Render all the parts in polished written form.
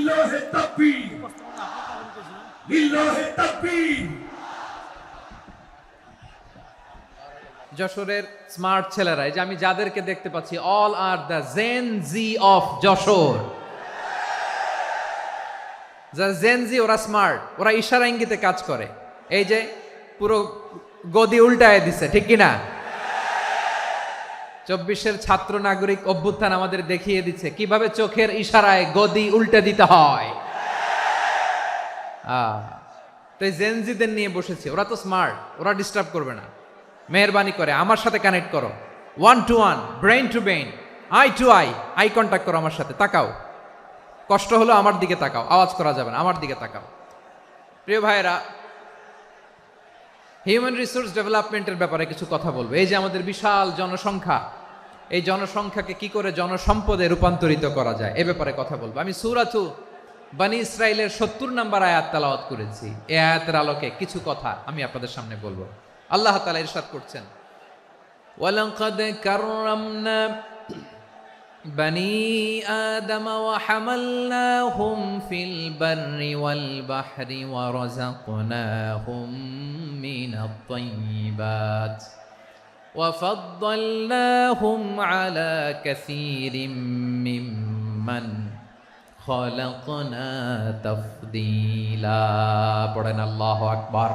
লিল্লাহি তাকবীর, লিল্লাহি তাকবীর। যশোরের স্মার্ট ছেলেরা, এই যে আমি যাদেরকে দেখতে পাচ্ছি, all are the Gen Z of Jessore. যারা জেন জি, ওরা স্মার্ট, ওরা ইশারা ইঙ্গিতে কাজ করে। এই যে পুরো গদি উল্টায় দিছে, ঠিক কিনা? 24-এর ছাত্র নাগরিক অভ্যুত্থান আমাদের দেখিয়ে দিচ্ছে কিভাবে চোখের ইশারায় গদি উল্টে দিতে হয়। তো এই জেনজিদের নিয়ে বসেছি, ওরা তো স্মার্ট, ওরা ডিস্টার্ব করবে না। মেহরবানি করে আমার সাথে কানেক্ট করো, 1 to 1, brain to brain, eye to eye, eye contact করো আমার সাথে, তাকাও। কষ্ট হলো আমার দিকে তাকাও, আওয়াজ করা যাবে না, আমার দিকে তাকাও। প্রিয় ভাইয়েরা, হিউম্যান রিসোর্স ডেভেলপমেন্টের ব্যাপারে কিছু কথা বলবো। এই যে আমাদের বিশাল জনসংখ্যা, এই জনসংখ্যাকে কি করে জনসম্পদে রূপান্তরিত করা যায় এ ব্যাপারে কথা বলবো। আমি সূরাতু বনী ইসরাইলের 70 নম্বর আয়াত তেলাওয়াত করেছি। এই আয়াতের আলোকে কিছু কথা আমি আপনাদের সামনে বলবো। আল্লাহ তাআলা ইরশাদ করছেন, ওয়ালাকাদ কাররামনা বনী আদম ওয়া হামালনাহুম ফিল বাররি ওয়াল বাহরি ওয়া রাযাকনাহুম মিনাত তাইয়্যিবাত ওয়া ফাদ্দালনাহুম আলা কাসীরিম মিম্মান খালাকনা তাফদীলা। পড়েন আল্লাহু আকবার।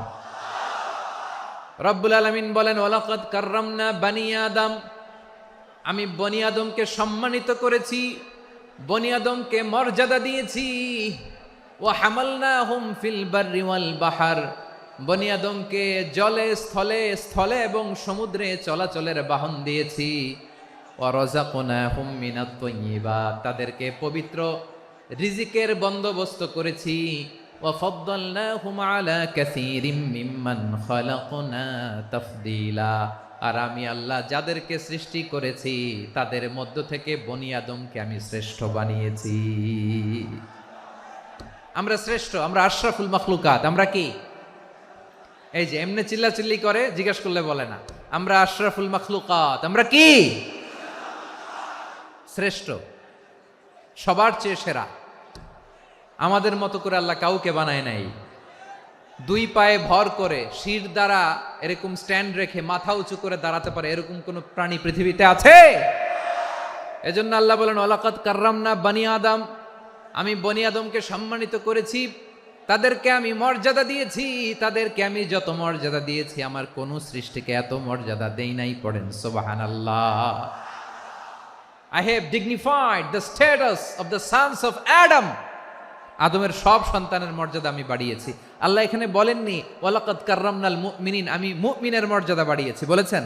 রব্বুল আলামিন বলেন, ওয়ালাকাদ কাররামনা বনী আদম, আমি বনী আদমকে সম্মানিত করেছি, বনী আদমকে মর্যাদা দিয়েছি। ওয়া হামালনাহুম ফিল বাররি ওয়াল বাহর, বনী আদমকে জলে স্থলে, স্থলে এবং সমুদ্রে চলাচলের বাহন দিয়েছি। ওয়া রাযাকনাহুম মিনাত তাইয়্যিবাত, তাদেরকে পবিত্র রিজিকের বন্দোবস্ত করেছি। ওয়া ফাদ্দালনাহুম আলা কাসীরিম মিম্মান খালাকনা তাফদীলা, আর আমি আল্লাহ যাদেরকে সৃষ্টি করেছি তাদের মধ্য থেকে বনী আদমকে আমি শ্রেষ্ঠ বানিয়েছি। আমরা শ্রেষ্ঠ, আমরা আশরাফুল মাখলুকাত। আমরা কি? এই যে এমনি চিল্লাচিল্লি করে, জিজ্ঞেস করলে বলে না। আমরা আশরাফুল মাখলুকাত, আমরা কি? শ্রেষ্ঠ, সবার চেয়ে সেরা। আমাদের মতো করে আল্লাহ কাউকে বানায় নাই। 2 পায়ে ভর করে শির দ্বারা এরকম স্ট্যান্ড রেখে মাথা উঁচু করে দাঁড়াতে পারে এরকম কোন প্রাণী পৃথিবীতে আছে? এজন্য আল্লাহ বলেন, ওয়ালাকাদ কাররামনা বনী আদম, আমি বনী আদমকে সম্মানিত করেছি, তাদেরকে আমি মর্যাদা দিয়েছি। তাদেরকে আমি যত মর্যাদা দিয়েছি আমার কোন সৃষ্টিকে এত মর্যাদা দেই নাই। পড়েন সুবহানাল্লাহ। I have dignified the status of the sons of Adam. আদমের সব সন্তানের মর্যাদা আমি বাড়িয়েছি। আল্লাহ এখানে বলেননি ওয়ালাকাদ কাররামনাল মুমিনিন, আমি মুমিনের মর্যাদা বাড়িয়েছি, বলেছেন?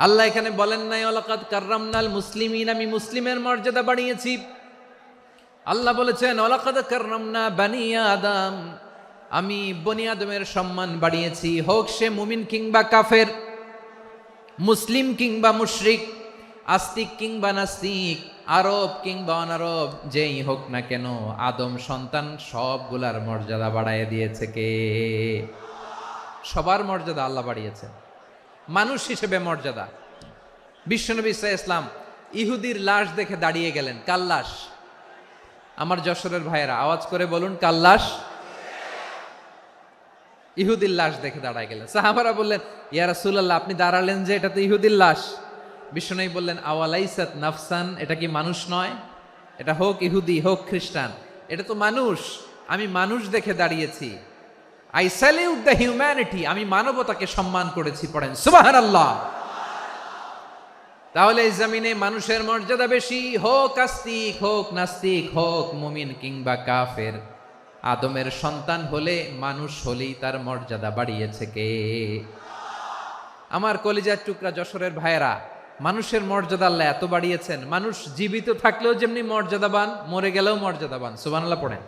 আল্লাহ এখানে বলেন নাই ওয়ালাকাদ কাররামনাল মুসলিমিন, আমি মুসলিমের মর্যাদা বাড়িয়েছি। আল্লাহ বলেছেন ওয়ালাকাদ কাররামনা বনী আদম, আমি বনী আদমের সম্মান বাড়িয়েছি। হোক সে মুমিন কিংবা কাফের, মুসলিম কিংবা মুশরিক, আস্তিক কিংবা নাস্তিক, আরব কিংবা অনারব, যেই হোক না কেন, আদম সন্তান সবগুলার মর্যাদা বাড়ায় দিয়েছে কে? সবার মর্যাদা আল্লাহ বাড়িয়েছে। মানুষ হিসেবে মর্যাদা। বিশ্বনবী সাল্লাল্লাহু আলাইহি ওয়াসাল্লাম ইহুদির লাশ দেখে দাঁড়িয়ে গেলেন। কার লাশ? আমার যশোরের ভাইয়েরা আওয়াজ করে বলুন, কার লাশ? ইহুদির লাশ দেখে দাঁড়ায় গেলেন। সাহাবারা বললেন, ইয়া রাসূলুল্লাহ, আপনি দাঁড়ালেন যে, এটা তো ইহুদির লাশ। বিশ্বনবী বললেন, আওয়ালাইসাত নাফসান, এটা কি মানুষ নয়? এটা হোক ইহুদি হোক খ্রিস্টান, এটা তো মানুষ। আমি মানুষ দেখে দাঁড়িয়েছি। আই স্যালিউট দ্য হিউম্যানিটি, আমি মানবতাকে সম্মান করেছি। পড়েন সুবহানাল্লাহ। তাহলে এই জমিনে মানুষের মর্যাদা বেশি, হোক আস্তিক হোক নাস্তিক, হোক মুমিন কিংবা কাফের। আদমের সন্তান হলে, মানুষ হলেই তার মর্যাদা বাড়িয়েছে কে? আমার কলিজার টুকরা যশোরের ভাইয়েরা, মানুষের মর্যাদা আল্লাহ এত বাড়িয়েছেন, মানুষ জীবিত থাকলেও যেমনি মর্যাদাবান, মরে গেলেও মর্যাদাবান। সুবহানাল্লাহ পড়েন।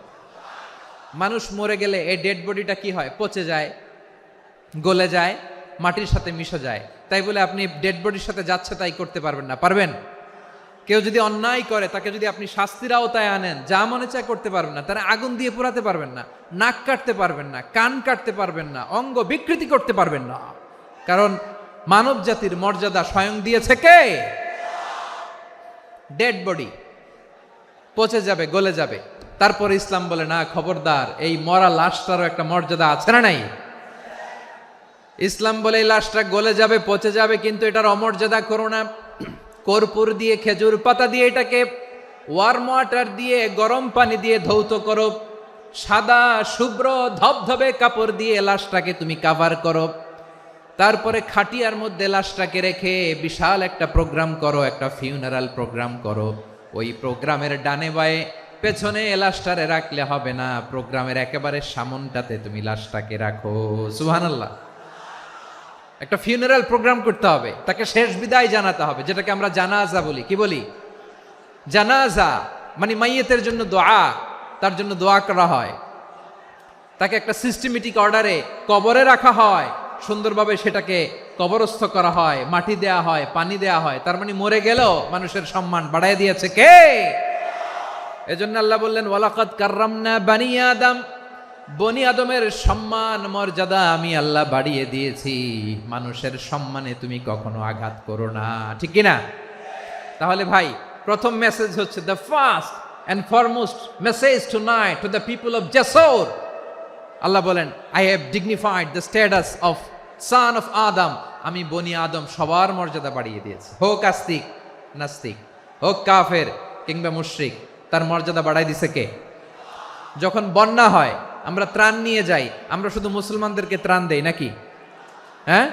মানুষ মরে গেলে এই ডেড বডিটা কি হয়? পচে যায়, গলে যায়, মাটির সাথে মিশে যায়। তাই বলে আপনি ডেড বডির সাথে যাচ্ছে তাই করতে পারবেন না। পারবেন? কেউ যদি অন্যায় করে, তাকে যদি আপনি শাস্তির আওতায় আনেন, যা মনে চায় করতে পারবেন না। তারা আগুন দিয়ে পোড়াতে পারবেন না, নাক কাটতে পারবেন না, কান কাটতে পারবেন না, অঙ্গ বিকৃতি করতে পারবেন না। কারণ মানব জাতির মর্যাদা স্বয়ং দিয়েছে কে? ডেড বডি পচে যাবে, গলে যাবে, তারপরে ইসলাম বলে না, খবরদার, এই মরা লাশটারও একটা মর্যাদা আছে না নাই? ইসলাম বলে এই লাশটা গলে যাবে, পচে যাবে, কিন্তু এটার অমর্যাদা করো না। কর্পূর দিয়ে, খেজুর পাতা দিয়ে এটাকে ওয়ার্ম ওয়াটার দিয়ে, গরম পানি দিয়ে ধৌত করো, সাদা শুভ্র ধবধবে কাপড় দিয়ে লাশটাকে তুমি কাভার করো, তারপরে খাটিয়ার মধ্যে লাশটাকে রেখে বিশাল একটা প্রোগ্রাম করো, একটা ফিউনারাল প্রোগ্রাম করো। ওই প্রোগ্রামের ডানে বায়ে পেছনে লাশটারে রাখলে হবে না, প্রোগ্রামের একেবারে সামনটাতে তুমি লাশটাকে রাখো। সুবহানাল্লাহ। একটা ফিউনারাল প্রোগ্রাম করতে হবে, তাকে শেষ বিদায় জানাতে হবে, যেটাকে আমরা জানাজা বলি। কি বলি? জানাজা মানে মাইয়েতের জন্য দোয়া, তার জন্য দোয়া করা হয়, তাকে একটা সিস্টেমেটিক অর্ডারে কবরে রাখা হয়, সুন্দরভাবে সেটাকে কবরস্থ করা হয়, মাটি দেয়া হয়, পানি দেয়া হয়। তার মানে মরে গেলেও মানুষের সম্মান বাড়ায় দিয়েছে কে? এজন্য আল্লাহ বললেন ওয়ালাকাদ কাররামনা বানি আদম, বনি আদমের সম্মান মর্যাদা আমি আল্লাহ বাড়িয়ে দিয়েছি। মানুষের সম্মানে তুমি কখনো আঘাত করো না, ঠিক কি না? তাহলে ভাই, প্রথম মেসেজ হচ্ছে, the first and foremost message tonight to the people of Jessore, আল্লাহ বলেন I have dignified the status of son of Adam, আমি বনি আদম সবার মর্যাদা বাড়িয়ে দিয়েছি। হোক আস্তিক নাস্তিক, হোক কাফের কিংবা মুশরিক, তার মর্যাদা বাড়াই দিছে কে? যখন বন্যা হয় আমরা ত্রাণ নিয়ে যাই, আমরা শুধু মুসলমানদেরকে ত্রাণ দেই নাকি? হ্যাঁ,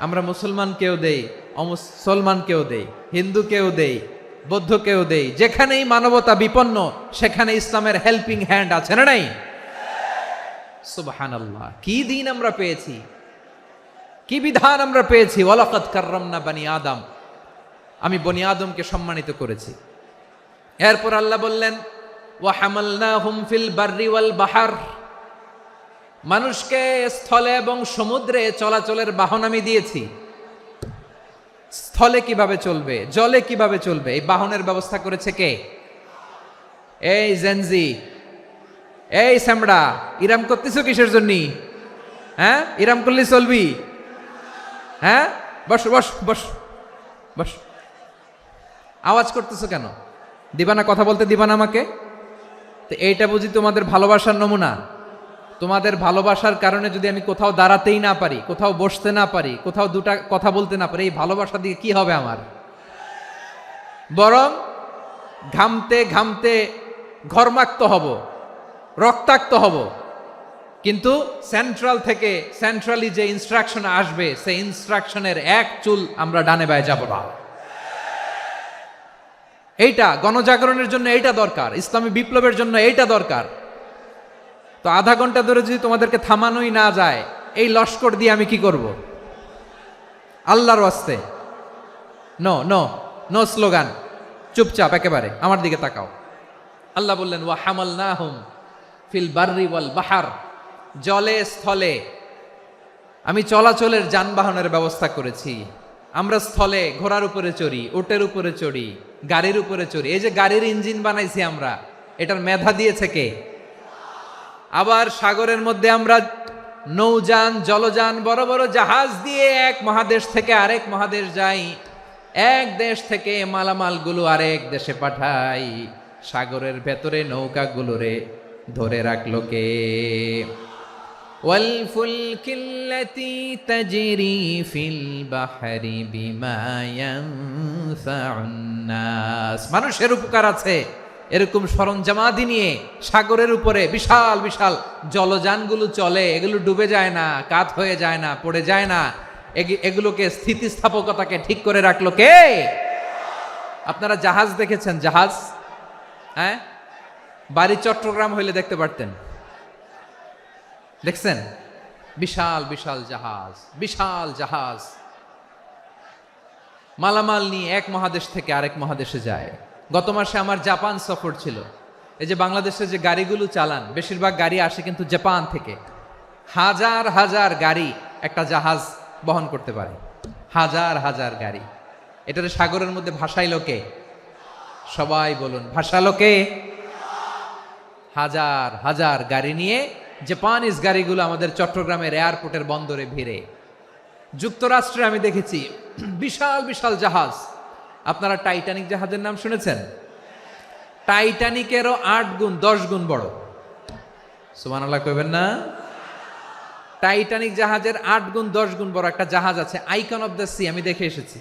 আমরা মুসলমানকেও দেই, অমুসলমানকেও দেই, হিন্দুকেও দেই, বৌদ্ধকেও দেই। যেখানেই মানবতা বিপন্ন সেখানে ইসলামের হেল্পিং হ্যান্ড আছে না নাই? সুবহানাল্লাহ। কি দিন আমরা পেয়েছি, কি বিধান আমরা পেয়েছি। ওয়ালাকাদ কাররামনা বানি আদম, আমি বনি আদমকে সম্মানিত করেছি। এরপর আল্লাহ বললেন ওয়া হামালনাহুম ফিল বাররি ওয়াল বাহর, মানুষকে স্থলে এবং সমুদ্রে চলাচলের বাহন আমি দিয়েছি। স্থলে কিভাবে চলবে, জলে কিভাবে চলবে, এই বাহনের ব্যবস্থা করেছে কে? এই জেনজি, এই স্যামড়া, ইরাম করতেছো কিসের জন্য? হ্যাঁ, ইরাম করলে চলবি? হ্যাঁ, বস বস বস বস। আওয়াজ করতেছো কেন? দিবা না, কথা বলতে দিবা না আমাকে? তো এইটা বুঝি তোমাদের ভালোবাসার নমুনা? তোমাদের ভালোবাসার কারণে যদি আমি কোথাও দাঁড়াতেই না পারি, কোথাও বসতে না পারি, কোথাও দুটা কথা বলতে না পারি, এই ভালোবাসা দিয়ে কি হবে আমার? বরং ঘামতে ঘামতে ঘর্মাক্ত হব, রক্তাক্ত হব। কিন্তু সেন্ট্রাল থেকে, সেন্ট্রালি যে ইনস্ট্রাকশন আসবে, সেই ইনস্ট্রাকশনের এক চুল আমরা ডানে বায়ে যাব না। এইটা গণজাগরণের জন্য এইটা দরকার, ইসলামী বিপ্লবের জন্য এইটা দরকার। তো আধা ঘন্টা ধরে যদি তোমাদেরকে থামানোই না যায়, এই লস্কর দিয়ে আমি কি করব? আল্লাহর ওয়াস্তে নো নো নো স্লোগান, চুপচাপ একেবারে আমার দিকে তাকাও। আল্লাহ বললেন ওয়া হামালনাহুম ফিল বাররি ওয়াল বাহর, জলে স্থলে আমি চলাচলের যানবাহনের ব্যবস্থা করেছি। আমরা স্থলে ঘোড়ার উপরে চড়ি, উটের উপরে চড়ি, গাড়ির উপরে চড়ি। এই যে গাড়ির ইঞ্জিন বানাইছি আমরা, এটার মেধা দিয়েছে কে? আবার সাগরের মধ্যে আমরা নৌযান, জলযান, বড় বড় জাহাজ দিয়ে এক মহাদেশ থেকে আরেক মহাদেশ যাই, এক দেশ থেকে মালামালগুলো আরেক দেশে পাঠাই। সাগরের ভেতরে নৌকাগুলোরে ধরে রাখলো কে? ওয়াল ফুলকিল্লাতি তাজরি ফিল বাহরি বিমা ইয়ানফাউন নাস, মানুষের উপকার আছে এরকম সরঞ্জামাদি নিয়ে সাগরের উপরে বিশাল বিশাল জলযানগুলো চলে। এগুলো ডুবে যায় না, কাত হয়ে যায় না, পড়ে যায় না। এগুলোকে স্থিতিস্থাপকতাকে ঠিক করে রাখলো কে? আপনারা জাহাজ দেখেছেন? জাহাজ, হ্যাঁ, বাড়ি চট্টগ্রাম হইলে দেখতে পারতেন। দেখছেন? বিশাল বিশাল জাহাজ, বিশাল জাহাজ মালামাল নিয়ে এক মহাদেশ থেকে আরেক মহাদেশে যায়। গত মাসে আমার জাপান সফর ছিল। এই যে বাংলাদেশে যে গাড়িগুলো চালান, বেশিরভাগ গাড়ি আসে কিন্তু জাপান থেকে। হাজার হাজার গাড়ি একটা জাহাজ বহন করতে পারে, হাজার হাজার গাড়ি। এটারে সাগরের মধ্যে ভাসাইলো কে? সবাই বলুন, ভাসালো কে? হাজার হাজার গাড়ি নিয়ে জাপানিজ গাড়িগুলো আমাদের চট্টগ্রামের এয়ারপোর্টের বন্দরে ভিড়ে। যুক্তরাষ্ট্রে আমি দেখেছি বিশাল বিশাল জাহাজ। আপনারা টাইটানিক জাহাজের নাম শুনেছেন? টাইটানিকেরও 8 গুণ 10 গুণ বড়। সুবহানাল্লাহ কইবেন না? টাইটানিক জাহাজের 8 গুণ 10 গুণ বড় একটা জাহাজ আছে, আইকন অফ দ্য সি, আমি দেখে এসেছি।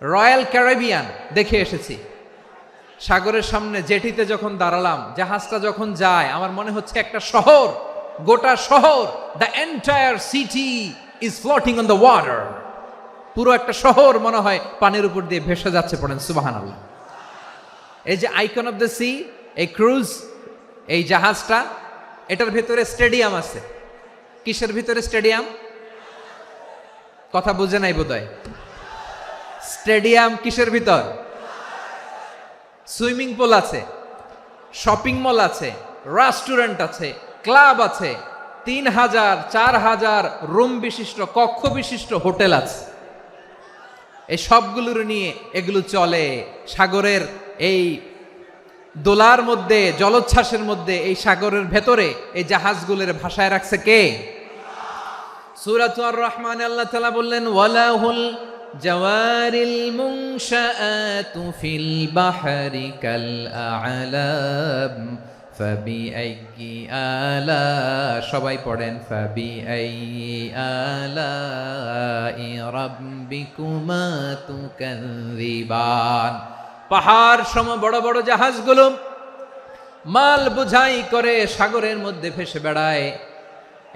রয়্যাল ক্যারিবিয়ান দেখে এসেছি। সাগরের সামনে জেটিতে যখন দাঁড়ালাম, জাহাজটা যখন যায়, আমার মনে হচ্ছে একটা শহর, গোটা শহর, the entire city is floating on the water. পুরো একটা শহর মনে হয় পানির উপর দিয়ে ভেসে যাচ্ছে। পড়েন সুবহানাল্লাহ। এই যে আইকন অফ দ্য সি, এই ক্রুজ, এই জাহাজটা, এটার ভিতরে স্টেডিয়াম আছে। কিসের ভিতরে স্টেডিয়াম? কথা বুঝে নাই বোধহয়। স্টেডিয়াম কিসের ভিতর? সুইমিং পুল আছে, শপিং মল আছে, রেস্টুরেন্ট আছে, ক্লাব আছে, 3000 4000 রুম বিশিষ্ট, কক্ষ বিশিষ্ট হোটেল আছে। এই সবগুলোর নিয়ে এগুলো চলে সাগরের এই দোলার মধ্যে, জলোচ্ছ্বাসের মধ্যে, এই সাগরের ভেতরে এই জাহাজগুলোর ভাষায় রাখছে কে? সূরাতুর আর রহমানে আল্লাহ তাআলা বললেন, ওয়ালাহুল জাওয়ারিল মুনশাআতু ফিল বাহরি কাল আ'লাম ফাবিআইয়ি আলা, সবাই পড়েন, ফাবিআইয়ি আলাই রাব্বিকুমা তুকাযযিবান। পাহাড় সম বড় বড় জাহাজগুলো মাল বোঝাই করে সাগরের মধ্যে ভেসে বেড়ায়।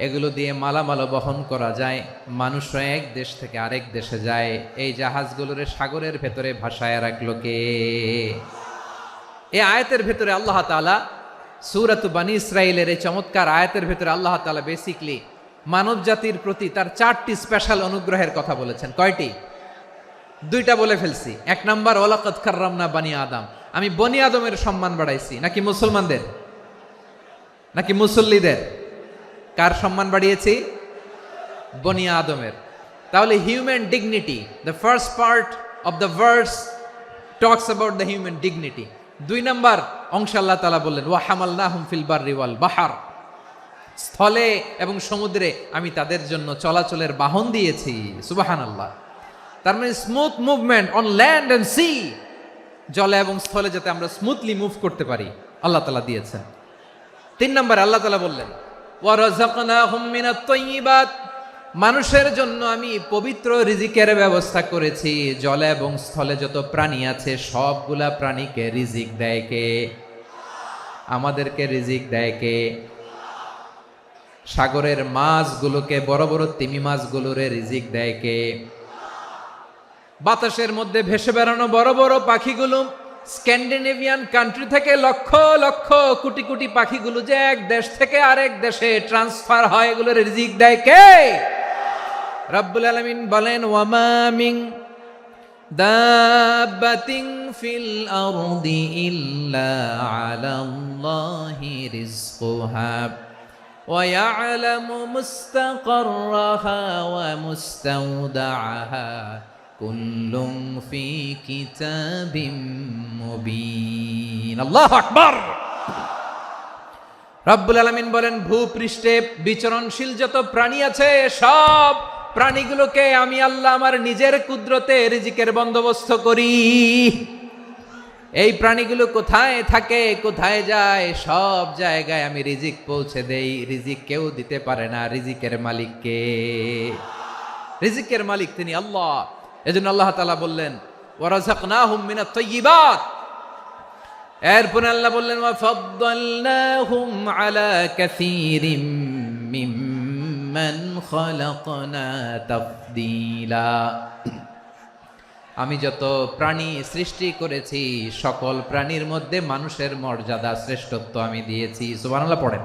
এগুলো দিয়ে মালামাল বহন করা যায়, মানুষরা এক দেশ থেকে আরেক দেশে যায়। এই জাহাজগুলোর সাগরের ভেতরে ভাসায় রাখলো কে? এই আয়াতের ভেতরে আল্লাহ তাআলা সূরাত বনী ইসরাঈলের এই চমৎকার আয়াতের ভেতরে আল্লাহ তাআলা বেসিক্যালি মানব জাতির প্রতি তার 4টি স্পেশাল অনুগ্রহের কথা বলেছেন। কয়টি? 2টা বলে ফেলছি। 1 নাম্বার, ওয়ালাকাদ কাররামনা বানি আদম, আমি বনি আদমের সম্মান বাড়াইছি। নাকি মুসলমানদের? নাকি মুসল্লিদের? কার সম্মান বাড়িয়েছি? বনি আদমের। তাহলে human dignity, the first part of the verse talks about the human dignity. 2 number অংশ আল্লাহ তাআলা বললেন, ওয়া হামালনাহুম ফিল বাররি ওয়াল বাহর, স্থলে এবং সমুদ্রে আমি তাদের জন্য চলাচলের বাহন দিয়েছি। সুবহানাল্লাহ। তার মানে smooth movement on land and sea, জলে এবং স্থলে যাতে আমরা স্মুথলি মুভ করতে পারি আল্লাহ তাআলা দিয়েছেন। 3 নম্বরে আল্লাহ তাআলা বললেন, ওয়া রাযাকনাহুম মিনাত তাইয়্যিবাত, মানুষের জন্য আমি পবিত্র রিজিকের ব্যবস্থা করেছি। জলে এবং স্থলে যত প্রাণী আছে সবগুলা প্রাণীকে রিজিক দেয় কে? আমাদেরকে রিজিক দেয় কে? সাগরের মাছগুলোকে, বড় বড় তিমি মাছগুলোরে রিজিক দেয় কে? বাতাসের মধ্যে ভেসে বেড়ানো বড় বড় পাখিগুলো, স্ক্যান্ডিনেভিয়ান কান্ট্রি থেকে লক্ষ লক্ষ কোটি কোটি পাখিগুলো যে এক দেশ থেকে আরেক দেশে ট্রান্সফার হয়, এগুলোর রিজিক দেয় কে? রব্বুল আলামিন বলেন, ওয়ামা মিন দাব্বাতিন ফিল আরদি ইল্লা আলাল্লাহি রিজকুহা ওয়া ইয়ালামু মুস্তাকাররাহা ওয়া মুস্তাওদাআহা কুল্লুম ফি কিতাবিম মুবিন। আল্লাহু আকবার। রব্বুল আলামিন বলেন, ভূপৃষ্ঠে বিচরণশীল যত প্রাণী আছে সব প্রাণীগুলোকে আমি আল্লাহ আমার নিজের কুদরতে রিজিকের বন্দোবস্ত করি। এই প্রাণীগুলো কোথায় থাকে, কোথায় যায়, সব জায়গায় আমি রিজিক পৌঁছে দেই। রিজিক কেউ দিতে পারে না, রিজিকের মালিক কে? রিজিকের মালিক তিনি আল্লাহ। এজন্য আল্লাহ তাআলা বললেন, ওয়া রাযাকনাহুম মিনাত তাইয়্যিবাত। এরপর আল্লাহ বললেন, ওয়া ফাদ্দালনাহুম আলা কাসীরিম মিম্মান খালাকনা তাফদীলা। আমি যত প্রাণী সৃষ্টি করেছি সকল প্রাণীর মধ্যে মানুষের মর্যাদা, শ্রেষ্ঠত্ব আমি দিয়েছি। সুবহানাল্লাহ পড়েন।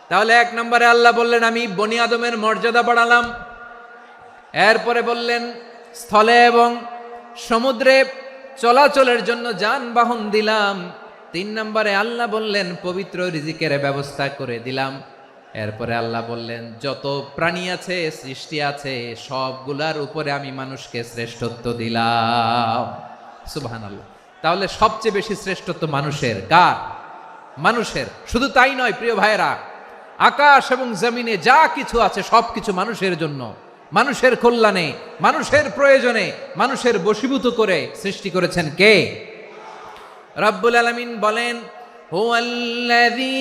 তাহলে 1 নম্বরে আল্লাহ বললেন, আমি বনি আদমের মর্যাদা বাড়ালাম। এরপরে বললেন, স্থলে এবং সমুদ্রে চলাচলের জন্য যানবাহন দিলাম। 3 নম্বরে আল্লাহ বললেন, পবিত্র রিজিকের ব্যবস্থা করে দিলাম। এরপরে আল্লাহ বললেন, যত প্রাণী আছে, সৃষ্টি আছে, সবগুলার উপরে আমি মানুষকে শ্রেষ্ঠত্ব দিলাম। সুবহানাল্লাহ। তাহলে সবচেয়ে বেশি শ্রেষ্ঠত্ব মানুষের। কার? মানুষের। শুধু তাই নয় প্রিয় ভাইরা, আকাশ এবং জমিনে যা কিছু আছে সবকিছু মানুষের জন্য, মানুষের কল্যাণে, মানুষের প্রয়োজনে, মানুষের বশীভূত করে সৃষ্টি করেছেন কে? রব্বুল আলামিন বলেন, হুয়াল্লাযী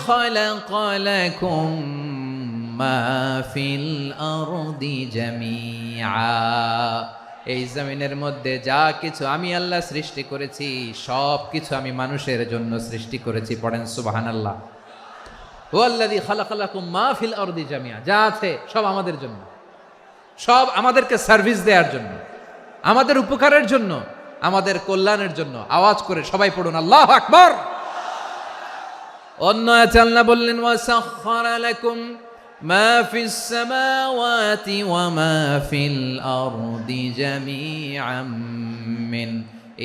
খালাকা লাকুম মা ফিল আরদি জামিআ। এই জমিনের মধ্যে যা কিছু আমি আল্লাহ সৃষ্টি করেছি সব কিছু আমি মানুষের জন্য সৃষ্টি করেছি। পড়েন সুবহানাল্লাহ। হুয়াল্লাযী খালাকা লাকুম মা ফিল আরদি জামিআ, যা আছে সব আমাদের জন্য, সব আমাদেরকে সার্ভিস দেওয়ার জন্য, আমাদের উপকারের জন্য, আমাদের কল্যাণের জন্য। আওয়াজ করে সবাই পড়ুন আল্লাহু আকবার। অন্য আয়াতে আল্লাহ বললেন, ওয়াসাখখারা লাকুম মা ফিস সামাওয়াতি ওয়া মা ফিল আরদি জামিআম মিন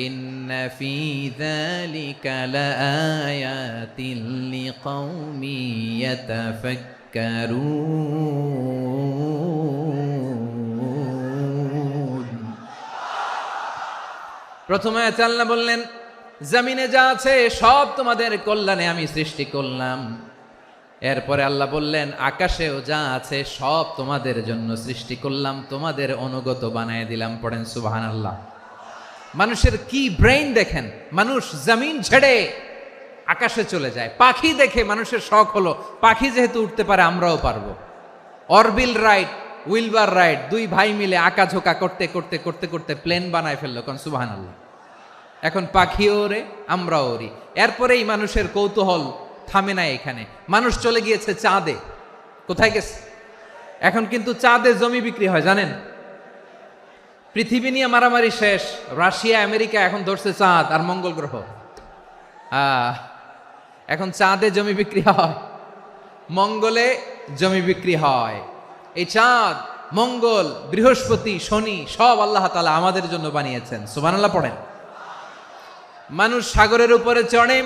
ইন্না ফি যালিকা লাআয়াতিন লিকাউমিন ইয়াতাফাক্কারুন। প্রথমে আয়াতে আল্লাহ বললেন, জমিনে যা আছে সব তোমাদের কল্যাণে আমি সৃষ্টি করলাম। এরপরে আল্লাহ বললেন, আকাশেও যা আছে সব তোমাদের জন্য সৃষ্টি করলাম, তোমাদের অনুগত বানায় দিলাম। পড়েন সুবহানাল্লাহ। মানুষের কি ব্রেইন দেখেন, মানুষ জমিন ছেড়ে আকাশে চলে যায়। পাখি দেখে মানুষের শখ হলো, পাখি যেহেতু উঠতে পারে আমরাও পারবো। অরবিল রাইট, উইলবার রাইট, দুই ভাই মিলে আঁকাঝোঁকা করতে করতে করতে করতে প্লেন বানায় ফেললো। কোন সুবহানাল্লাহ। এখন পাখিও ওরে, আমরাও ওরি। এরপরেই মানুষের কৌতূহল থামে না এখানে। মানুষ চলে গিয়েছে চাঁদে। কোথায় গেছে? এখন কিন্তু চাঁদে জমি বিক্রি হয় জানেন। পৃথিবী নিয়ে মারামারি শেষ, রাশিয়া আমেরিকা এখন ধরছে চাঁদ আর মঙ্গল গ্রহ। এখন চাঁদে জমি বিক্রি হয়, মঙ্গলে জমি বিক্রি হয়। এই চাঁদ, মঙ্গল, বৃহস্পতি, শনি সব আল্লাহ তাআলা আমাদের জন্য বানিয়েছেন। সুবহানাল্লাহ পড়েন। মানুষ সাগরের উপরে চড়ে,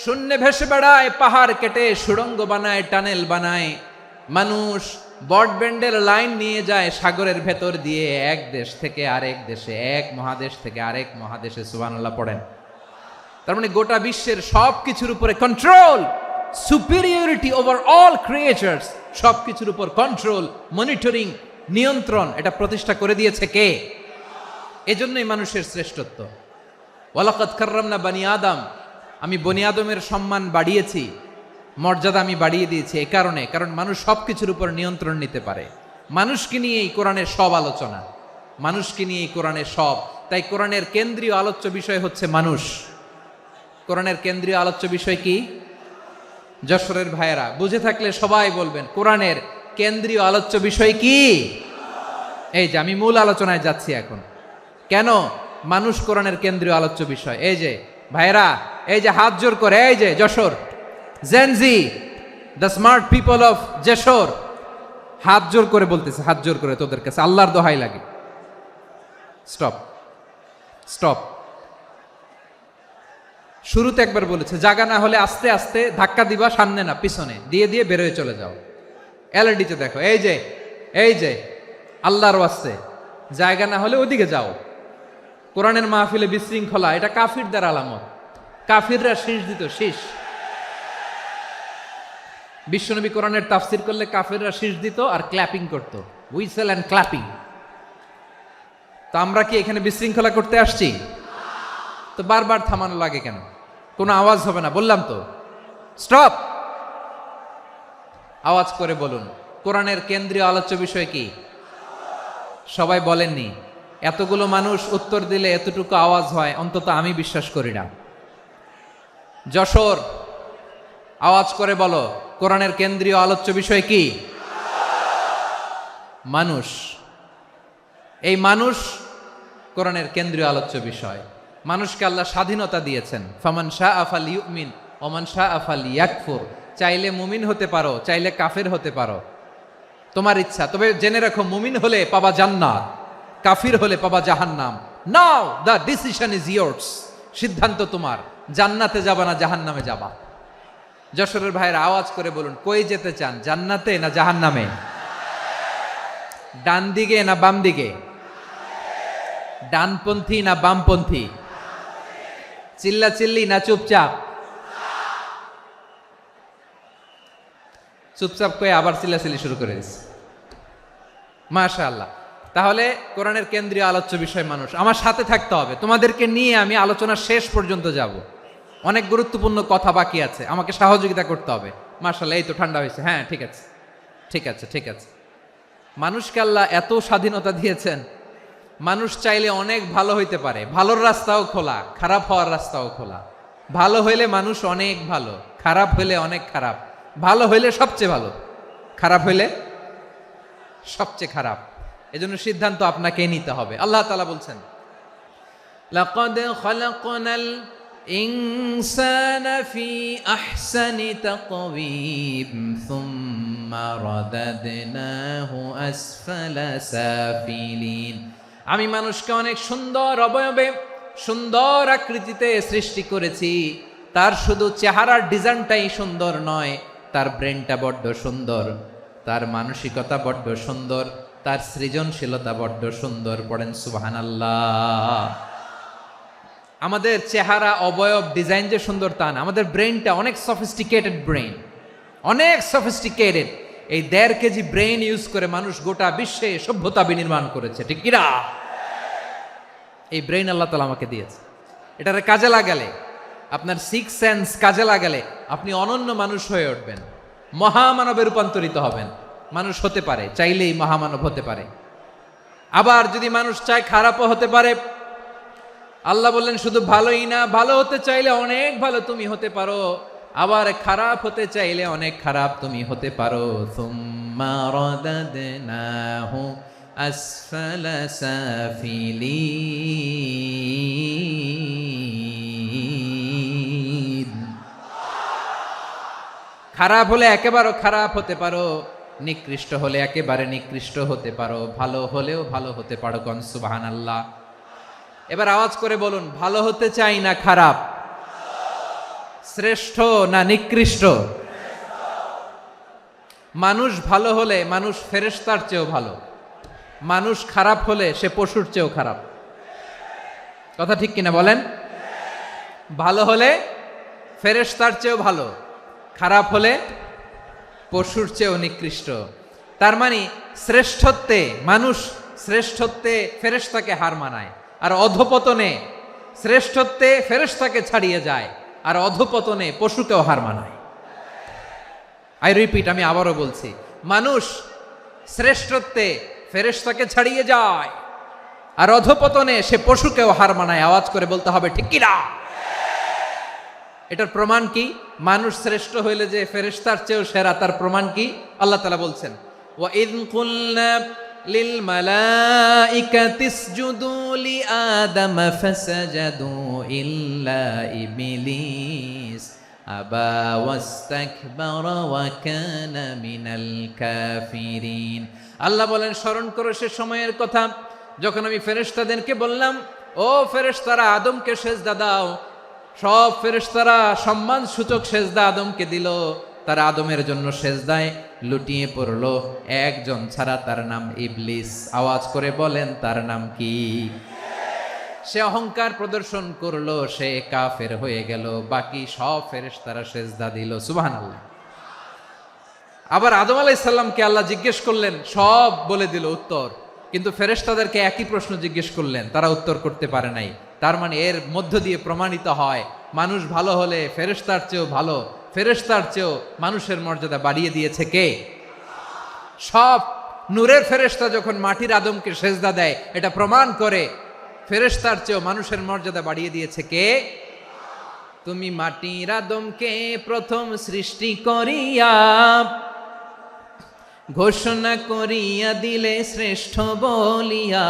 শূন্যে ভেসে বেড়ায়, পাহাড় কেটে সুড়ঙ্গ বানায়, টানেল বানায়। মানুষ ব্রডব্যান্ডের লাইন নিয়ে যায় সাগরের ভেতর দিয়ে, এক দেশ থেকে আরেক দেশে, এক মহাদেশ থেকে আরেক মহাদেশে। সুবহানাল্লাহ পড়েন। তার মানে গোটা বিশ্বের সব কিছুর উপরে control, superiority over all creatures, সব কিছুর উপর কন্ট্রোল, মনিটরিং, নিয়ন্ত্রণ, এটা প্রতিষ্ঠা করে দিয়েছে কে? এজন্যই মানুষের শ্রেষ্ঠত্ব। ওয়ালাকাদ কাররামনা বানি আদম, আমি বনি আদমের সম্মান বাড়িয়েছি, মর্যাদা আমি বাড়িয়ে দিয়েছি এই কারণে, কারণ মানুষ সব কিছুর উপর নিয়ন্ত্রণ নিতে পারে। মানুষকে নিয়ে এই কোরআনের সব আলোচনা, মানুষকে নিয়ে এই কোরআনের সব। তাই কোরআনের কেন্দ্রীয় আলোচ্য বিষয় হচ্ছে মানুষ। কোরআনের কেন্দ্রীয় আলোচ্য বিষয় কি? যশোরের ভাইয়েরা বুঝে থাকলে সবাই বলবেন, কোরআনের কেন্দ্রীয় আলোচ্য বিষয় কি? এই যে আমি মূল আলোচনায় যাচ্ছি এখন। কেন মানুষ কোরআনের কেন্দ্রীয় আলোচ্য বিষয়? এই যে ভাইয়েরা, এই যে হাত জোর করে, এই যে Jessore Gen Z, the smart people of Jessore, হাত জোর করে বলতেছে, হাত জোর করে তোদের কাছে আল্লাহর দোহাই লাগে, স্টপ স্টপ। শুরুতে একবার বলেছে, জায়গা না হলে আস্তে আস্তে ধাক্কা দিবা, সামনে না পিছনে, দিয়ে দিয়ে বেরোয় চলে যাও। এলইডিতে দেখো, এই যে এই যে আল্লাহর ওয়াস্তে জায়গা না হলে ওদিকে যাও। কোরআনের মাহফিলে বিশৃঙ্খলা, এটা কাফিরদের আলামত। কাফিররা শীষ দিত, শীষ। বিশ্বনবী কোরআনের তাফসির করলে কাফিররা শীষ দিত আর ক্ল্যাপিং করত, হুইসেল অ্যান্ড ক্ল্যাপিং। তো আমরা কি এখানে বিশৃঙ্খলা করতে আসছি? তো বারবার থামানো লাগে কেন? কোনো আওয়াজ হবে না, বললাম তো, স্টপ। আওয়াজ করে বলুন, কোরআনের কেন্দ্রীয় আলোচ্য বিষয় কি? সবাই বলেননি। এতগুলো মানুষ উত্তর দিলে এতটুকু আওয়াজ হয়, অন্তত আমি বিশ্বাস করি না। যশোর, আওয়াজ করে বলো, কোরআনের কেন্দ্রীয় আলোচ্য বিষয় কি? মানুষ। এই মানুষ কোরআনের কেন্দ্রীয় আলোচ্য বিষয়। মানুষকে আল্লাহ স্বাধীনতা দিয়েছেন। ফামান শাআ ফালইউমিন ওয়া মান শাআ ফালইয়াকফুর। চাইলে মুমিন হতে পারো, চাইলে কাফের হতে পারো, তোমার ইচ্ছা। তবে জেনে রাখো, মুমিন হলে পাবা জান্নাত, কাফির হলে পাবা জাহান্নাম। নাও দ্য ডিসিশন ইজ ইয়ার্স। সিদ্ধান্ত তোমার, জান্নাতে যাবা না জাহান্নামে যাবা। যশোরের ভাইয়ের আওয়াজ করে বলুন, কই যেতে চান, জান্নাতে না জাহান্নামে? ডান দিকে না বাম দিকে? ডানপন্থী না বামপন্থী? চিল্লা চিল্লি না চুপচাপ? চুপচাপ কয়ে আবার চিল্লাচিল্লি শুরু করে দিচ্ছে। মাশাআল্লাহ। তাহলে কোরআনের কেন্দ্রীয় আলোচ্য বিষয় মানুষ। আমার সাথে থাকতে হবে, তোমাদেরকে নিয়ে আমি আলোচনার শেষ পর্যন্ত যাব। অনেক গুরুত্বপূর্ণ কথা বাকি আছে, আমাকে সহযোগিতা করতে হবে। মার্শাল্লাহ, এই তো ঠান্ডা হয়েছে। হ্যাঁ, ঠিক আছে ঠিক আছে ঠিক আছে। মানুষকে আল্লাহ এত স্বাধীনতা দিয়েছেন, মানুষ চাইলে অনেক ভালো হইতে পারে। ভালোর রাস্তাও খোলা, খারাপ হওয়ার রাস্তাও খোলা। ভালো হইলে মানুষ অনেক ভালো, খারাপ হইলে অনেক খারাপ। ভালো হইলে সবচেয়ে ভালো, খারাপ হইলে সবচেয়ে খারাপ। এজন্য সিদ্ধান্ত আপনাকেই নিতে হবে। আল্লাহ তাআলা বলছেন, লাকাদ খালাকনাল ইনসানা ফি আহসানি তাকওয়িম সুম্মা রাদাদনাহু আসফালা সাফিলিন। আমি মানুষকে অনেক সুন্দর অবয়বে, সুন্দর আকৃতিতে সৃষ্টি করেছি। তার শুধু চেহারার ডিজাইনটাই সুন্দর নয়, তার ব্রেনটা বড্ড সুন্দর, তার মানসিকতা বড্ড সুন্দর, তার সৃজনশীলতা বড্ড সুন্দর। পড়েন সুবহানাল্লাহ। আমাদের চেহারা, অবয়ব, ডিজাইন যে সুন্দর তা না, আমাদের ব্রেনটা অনেক সফিস্টিকেটেড ব্রেন, অনেক সফিস্টিকেটেড। এই 1.5 কেজি ব্রেন ইউজ করে মানুষ গোটা বিশ্বে সভ্যতা বিনির্মাণ করেছে, ঠিক কিনা? এই ব্রেন আল্লাহ তাআলা আমাকে দিয়েছে। এটারে কাজে লাগালে, আপনার 6 সেন্স কাজে লাগালে আপনি অনন্য মানুষ হয়ে উঠবেন, মহামানবে রূপান্তরিত হবেন। মানুষ হতে পারে, চাইলেই মহামানব হতে পারে। আবার যদি মানুষ চায় খারাপও হতে পারে। আল্লাহ বললেন শুধু ভালোই না, ভালো হতে চাইলে অনেক ভালো তুমি হতে পারো, আবার খারাপ হতে চাইলে অনেক খারাপ তুমি হতে পারো। সুম্মা রাদাদনাহু আসফালা সাফিলিন। খারাপ হলে একেবারে খারাপ হতে পারো, নিকৃষ্ট হলে একেবারে নিকৃষ্ট হতে পারো, ভালো হলেও ভালো হতে পারো। কোন সুবহানাল্লাহ। এবার আওয়াজ করে বলুন, ভালো হতে চাই না খারাপ? শ্রেষ্ঠ না নিকৃষ্ট? মানুষ ভালো হলে মানুষ ফেরেশতার চেয়েও ভালো, মানুষ খারাপ হলে সে পশুর চেয়েও খারাপ। কথা ঠিক কিনা বলেন? ভালো হলে ফেরেশতার চেয়েও ভালো, খারাপ হলে পশুর চেয়েও নিকৃষ্ট। তার মানে শ্রেষ্ঠত্বে মানুষ, শ্রেষ্ঠত্বে ফেরেশতাকে হার মানায়, আর অধপতনে শ্রেষ্ঠত্বে ফেরেশতাকে ছাড়িয়ে যায়, আর অধপতনে পশুকেও হার মানায়। আই রিপিট, আমি আবারও বলছি, মানুষ শ্রেষ্ঠত্বে ফেরেশতাকে ছাড়িয়ে যায়, আর অধপতনে সে পশুকেও হার মানায়। আওয়াজ করে বলতে হবে ঠিক কিনা? এটার প্রমাণ কি? মানুষ শ্রেষ্ঠ হইলে যে ফেরেশতার চেয়েও সেরা, তার প্রমাণ কি? আল্লাহ তাআলা বলছেন, ওয়া ইয কুলনা লিল মালাইকাতি ইসজুদু লি আদম ফাসাজাদু ইল্লা ইবলিস আবা ওয়াস্তাকবারা ওয়া কানা মিনাল কাফিরিন। আল্লাহ বলেন, স্মরণ করো সে সময়ের কথা যখন আমি ফেরেশতাদেরকে বললাম, ও ফেরেশতারা আদমকে সেজদা দাও। সব ফেরেশতারা সম্মান সূচক সেজদা আদমকে দিল, তারা আদমের জন্য সেজদায় লুটিয়ে পড়লো, একজন ছাড়া, তার নাম ইবলিস। আওয়াজ করে বলেন, তার নাম কি? সে অহংকার প্রদর্শন করলো, সে কাফের হয়ে গেল, বাকি সব ফেরেশতারা সেজদা দিল। সুবহানাল্লাহ। আবার আদম আলাইহিস সালামকে আল্লাহ জিজ্ঞেস করলেন, সব বলে দিল উত্তর, কিন্তু ফেরেশতাদেরকে একই প্রশ্ন জিজ্ঞেস করলেন, তারা উত্তর করতে পারে নাই। তার মানে এর মধ্য দিয়ে প্রমাণিত হয়, মানুষ ভালো হলে ফেরেশতার চেয়েও ভালো, ফেরেশতার চেয়েও মানুষের মর্যাদা বাড়িয়ে দিয়েছে কে? সব নূরের ফেরেশতা যখন মাটির আদমকে সেজদা দেয়, এটা প্রমাণ করে ফেরেশতার চেয়েও মানুষের মর্যাদা বাড়িয়ে দিয়েছে কে? তুমি মাটির আদমকে প্রথম সৃষ্টি করিয়া ঘোষণা করিয়া দিলে শ্রেষ্ঠ বলিয়া,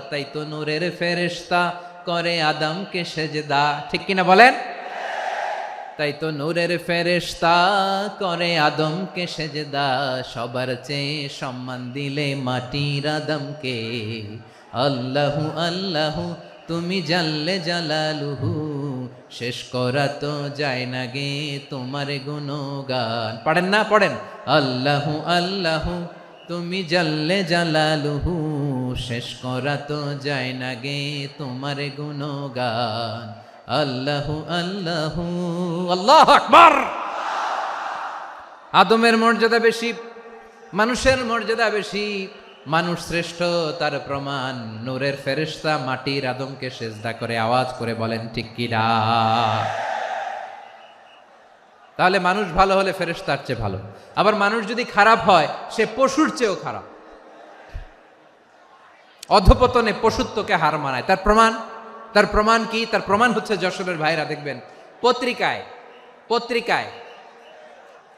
তাই তো নূরের ফেরেশতা করে আদমকে সেজদা। ঠিক কিনা বলেন? তাই তো নূরের ফেরেশতা করে আদমকে সেজদা, সবার চেয়ে সম্মান দিলে মাটির আদমকে। আল্লাহু আল্লাহু তুমি জাল্লে জালালুহু, শেষ করা তো যায় না গে তোমার গুণগান। পড়েন না? পড়েন, আল্লাহু আল্লাহু তুমি জাল্লে জালালুহু, শেষ করা তো যায় না গে তোমার গুণগান। আল্লাহু আল্লাহু, আল্লাহু আকবার। আদমের মর্যাদা বেশি, মানুষের মর্যাদা বেশি, মানুষ শ্রেষ্ঠ তার প্রমাণ, নূরের ফেরেশতা মাটির আদমকে সেজদা করে আওয়াজ করে বলেন ঠিক কিনা। তাহলে মানুষ ভালো হলে ফেরেশতার চেয়ে ভালো। আবার মানুষ যদি খারাপ হয় সে পশুর চেয়েও খারাপ, অধপতনে পশুত্বকে হার মানায়। তার প্রমাণ কি? তার প্রমাণ হচ্ছে যশোরের ভাইরা দেখবেন পত্রিকায়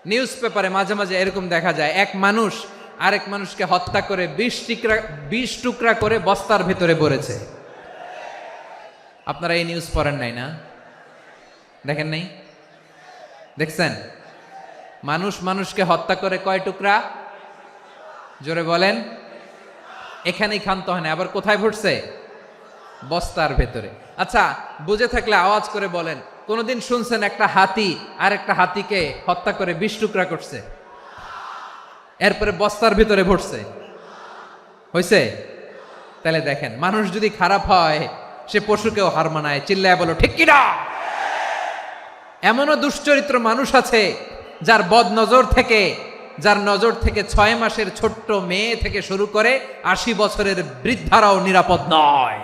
নিউজ পেপারে মাঝে মাঝে এরকম দেখা যায়, এক মানুষ আরেক মানুষকে হত্যা করে ২০ টুকরা করে বস্তার ভেতরে ভরেছে। আপনারা এই নিউজ পড়েন নাই না? দেখেন নাই? দেখছেন? মানুষ মানুষকে হত্যা করে কয় টুকরা? জোরে বলেন। এখানেই ক্ষান্ত হয় না, আবার কোথায় ভরছে? বস্তার ভেতরে। আচ্ছা, বুঝে থাকলে আওয়াজ করে বলেন, কোনদিন শুনছেন একটা হাতি আর একটা হাতিকে হত্যা করে ২০ টুকরা করছে, এরপরে বস্তার ভিতরে ভরছে? হয়েছে? তাহলে দেখেন, মানুষ যদি খারাপ হয় সে পশুকেও হার মানায়। চিল্লায় বলো ঠিক কিনা। এমনও দুশ্চরিত্র মানুষ আছে যার নজর থেকে ৬ মাসের ছোট্ট মেয়ে থেকে শুরু করে ৮০ বছরের বৃদ্ধারাও নিরাপদ নয়।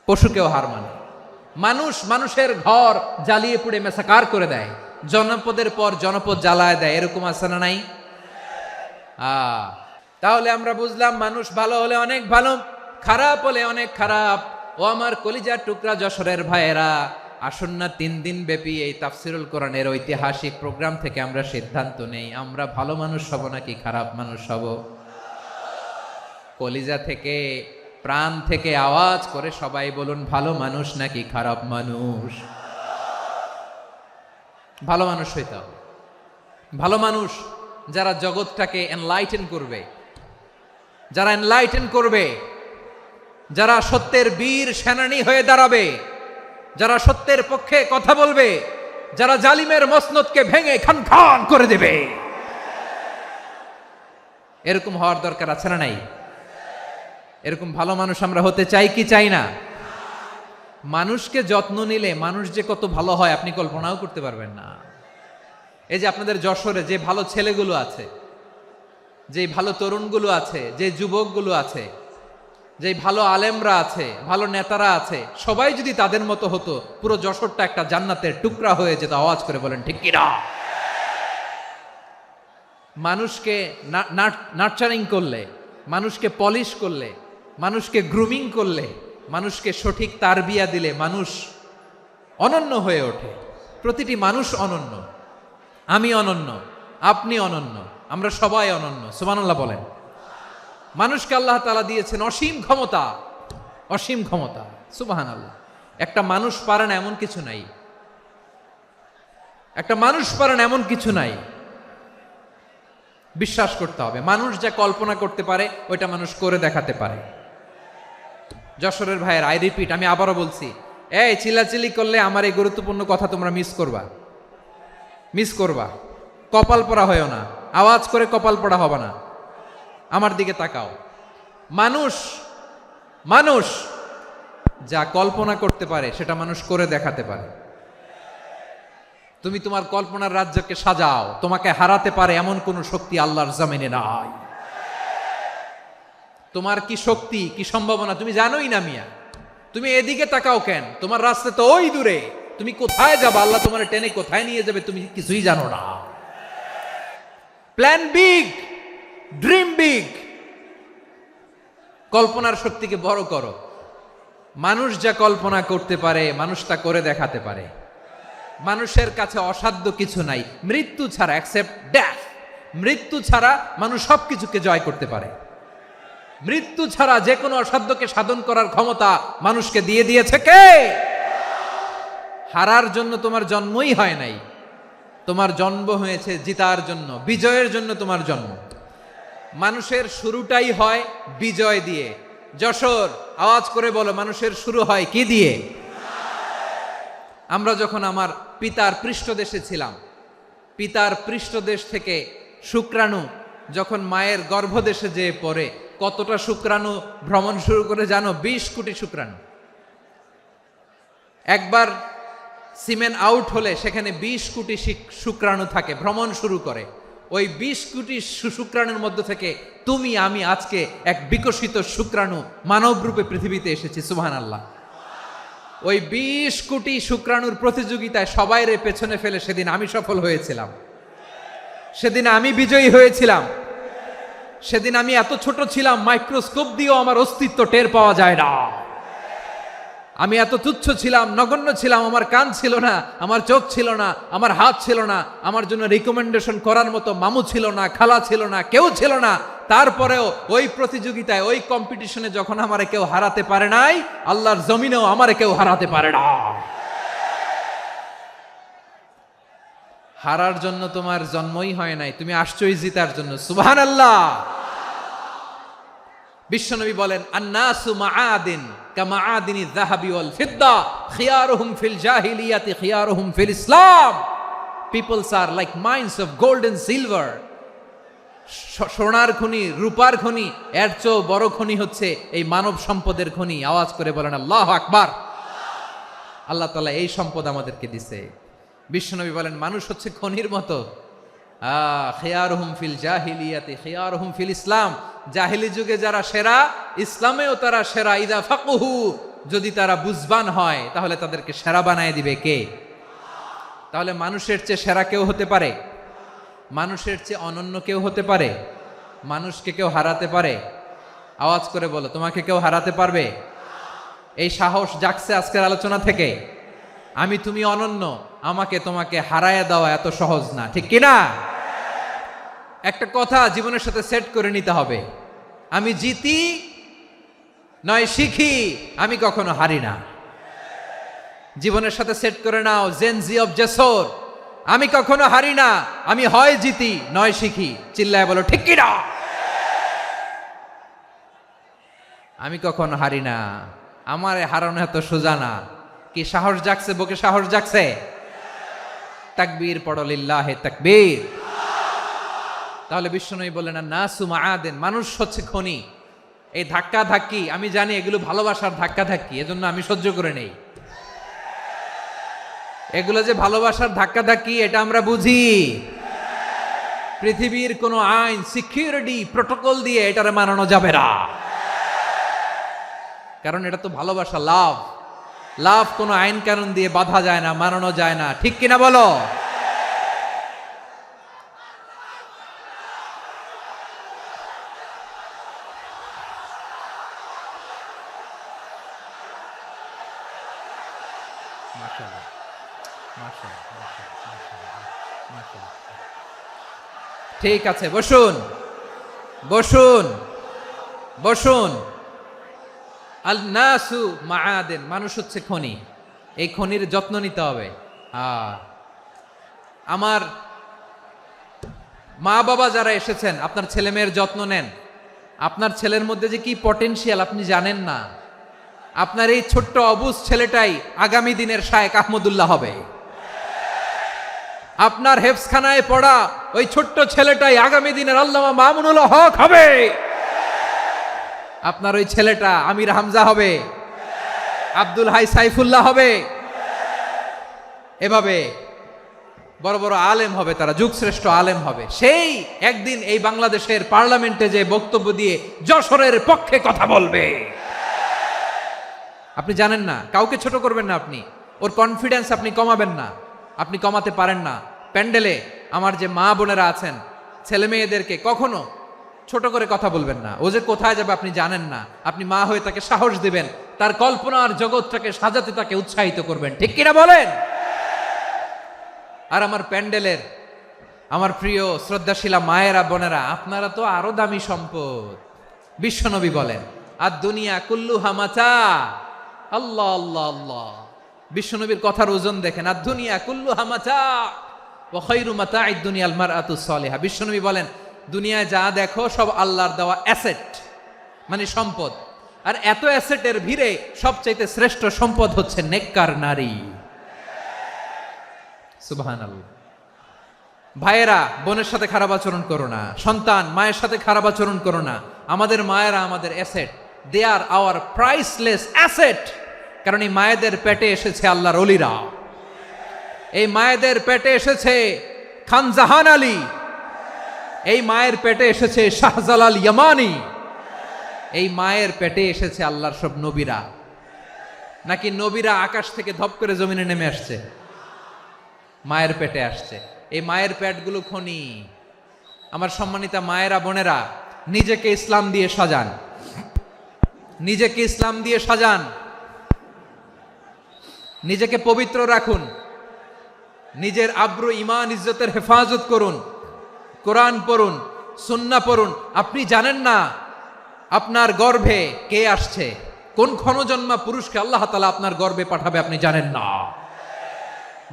পশুকেও হার মানে। মানুষের ঘর জ্বালিয়ে পুড়ে মেসাকার করে দেয়, জনপদের পর জনপদ জ্বালায় দেয়। এরকম আছে না নাই? তাহলে আমরা বুঝলাম মানুষ ভালো হলে অনেক ভালো, খারাপ হলে অনেক খারাপ। ও আমার কলিজার টুকরা যশোরের ভাইয়েরা, আসুন না ৩ দিন ব্যাপী এই তাফসিরুল কোরআনের ঐতিহাসিক প্রোগ্রাম থেকে আমরা সিদ্ধান্ত নেই, আমরা ভালো মানুষ হব নাকি খারাপ মানুষ হব। কলিজা থেকে, প্রাণ থেকে আওয়াজ করে সবাই বলুন, ভালো মানুষ নাকি খারাপ মানুষ? ভালো মানুষ হইতে হবে। ভালো মানুষ যারা জগৎটাকে এনলাইটেন করবে, যারা সত্যের বীর সেনানী হয়ে দাঁড়াবে, যারা সত্যের পক্ষে কথা বলবে, যারা জালিমের মসনদকে ভেঙে খান খান করে দেবে। এরকম হওয়ার দরকার আছে না নাই? এরকম ভালো মানুষ আমরা হতে চাই কি চাই না? মানুষকে যত্ন নিলে মানুষ যে কত ভালো হয় আপনি কল্পনাও করতে পারবেন না। এই যে আপনাদের যশোরে যে ভালো ছেলেগুলো আছে, যে ভালো তরুণগুলো আছে, যে যুবকগুলো আছে, যে ভালো আলেমরা আছে, ভালো নেতারা আছে, সবাই যদি তাদের মতো হতো, পুরো যশোরটা একটা জান্নাতের টুকরা হয়ে যেত। আওয়াজ করে বলেন ঠিক কিনা। মানুষকে নার্চারিং করলে, মানুষকে পলিশ করলে, মানুষকে গ্রুমিং করলে, মানুষকে সঠিক তারবিয়া দিলে মানুষ অনন্য হয়ে ওঠে। প্রতিটি মানুষ অনন্য। আমি অনন্য, আপনি অনন্য, আমরা সবাই অনন্য। সুবহানাল্লাহ বলেন। মানুষকে আল্লাহ তাআলা দিয়েছেন অসীম ক্ষমতা। সুবহানাল্লাহ। একটা মানুষ পারে না এমন কিছু নাই। বিশ্বাস করতে হবে, মানুষ যা কল্পনা করতে পারে ওইটা মানুষ করে দেখাতে পারে। যশোরের ভাইয়ের, আই রিপিট, আমি আবারও বলছি, এই চিল্লাচিল্লি করলে আমার এই গুরুত্বপূর্ণ কথা তোমরা মিস করবা। কপাল পড়া হয়েও না, আওয়াজ করে কপাল পড়া হবে না। আমার দিকে তাকাও। মানুষ যা কল্পনা করতে পারে সেটা মানুষ করে দেখাতে পারে। তুমি তোমার কল্পনার রাজ্যকে সাজাও, তোমাকে হারাতে পারে এমন কোন শক্তি আল্লাহর জমিনে নাই। তোমার কি শক্তি, কি সম্ভাবনা তুমি জানোই না মিয়া। তুমি এদিকে তাকাও কেন? তোমার রাস্তা তো ওই দূরে। তুমি কোথায় যাবে, আল্লাহ তোমার টেনে কোথায় নিয়ে যাবে তুমি কিছুই জানো না। Plan big, dream big. কল্পনার শক্তিকে বড় করো। মানুষ যা কল্পনা করতে পারে মানুষ তা করে দেখাতে পারে। মানুষের কাছে অসাধ্য কিছু নাই মৃত্যু ছাড়া, এক্সেপ্ট ডেথ। মৃত্যু ছাড়া মানুষ সবকিছুকে জয় করতে পারে। মৃত্যু ছাড়া যে কোনো অসাধ্যকে সাধন করার ক্ষমতা মানুষকে দিয়ে দিয়েছে কে? হারার জন্য তোমার জন্মই হয় নাই, তোমার জন্ম হয়েছে জিতার জন্য, বিজয়ের জন্য তোমার জন্ম। মানুষের শুরুটাই হয় বিজয় দিয়ে। যশোর, আওয়াজ করে বলো, মানুষের শুরু হয় কি দিয়ে? আমরা যখন আমার পিতার পৃষ্ঠদেশে ছিলাম, পিতার পৃষ্ঠদেশ থেকে শুক্রাণু যখন মায়ের গর্ভদেশে যেয়ে পড়ে, কতটা শুক্রাণু ভ্রমণ শুরু করে জানো? 20 কোটি শুক্রাণু। একবার সিমেন আউট হলে সেখানে 20 কোটি শুক্রাণু থাকে, ভ্রমণ শুরু করে। ওই 20 কোটি শুক্রাণুর মধ্যে থেকে তুমি আমি আজকে এক বিকশিত শুক্রাণু মানব রূপে পৃথিবীতে এসেছি, সুবহানাল্লাহ। ওই 20 কোটি শুক্রাণুর প্রতিযোগিতায় সবাইরে পেছনে ফেলে সেদিন আমি সফল হয়েছিলাম, সেদিন আমি বিজয়ী হয়েছিলাম। সেদিন আমি এত ছোট ছিলাম, মাইক্রোস্কোপ দিয়েও আমার অস্তিত্ব টের পাওয়া যায় না। আমি এত তুচ্ছ ছিলাম, নগণ্য ছিলাম, আমার কান ছিল না, আমার চোখ ছিল না, আমার হাত ছিল না, আমার জন্য রিকমেন্ডেশন করার মতো মামু ছিল না, খালা ছিল না, কেউ ছিল না। তারপরেও ওই প্রতিযোগিতায়, ওই কম্পিটিশনে যখন আমারে কেউ হারাতে পারে নাই, আল্লাহর জমিনেও আমারে কেউ হারাতে পারে না। হারার জন্য তোমার জন্মই হয় নাই, তুমি আসছোই জিতার জন্য, সুবহানাল্লাহ। বিশ্বনবী বলেন, আন্নাসু মাআদিন কামাআদিনি যাহাবি ওয়াল ফিদ্দা খিয়ারুহুম ফিল জাহিলিয়াতি খিয়ারুহুম ফিল ইসলাম। Peoples are like mines of gold and silver. সোনার খনি, রূপার খনি, এর চেয়েও বড় খনি হচ্ছে এই মানব সম্পদের খনি। আওয়াজ করে বলেন আল্লাহু আকবার। আল্লাহ তাআলা এই সম্পদ আমাদেরকে দিছে। বিশ্বনবী বলেন, মানুষ হচ্ছে খনির মতো। খিয়ারুহুম ফিল জাহিলিয়াতি খিয়ারুহুম ফিল ইসলাম। জাহিলি যুগে যারা সেরা, ইসলামেও তারা সেরা। ইদা ফাকুহু, যদি তারা বুঝবান হয় তাহলে তাদেরকে সেরা বানায় দিবে কে? তাহলে মানুষের চেয়ে সেরা কেউ হতে পারে? মানুষের চেয়ে অনন্য কেউ হতে পারে? মানুষকে কেউ হারাতে পারে? আওয়াজ করে বলো, তোমাকে কেউ হারাতে পারবে? এই সাহস জাগছে আজকের আলোচনা থেকে। আমি তুমি অনন্য, আমাকে তোমাকে হারায় দেওয়া এত সহজ না, ঠিক কিনা? একটা কথা জীবনের সাথে সেট করে নিতে হবে, আমি জিতি নয় শিখি, আমি কখনো হারি না। জীবনের সাথে সেট করে নাও, জেনজি অফ জেসর, আমি কখনো হারি না, আমি হয় জিতি নয় শিখি। চিল্লায় বলো ঠিক কিনা? আমি কখনো হারি না, আমার হারানো এত সোজা না। কি সাহস জাগছে? বুকে সাহস জাগছে? তাকবীর পড়ো, লিল্লাহে তাকবীর। তাহলে বিশ্বনবী বললেন, নাসু মাআদিন, মানুষ হচ্ছে খনি। এই ধাক্কা ধাক্কি, আমি জানি এগুলো ভালোবাসার ধাক্কা ধাক্কি, এজন্য আমি সহ্য করে নেই। এগুলো যে ভালোবাসার ধাক্কা ধাক্কি, এটা আমরা বুঝি। পৃথিবীর কোনো আইন, সিকিউরিটি প্রটোকল দিয়ে এটারে মানানো যাবে না, কারণ এটা তো ভালোবাসা, লাভ। লাভ কোনো আইন কানুন দিয়ে বাধা যায় না, মানানো যায় না, ঠিক কিনা বলো? ঠিক আছে, বসুন বসুন বসুন। আল নাসু মাআদিন, মানুষ হচ্ছে খনি। এই খনির যত্ন নিতে হবে। আমার মা বাবা যারা এসেছেন, আপনার ছেলে মেয়ের যত্ন নেন। আপনার ছেলের মধ্যে যে কি পটেনশিয়াল আপনি জানেন না। আপনার এই ছোট্ট অবুজ ছেলেটাই আগামী দিনের শায়েখ আহমদুল্লাহ হবে। আপনার হেফজখানায় পড়া ওই ছোট্ট ছেলেটাই আগামী দিনের আল্লামা মামুনুল হক হবে। আপনার ওই ছেলেটা আমির হামজা হবে, আব্দুল হাই সাইফুল্লাহ হবে। এভাবে বড় বড় আলেম হবে, তারা যুগশ্রেষ্ঠ আলেম হবে। সেই একদিন এই বাংলাদেশের পার্লামেন্টে যে বক্তব্য দিয়ে যশোরের পক্ষে কথা বলবে। আপনি জানেন না, কাউকে ছোট করবেন না আপনি। ওর কনফিডেন্স আপনি কমাবেন না, আপনি কমাতে পারেন না। প্যান্ডেলে আমার যে মা বোনেরা আছেন, ছেলে মেয়েদেরকে কখনো ছোট করে কথা বলবেন না। ও যে কোথায় যাবে আপনি জানেন না। আপনি মা হয়ে তাকে সাহস দিবেন, তার কল্পনার জগৎটাকে সাজাতে তাকে উৎসাহিত করবেন, ঠিক কিনা বলেন? আর আমার প্যান্ডেলের আমার প্রিয় শ্রদ্ধাশীলা মায়েরা বোনেরা, আপনারা তো আরো দামি সম্পদ। বিশ্বনবী বলেন, আর দুনিয়া কুল্লুহা মাতা। আল্লাহ আল্লাহ আল্লাহ, বিশ্বনবীর কথার ওজন দেখেন। আর দুনিয়া কুল্লুহা মাতা ওয়া খায়রু মাতা'আদ দুনিয়া আল মারআতু সালিহা। বিশ্বনবী বলেন, দুনিয়ায় যা দেখো সব আল্লাহর দেওয়া অ্যাসেট, মানে সম্পদ। আর এত অ্যাসেটের ভিড়ে সবচাইতে শ্রেষ্ঠ সম্পদ হচ্ছে নেককার নারী। সুবহানাল্লাহ। ভাইয়েরা বোনের সাথে খারাপ আচরণ করো না, সন্তান মায়ের সাথে খারাপ আচরণ করো না। আমাদের মায়েরা আমাদের asset, they are our priceless asset. কারণ এই মায়েদের পেটে এসেছে আল্লাহর ওলিরা, এই মায়েদের পেটে এসেছে খান জাহান আলী, এই মায়ের পেটে এসেছে শাহজালাল ইয়ামানি, এই মায়ের পেটে এসেছে আল্লাহর সব নবীরা, নাকি নবীরা আকাশ থেকে ধপ করে জমিনে নেমে আসছে? মায়ের পেটে আসছে। এই মায়ের পেটগুলো খনি। আমার সম্মানিতা মায়েরা, বোনেরা, নিজেকে ইসলাম দিয়ে সাজান, নিজেকে ইসলাম দিয়ে সাজান, নিজেকে পবিত্র রাখুন, নিজের আব্রু ইমান ইজ্জতের হেফাজত করুন, কোরআন পড়ুন, সুন্নাহ পড়ুন। আপনি জানেন না আপনার গর্ভে কে আসছে, কোন ক্ষণজন্মা পুরুষকে আল্লাহ তাআলা আপনার গর্ভে পাঠাবে আপনি জানেন না।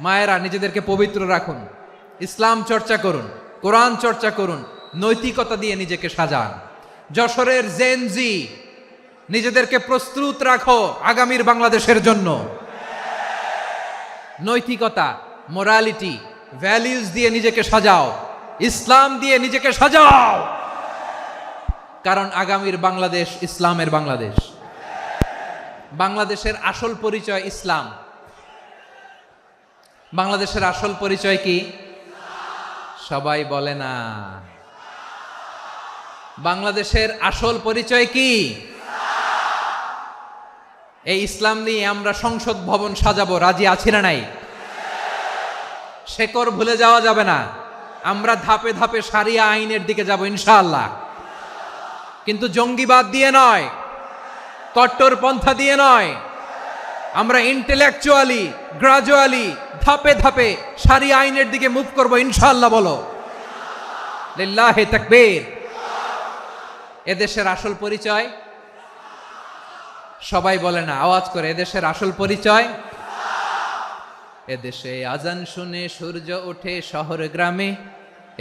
মায়েরা, নিজেদেরকে পবিত্র রাখুন, ইসলাম চর্চা করুন, কোরআন চর্চা করুন, নৈতিকতা দিয়ে নিজেকে সাজান। যশোরের জেনজি, নিজেদেরকে প্রস্তুত রাখো আগামীর বাংলাদেশের জন্য। নৈতিকতা, মোরালিটি, ভ্যালিউজ দিয়ে নিজেকে সাজাও, ইসলাম দিয়ে নিজেকে সাজাও, কারণ আগামীর বাংলাদেশ ইসলামের বাংলাদেশ। বাংলাদেশের আসল পরিচয় ইসলাম। বাংলাদেশের আসল পরিচয় কি? সবাই বলে না। বাংলাদেশের আসল পরিচয় কি? এই ইসলাম নিয়ে আমরা সংসদ ভবন সাজাবো, রাজি আছি না নাই? শেকড় ভুলে যাওয়া যাবে না। আমরা ধাপে ধাপে শারিয়া আইনের দিকে যাব ইনশাআল্লাহ, কিন্তু জঙ্গিবাদ দিয়ে নয়, কট্টর পন্থা দিয়ে নয়। আমরা ইন্টেলেকচুয়ালি, গ্রাজুয়ালি, ধাপে ধাপে শারিয়া আইনের দিকে মুভ করব ইনশাআল্লাহ। বলো লিল্লাহি তাকবীর। এদেশের আসল পরিচয় সবাই বলে না, আওয়াজ করে, এদেশের আসল পরিচয়। এদেশে আজান শুনে সূর্য ওঠে শহর গ্রামে,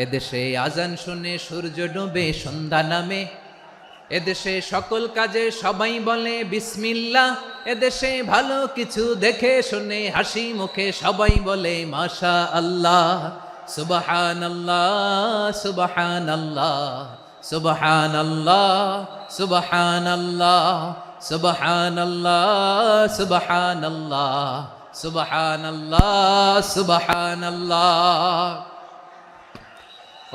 এদেশে আজান শুনে সূর্য ডুবে সন্ধ্যা নামে, এদেশে সকল কাজে সবাই বলে বিসমিল্লাহ, এদেশে ভালো কিছু দেখে শুনে হাসি মুখে সবাই বলে মাশা আল্লাহ, সুবহানাল্লাহ, সুবহানাল্লাহ, সুবহানাল্লাহ, সুবহানাল্লাহ, সুবহানাল্লাহ, সুবহানাল্লাহ, সুবহানাল্লাহ, সুবহানাল্লাহ।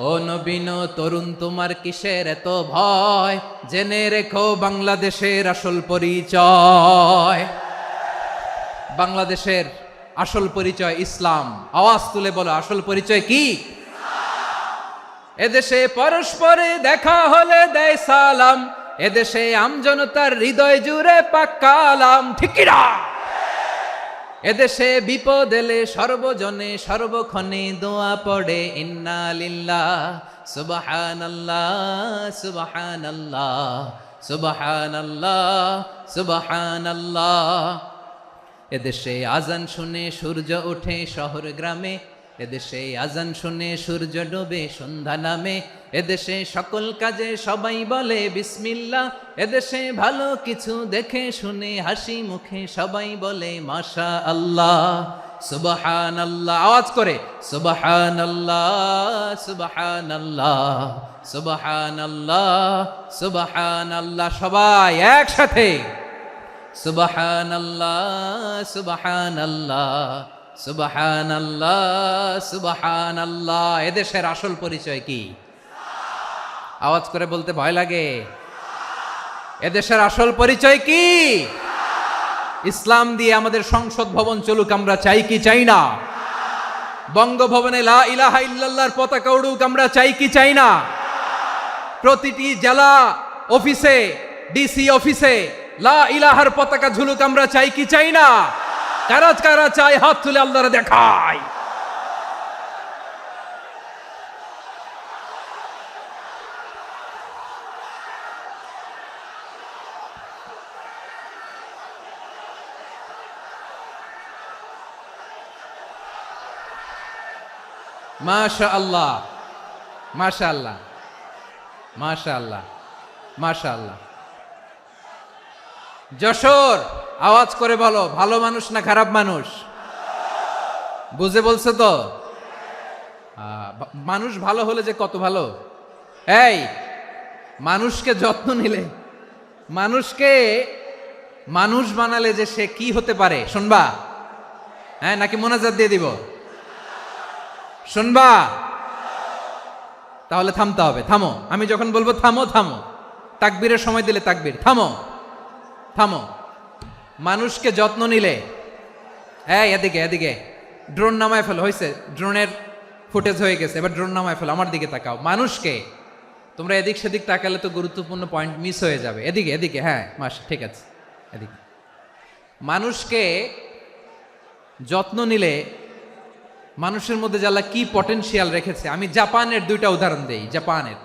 ও নবীন তরুণ, তোমার কিসের এত ভয়? জেনে রেখো বাংলাদেশের আসল পরিচয়। বাংলাদেশের আসল পরিচয় ইসলাম। আওয়াজ তুলে বলো, আসল পরিচয় কি? এদেশে পরস্পরে দেখা হলে দেয় সালাম, এদেশে আমজনতার হৃদয় জুড়ে পাক্কালাম, ঠিক কি না? এদেশে বিপদ এলে সর্বজনে সর্বক্ষণে দোয়া পড়ে ইন্না লিল্লাহ, সুবহানাল্লাহ, সুবহানাল্লাহ, সুবহানাল্লাহ, সুবহানাল্লাহ। এদেশে আজান শুনে সূর্য ওঠে শহর গ্রামে, এদেশে আজান শুনে সূর্য ডোবে সন্ধ্যা নামে, এদেশে সকল কাজে সবাই বলে বিসমিল্লাহ, এদেশে ভালো কিছু দেখে শুনে হাসি মুখে সবাই বলে মাশা আল্লাহ, সুবহানাল্লাহ। আওয়াজ করে সুবহানাল্লাহ, সুবহানাল্লাহ, সুবহানাল্লাহ, সুবহানাল্লাহ। সবাই একসাথে সুবহানাল্লাহ, সুবহানাল্লাহ, সুবহানাল্লাহ, সুবহানাল্লাহ। এদেশের আসল পরিচয় কি? আওয়াজ করে বলতে ভয় লাগে। এদেশের আসল পরিচয় কি? ইসলাম দিয়ে আমাদের সংসদ ভবন চলুক, আমরা চাই কি চাই না? বঙ্গভবনে লা ইলাহা ইল্লাল্লাহর পতাকা উড়ুক, আমরা চাই কি চাই না? প্রতিটি জেলা অফিসে, ডিসি অফিসে লা ইলাহার পতাকা ঝুলুক, আমরা চাই কি চাই না? কারা কারা চাই হাত তুলে আল্লাহরে দেখায়। মাশাআল্লাহ, মাশাআল্লাহ, মাশাআল্লাহ, মাশাআল্লাহ। যশোর, আওয়াজ করে বলো, ভালো মানুষ না খারাপ মানুষ? বুঝে বলছো তো? মানুষ ভালো হলে যে কত ভালো। এই মানুষকে যত্ন নিলে, মানুষকে মানুষ বানালে যে সে কি হতে পারে শুনবা? হ্যাঁ, নাকি মোনাজাত দিয়ে দিব? শুনবা? তাহলে থামতে হবে। থামো, আমি যখন বলবো থামো থামো, তাকবীরের সময় দিলে তাকবীর, থামো থামো। মানুষকে যত্ন নিলে, এই এদিকে এদিকে, ড্রোন নামায় ফেলো, হয়েছে, ড্রোনের ফুটেজ হয়ে গেছে, এবার ড্রোন নামায় ফেলো, আমার দিকে তাকাও। মানুষকে, তোমরা এদিক সেদিক তাকালে তো গুরুত্বপূর্ণ পয়েন্ট মিস হয়ে যাবে। এদিকে এদিকে, হ্যাঁ মাস ঠিক আছে, এদিকে। মানুষকে যত্ন নিলে মানুষের মধ্যে যে আল্লাহ কি পটেনশিয়াল রেখেছে, আমি জাপানের দুইটা উদাহরণ দেই। জাপানের,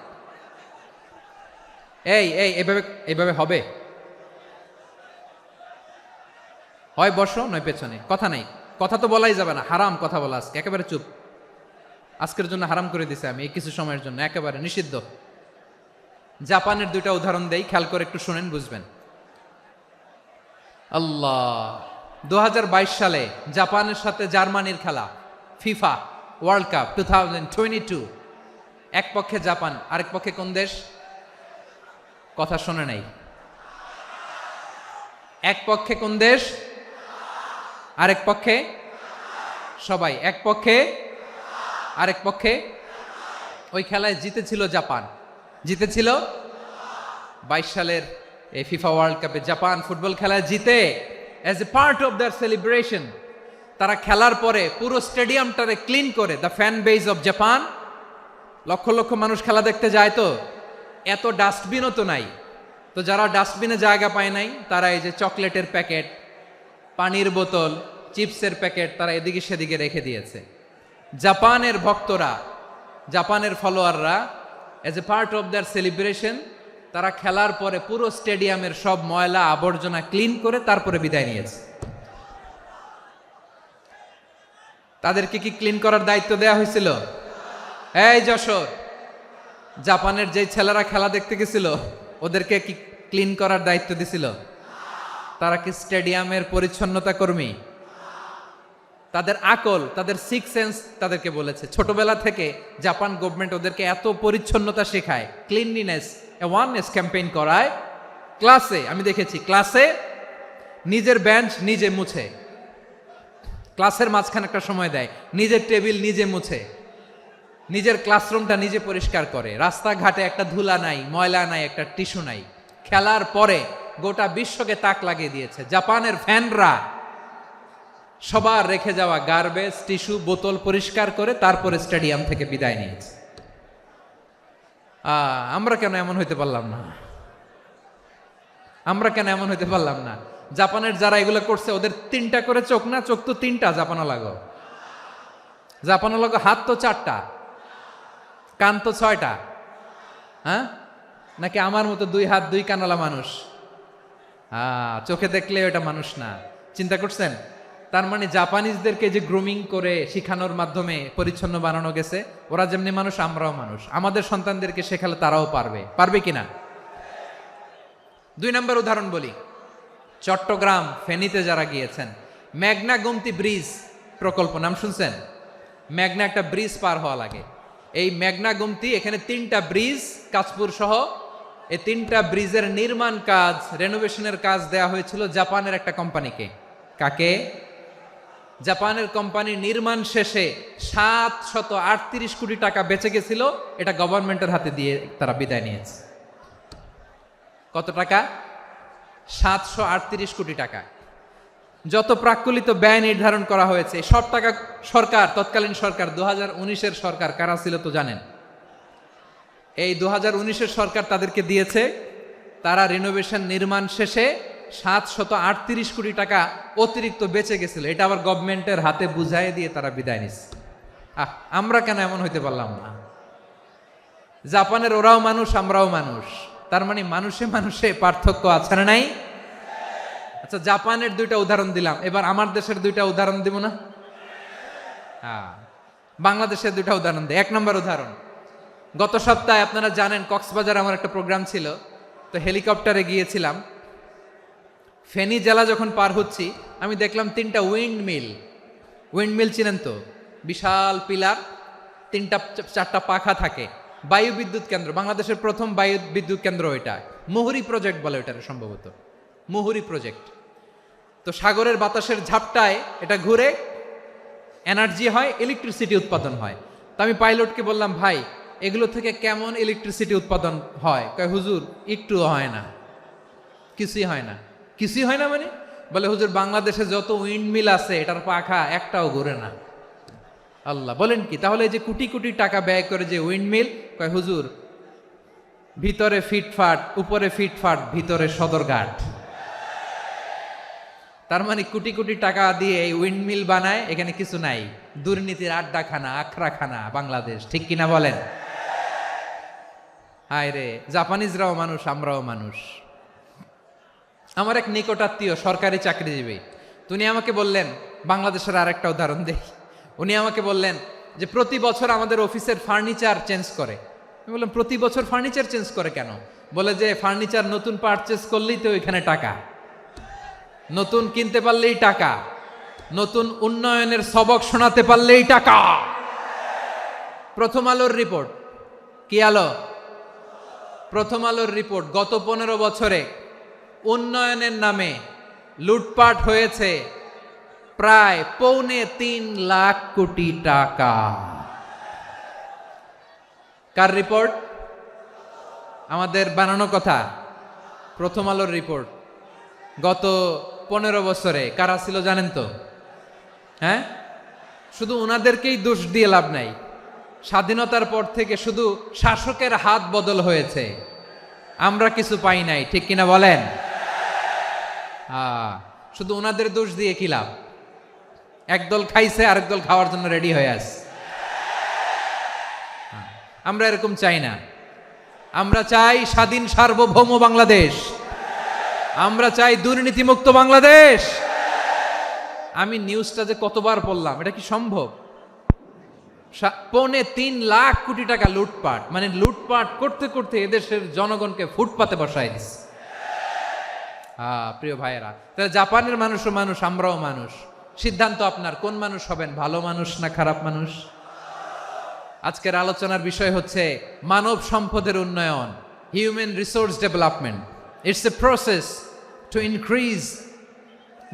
এই এই এভাবে এভাবে হবে, হয় বসো নয় পেছনে, কথা নাই, কথা তো বলাই যাবে না, হারাম কথা বলা আজকে, একেবারে চুপ। আজকের জন্য হারাম করে দিছে আমি, এই কিছু সময়ের জন্য একেবারে নিষিদ্ধ। জাপানের দুইটা উদাহরণ দেই, খেয়াল করে একটু শুনেন, বুঝবেন। আল্লাহ, 2022 সালে জাপানের সাথে জার্মানির খেলা, ফিফা ওয়ার্ল্ড কাপ 2022। এক পক্ষে জাপান, আরেক পক্ষে কোন দেশ? কথা শোনে নাই। এক পক্ষে কোন দেশ, আরেক পক্ষে? সবাই, এক পক্ষে আরেক পক্ষে। ওই খেলায় জিতেছিল জাপান, জিতেছিল 22 সালের এই ফিফা ওয়ার্ল্ড কাপে। জাপান ফুটবল খেলায় জিতে, as a part of their celebration, তারা খেলার পরে পুরো স্টেডিয়ামটারে ক্লিন করে, the fan base of Japan, lakh lakh মানুষ খেলা দেখতে যায়, তো এত ডাস্টবিনও তো নাই, তো যারা ডাস্টবিনে জায়গা পায় নাই, তারা এই যে চকলেটের প্যাকেট, পানির বোতল, চিপসের প্যাকেট, তারা এদিকে সেদিকে রেখে দিয়েছে। জাপানের ভক্তরা, জাপানের ফলোয়াররা, as a part of their celebration, তারা খেলার পরে পুরো স্টেডিয়ামের সব ময়লা আবর্জনা ক্লিন করে তারপরে বিদায় নিয়েছে। তাদেরকে কি ক্লিন করার দায়িত্ব দেয়া হয়েছিল? এই যশোর, জাপানের যে ছেলেরা খেলা দেখতে গেছিল, ওদেরকে কি ক্লিন করার দায়িত্ব দিছিল? তারা কি স্টেডিয়ামের পরিচ্ছন্নতা কর্মী? তাদের আকল, তাদের সিক্স সেন্স তাদেরকে বলেছে। ছোটবেলা থেকে জাপান গভর্নমেন্ট ওদেরকে এত পরিচ্ছন্নতা শেখায়, ক্লিনলিনেস অ্যাওয়ারনেস ক্যাম্পেইন করায়। ক্লাসে আমি দেখেছি, ক্লাসে নিজের বেঞ্চ নিজে মুছে, ক্লাসের মাঝখানে একটা সময় দেয়, নিজের টেবিল নিজে মুছে, নিজের ক্লাসরুমটা নিজে পরিষ্কার করে। রাস্তাঘাটে একটা ধুলা নাই, ময়লা নাই, একটা টিস্যু নাই। খেলার পরে গোটা বিশ্বকে তাক লাগিয়ে দিয়েছে। জাপানের ফ্যানরা সবার রেখে যাওয়া গার্বেজ, টিস্যু, বোতল পরিষ্কার করে তারপরে স্টেডিয়াম থেকে বিদায় নিয়েছে। আমরা কেন এমন হইতে পারলাম না? আমরা কেন এমন হইতে পারলাম না? জাপানের যারা এগুলো করছে, ওদের 3টা করে চোখ না? চোখ তো 3টা, জাপানো লাগো, জাপানো লাগো, হাত তো 4টা, কান তো 6টা, হ্যাঁ? নাকি আমার মতো 2 হাত 2 কানওয়ালা মানুষ? চোখে দেখলে ওটা মানুষ না। চিন্তা করছেন? তার মানে জাপানিজদেরকে যে গ্রুমিং করে শিখানোর মাধ্যমে পরিচ্ছন্ন বানানো গেছে, ওরা যেমনি মানুষ, আমরাও মানুষ। আমাদের সন্তানদেরকে শেখালে তারাও পারবে, পারবে কিনা? 2 নম্বর উদাহরণ বলি। চট্টগ্রাম ফেনীতে যারা গিয়েছেন, মেঘনা গোমতী ব্রিজ প্রকল্প নাম শুনছেন? মেঘনা একটা ব্রিজ পার হওয়া লাগে। এই মেঘনা গোমতী, এখানে 3টা ব্রিজ, কাঁচপুর সহ, এই 3টা ব্রিজের নির্মাণ কাজ, রেনোভেশনের কাজ দেয়া হয়েছিল জাপানের একটা কোম্পানিকে। কাকে? জাপানের কোম্পানি। নির্মাণ শেষে 738 কোটি টাকা বেঁচে গেছিল, এটা গভর্নমেন্টের হাতে দিয়ে তারা বিদায় নিয়েছে। কত টাকা? 738 কোটি টাকা। যত প্রাক্কলিত ব্যয় নির্ধারণ করা হয়েছে, সব টাকা সরকার, তৎকালীন সরকার, 2019-এর সরকার, কারা ছিল তো জানেন? এই 2019-এর সরকার তাদেরকে দিয়েছে। তারা রিনোভেশন নির্মাণ শেষে 738 কোটি টাকা অতিরিক্ত বেঁচে গেছিল, এটা আবার গভর্নমেন্টের হাতে বুঝাই দিয়ে তারা বিদায় নিচ্ছে। আমরা কেন এমন হইতে পারলাম না? জাপানের ওরাও মানুষ, আমরাও মানুষ, তার মানে মানুষে মানুষে পার্থক্য আছে না নাই? আচ্ছা, জাপানের 2টা উদাহরণ দিলাম, এবার আমার দেশের 2টা উদাহরণ দিব না? বাংলাদেশের 2টা উদাহরণ দিই। 1 নম্বর উদাহরণ, গত সপ্তাহে আপনারা জানেন কক্সবাজার আমার একটা প্রোগ্রাম ছিল, তো হেলিকপ্টারে গিয়েছিলাম। ফেনী জেলা যখন পার হচ্ছি, আমি দেখলাম 3টা উইন্ডমিল। উইন্ডমিল চিনেন তো? বিশাল পিলার, 3টা 4টা পাখা থাকে। বায়ু বিদ্যুৎ কেন্দ্র, বাংলাদেশের প্রথম বায়ু বিদ্যুৎ কেন্দ্র এটা। মুহুরী প্রজেক্ট বলে এটার, সম্ভবত মুহুরী প্রজেক্ট। তো সাগরের বাতাসের ঝাপটায় এটা ঘুরে এনার্জি হয়, ইলেকট্রিসিটি উৎপাদন হয়। তো আমি পাইলটকে বললাম, ভাই এগুলো থেকে কেমন ইলেকট্রিসিটি উৎপাদন হয়? কয় হুজুর একটুও হয় না, কিছুই হয় না। কিছুই হয় না মানে? বলে হুজুর বাংলাদেশে যত উইন্ড মিল আছে এটার পাখা একটাও ঘুরে না। আল্লাহ, বলেন কি? তাহলে এই যে কোটি কোটি টাকা ব্যয় করে যে উইন্ড মিল, কয় হুজুর ভিতরে ফিটফাট, উপরে ফিটফাট, ভিতরে সদরঘাট। তার মানে কোটি কোটি টাকা দিয়ে এই উইন্ড মিল বানায়, এখানে কিছু নাই। দুর্নীতির আড্ডাখানা, আখড়াখানা বাংলাদেশ, ঠিক কিনা বলেন? হায় রে, জাপানিজরাও মানুষ, আমরাও মানুষ। আমার এক নিকটাত্মীয় সরকারি চাকরিজীবী, উনি আমাকে বললেন, বাংলাদেশের আরেকটা উদাহরণ দেই। উনি আমাকে বললেন যে প্রতি বছর আমাদের অফিসের ফার্নিচার চেঞ্জ করে। আমি বললাম প্রতি বছর ফার্নিচার চেঞ্জ করে কেন? বলে যে ফার্নিচার নতুন পারচেজ করলেই তো ওইখানে টাকা, নতুন কিনতে পারলেই টাকা, নতুন উন্নয়নের সবক শোনাতে পারলেই টাকা। প্রথম আলোর রিপোর্ট, কি আলো? প্রথম আলোর রিপোর্ট, গত 15 বছরে উন্নয়নের নামে লুটপাট হয়েছে প্রায় 3.25 লাখ কোটি টাকা। কার রিপোর্ট? আমাদের বানানো কথা? প্রথম আলোর রিপোর্ট। গত 15 বছরে কারা ছিল জানেন তো? হ্যাঁ, শুধু ওনাদেরকেই দোষ দিয়ে লাভ নাই। স্বাধীনতার পর থেকে শুধু শাসকের হাত বদল হয়েছে, আমরা কিছু পাই নাই, ঠিক কিনা বলেন? শুধু ওনাদের দোষ দিয়ে কি লাভ? একদল খাইছে, আরেক দল খাওয়ার জন্য রেডি হয়ে আছে। আমরা এরকম চাই না। আমরা চাই স্বাধীন সার্বভৌম বাংলাদেশ। আমরা চাই দুর্নীতিমুক্ত বাংলাদেশ। আমি নিউজটা যে কতবার পড়লাম, এটা কি সম্ভব? 3.25 লাখ কোটি টাকা লুটপাট, মানে লুটপাট করতে করতে এদেশের জনগণকে ফুটপাতে বসায় দিচ্ছে। প্রিয় ভাইয়েরা, তাহলে জাপানের মানুষও মানুষ, আমরাও মানুষ। সিদ্ধান্ত আপনার, কোন মানুষ হবেন, ভালো মানুষ না খারাপ মানুষ? আজকের আলোচনার বিষয় হচ্ছে মানব সম্পদের উন্নয়ন, human resource development. It's a process to increase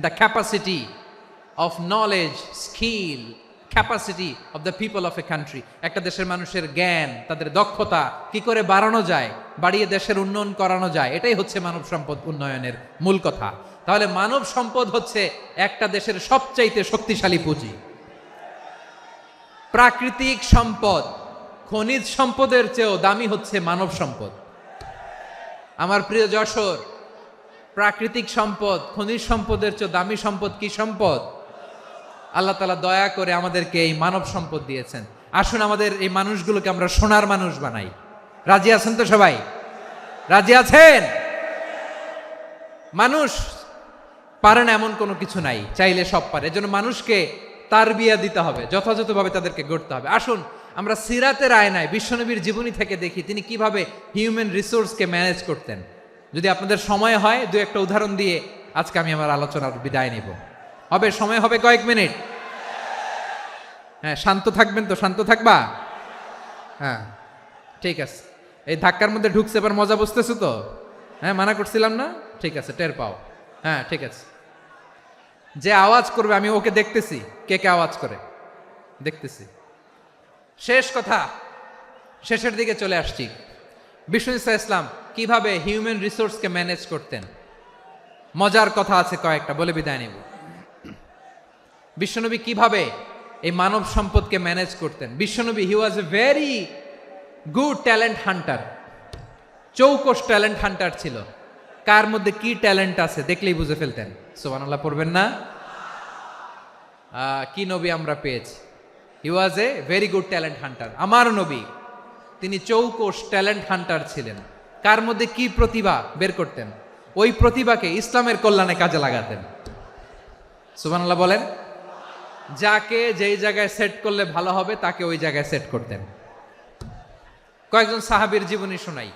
the capacity of knowledge, skill, capacity of the people of a country. একটা দেশের মানুষের জ্ঞান, তাদের দক্ষতা কি করে বাড়ানো যায়, বাড়িয়ে দেশের উন্নয়ন করানো যায়, এটাই হচ্ছে মানব সম্পদ উন্নয়নের মূল কথা। তাহলে মানব সম্পদ হচ্ছে একটা দেশের সবচাইতে শক্তিশালী পুঁজি। প্রাকৃতিক সম্পদ, খনিজ সম্পদের চেয়েও দামি হচ্ছে মানব সম্পদ। আমার প্রিয় যশোর, প্রাকৃতিক সম্পদ, খনিজ সম্পদের চেয়ে দামি সম্পদ কি সম্পদ? আল্লাহ তাআলা দয়া করে আমাদেরকে এই মানব সম্পদ দিয়েছেন। আসুন আমাদের এই মানুষগুলোকে আমরা সোনার মানুষ বানাই। রাজি আছেন তো সবাই? রাজি আছেন? মানুষ পারে না এমন কোনো কিছু নাই, চাইলে সব পারে। এজন্য মানুষকে তারবিয়া দিতে হবে, যথাযথভাবে তাদেরকে গড়তে হবে। আসুন আমরা সিরাতের আয়নায় বিশ্বনবীর জীবনী থেকে দেখি তিনি কিভাবে হিউম্যান রিসোর্সকে ম্যানেজ করতেন। যদি আপনাদের সময় হয়, দু একটা উদাহরণ দিয়ে আজকে আমি আমার আলোচনার বিদায় নিব। হবে? সময় হবে কয়েক মিনিট? হ্যাঁ, শান্ত থাকবেন তো? শান্ত থাকবা? হ্যাঁ, ঠিক আছে। এই ধাক্কার মধ্যে ঢুকছে, এবার মজা বুঝতেছো তো? হ্যাঁ, মানা করছিলাম না? ঠিক আছে, টের পাও। হ্যাঁ, ঠিক আছে। যে আওয়াজ করবে আমি ওকে দেখতেছি, কে কে আওয়াজ করে দেখতেছি। শেষ কথা, শেষের দিকে চলে আসছি। বিষ্ণু ইসলাম কিভাবে হিউম্যান রিসোর্সকে ম্যানেজ করতেন, মজার কথা আছে কয়েকটা, বলে বিদায় নিব। বিশ্বনবী কিভাবে এই মানব সম্পদকে ম্যানেজ করতেন? বিশ্বনবী, he was a very good talent hunter, চৌকস ট্যালেন্ট হান্টার ছিল। কার মধ্যে কি ট্যালেন্ট আছে দেখলেই বুঝে ফেলতেন। সুবহানাল্লাহ পড়বেন না? কি নবী আমরা পেয়েছি! He was a very good talent hunter. আমার নবী, তিনি চৌকস ট্যালেন্ট হান্টার ছিলেন। কার মধ্যে কি প্রতিভা বের করতেন, ওই প্রতিভাকে ইসলামের কল্যাণে কাজে লাগাতেন। সুবহানাল্লাহ বলেন। যাকে যেই জায়গায় সেট করলে ভালো হবে তাকে ওই জায়গায় সেট করতেন। কয়েকজন সাহাবীর জীবনী শোনাই।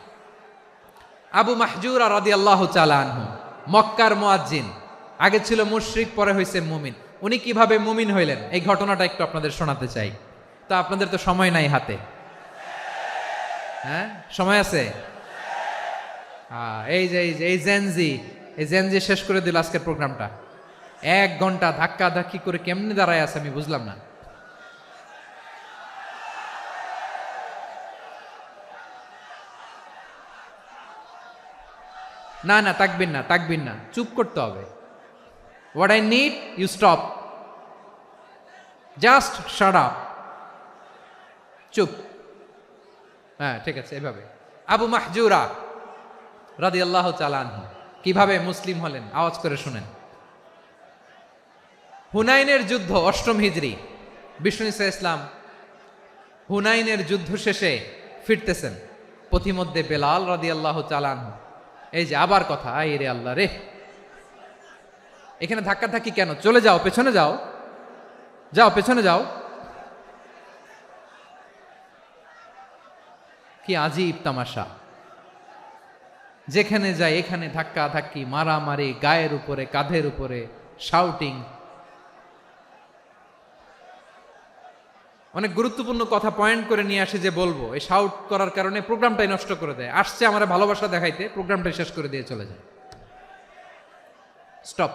আবু মাহজুরা রাদিয়াল্লাহু তাআলা আনহু, মক্কার মুয়াজ্জিন, আগে ছিল মুশরিক, পরে হয়েছে মুমিন। উনি কিভাবে মুমিন হইলেন এই ঘটনাটা একটু আপনাদের শোনাতে চাই। তো আপনাদের তো সময় নাই হাতে। হ্যাঁ, সময় আছে? এই জেনজি শেষ করে দিল আজকের প্রোগ্রামটা। 1 ঘন্টা ধাক্কা ধাক্কি করে কেমনে দাঁড়ায় আছে আমি বুঝলাম না। না না, তাকবির না, তাকবির না, চুপ করতে হবে। What I need you stop, just shut up, চুপ। হ্যাঁ ঠিক আছে, এভাবে। আবু মাহজুরা রাদিয়াল্লাহু তাআলা আনহু কিভাবে মুসলিম হলেন, আওয়াজ করে শুনেন। হুনাইনের যুদ্ধ, 8ম হিজরি, বিষ্ণু ঈসা ইসলাম হুনাইনের যুদ্ধ শেষে ফিরতেছেন। পথিমধ্যে বেলাল রাদিয়াল্লাহু তাআলা আনহু, এই যে আবার কথা, আই রে আল্লাহ রে, এখানে ধাক্কা ধাক্কি কেন? চলে যাও, পেছনে যাও, যাও পেছনে যাও। কি আজীব তামাশা, যেখানে যায় এখানে ধাক্কা ধাক্কি, মারামারি, গায়ের উপরে কাঁধের উপরে শাউটিং। অনেক গুরুত্বপূর্ণ কথা পয়েন্ট করে নিয়ে আসে যে বলবো, এই শাউট করার কারণে প্রোগ্রামটাই নষ্ট করে দেয়। আসছে আমার ভালোবাসা দেখাইতে, প্রোগ্রামটাই শেষ করে দিয়ে চলে যায়। স্টপ,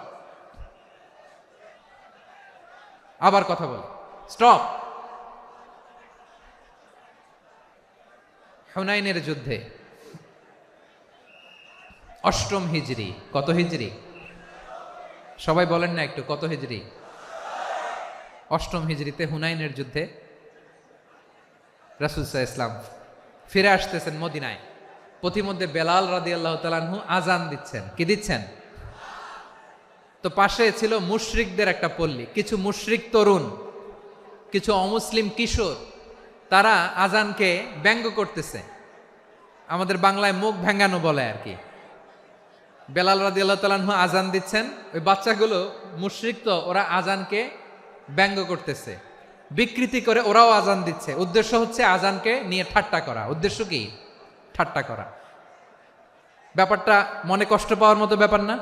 আবার কথা বল, স্টপ। হুনাইনের যুদ্ধে 8ম হিজরি, কত হিজরি সবাই বলেন না একটু, কত হিজরি? 8ম হিজরিতে হুনাইনের যুদ্ধে রাসূল সাল্লাল্লাহু আলাইহি ওয়াসাল্লাম ফিরে আসতেছেন মদিনায়। পথিমধ্যে বেলাল রাদিয়াল্লাহু তাআলা আনহু আজান দিচ্ছেন। কি দিচ্ছেন? তো পাশে ছিল মুশরিকদের একটা পল্লী, কিছু মুশরিক তরুণ, কিছু অমুসলিম কিশোর, তারা আজানকে ব্যঙ্গ করতেছে। আমাদের বাংলায় মুখ ভেঙ্গানো বলে আর কি। বেলাল রাদিয়াল্লাহু তাআলা আনহু আজান দিচ্ছেন, ওই বাচ্চাগুলো মুশরিক, তো ওরা আজানকে ব্যঙ্গ করতেছে, বিকৃতি করে ওরাও আজান দিচ্ছে। উদ্দেশ্য হচ্ছে আজানকে নিয়ে ঠাট্টা করা। উদ্দেশ্য কি? ঠাট্টা করা। ব্যাপারটা মনে কষ্ট পাওয়ার মতো ব্যাপার না?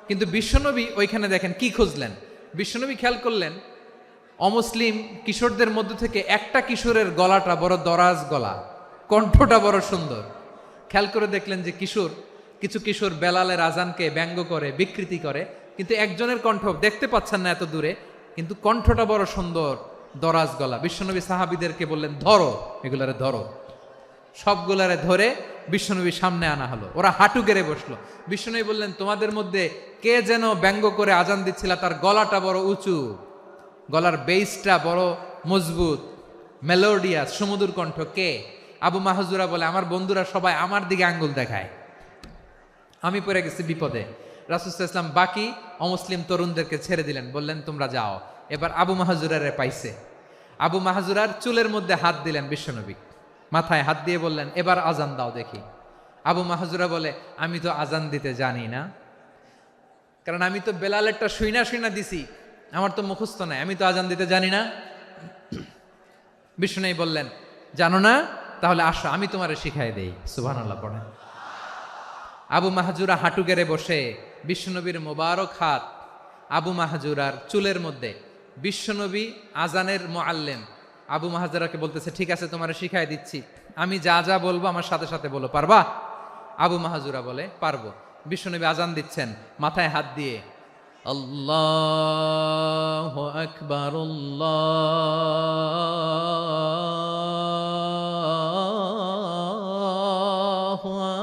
কিন্তু বিশ্বনবী ওইখানে দেখেন কি খুঁজলেন। বিশ্বনবী খেয়াল করলেন অমুসলিম কিশোরদের মধ্য থেকে একটা কিশোরের গলাটা বড় দরাজ গলা, কণ্ঠটা বড় সুন্দর। খেয়াল করে দেখলেন যে কিছু কিশোর বেলালের আজানকে ব্যঙ্গ করে, বিকৃতি করে, কিন্তু একজনের কণ্ঠ দেখতে পাচ্ছেন না এত দূরে, কিন্তু কণ্ঠটা বড় সুন্দর, দরাজ গলা। বিশ্বনবী সাহাবীদেরকে বললেন, ধরো এগুলারে, ধরো। সবগুলারে ধরে বিশ্বনবীর সামনে আনা হলো। ওরা হাঁটু গেড়ে বসলো। বিশ্বনবী বললেন, তোমাদের মধ্যে কে যেন ব্যঙ্গ করে আজান দিচ্ছিল, তার গলাটা বড় উঁচু, গলার বেসটা বড় মজবুত, মেলোডিয়াস, সুমধুর কণ্ঠ। কে? আবু মাহজুরা বলে, আমার বন্ধুরা সবাই আমার দিকে আঙ্গুল দেখায়, আমি পড়ে গেছি বিপদে। রাসূল সাল্লাল্লাহু আলাইহি ওয়াসাল্লাম বাকি অমুসলিম তরুণদেরকে ছেড়ে দিলেন, বললেন তোমরা যাও। এবার আবু মাহজুরারে পাইছে। আবু মাহজুরার চুলের মধ্যে হাত দিলেন বিশ্বনবী, মাথায় হাত দিয়ে বললেন, এবার আজান দাও দেখি। আবু মাহজুরা বলে, আমি তো আজান দিতে জানি না, কারণ আমি তো বেলালেরটা শুইনা দিছি, আমার তো মুখস্থ নাই, আমি তো আজান দিতে জানি না। বিশ্বনবী বললেন, জানো না? তাহলে আসো, আমি তোমারে শিখাই দেই। সুবহানাল্লাহ পড়েন। আবু মাহজুরা হাঁটু গেড়ে বসে, বিশ্বনবীর মোবারক হাত আবু মাহজুরার চুলের মধ্যে। বিশ্বনবী আজানের মুআল্লিম আবু মাহজুরাকে বলতেছে, ঠিক আছে তোমারে শিখাই দিচ্ছি, আমি যা যা বলবো আমার সাথে সাথে বলো, পারবা? আবু মাহজুরা বলে, পারবো। বিশ্বনবী আজান দিচ্ছেন, মাথায় হাত দিয়ে, আল্লাহু আকবার, আল্লাহু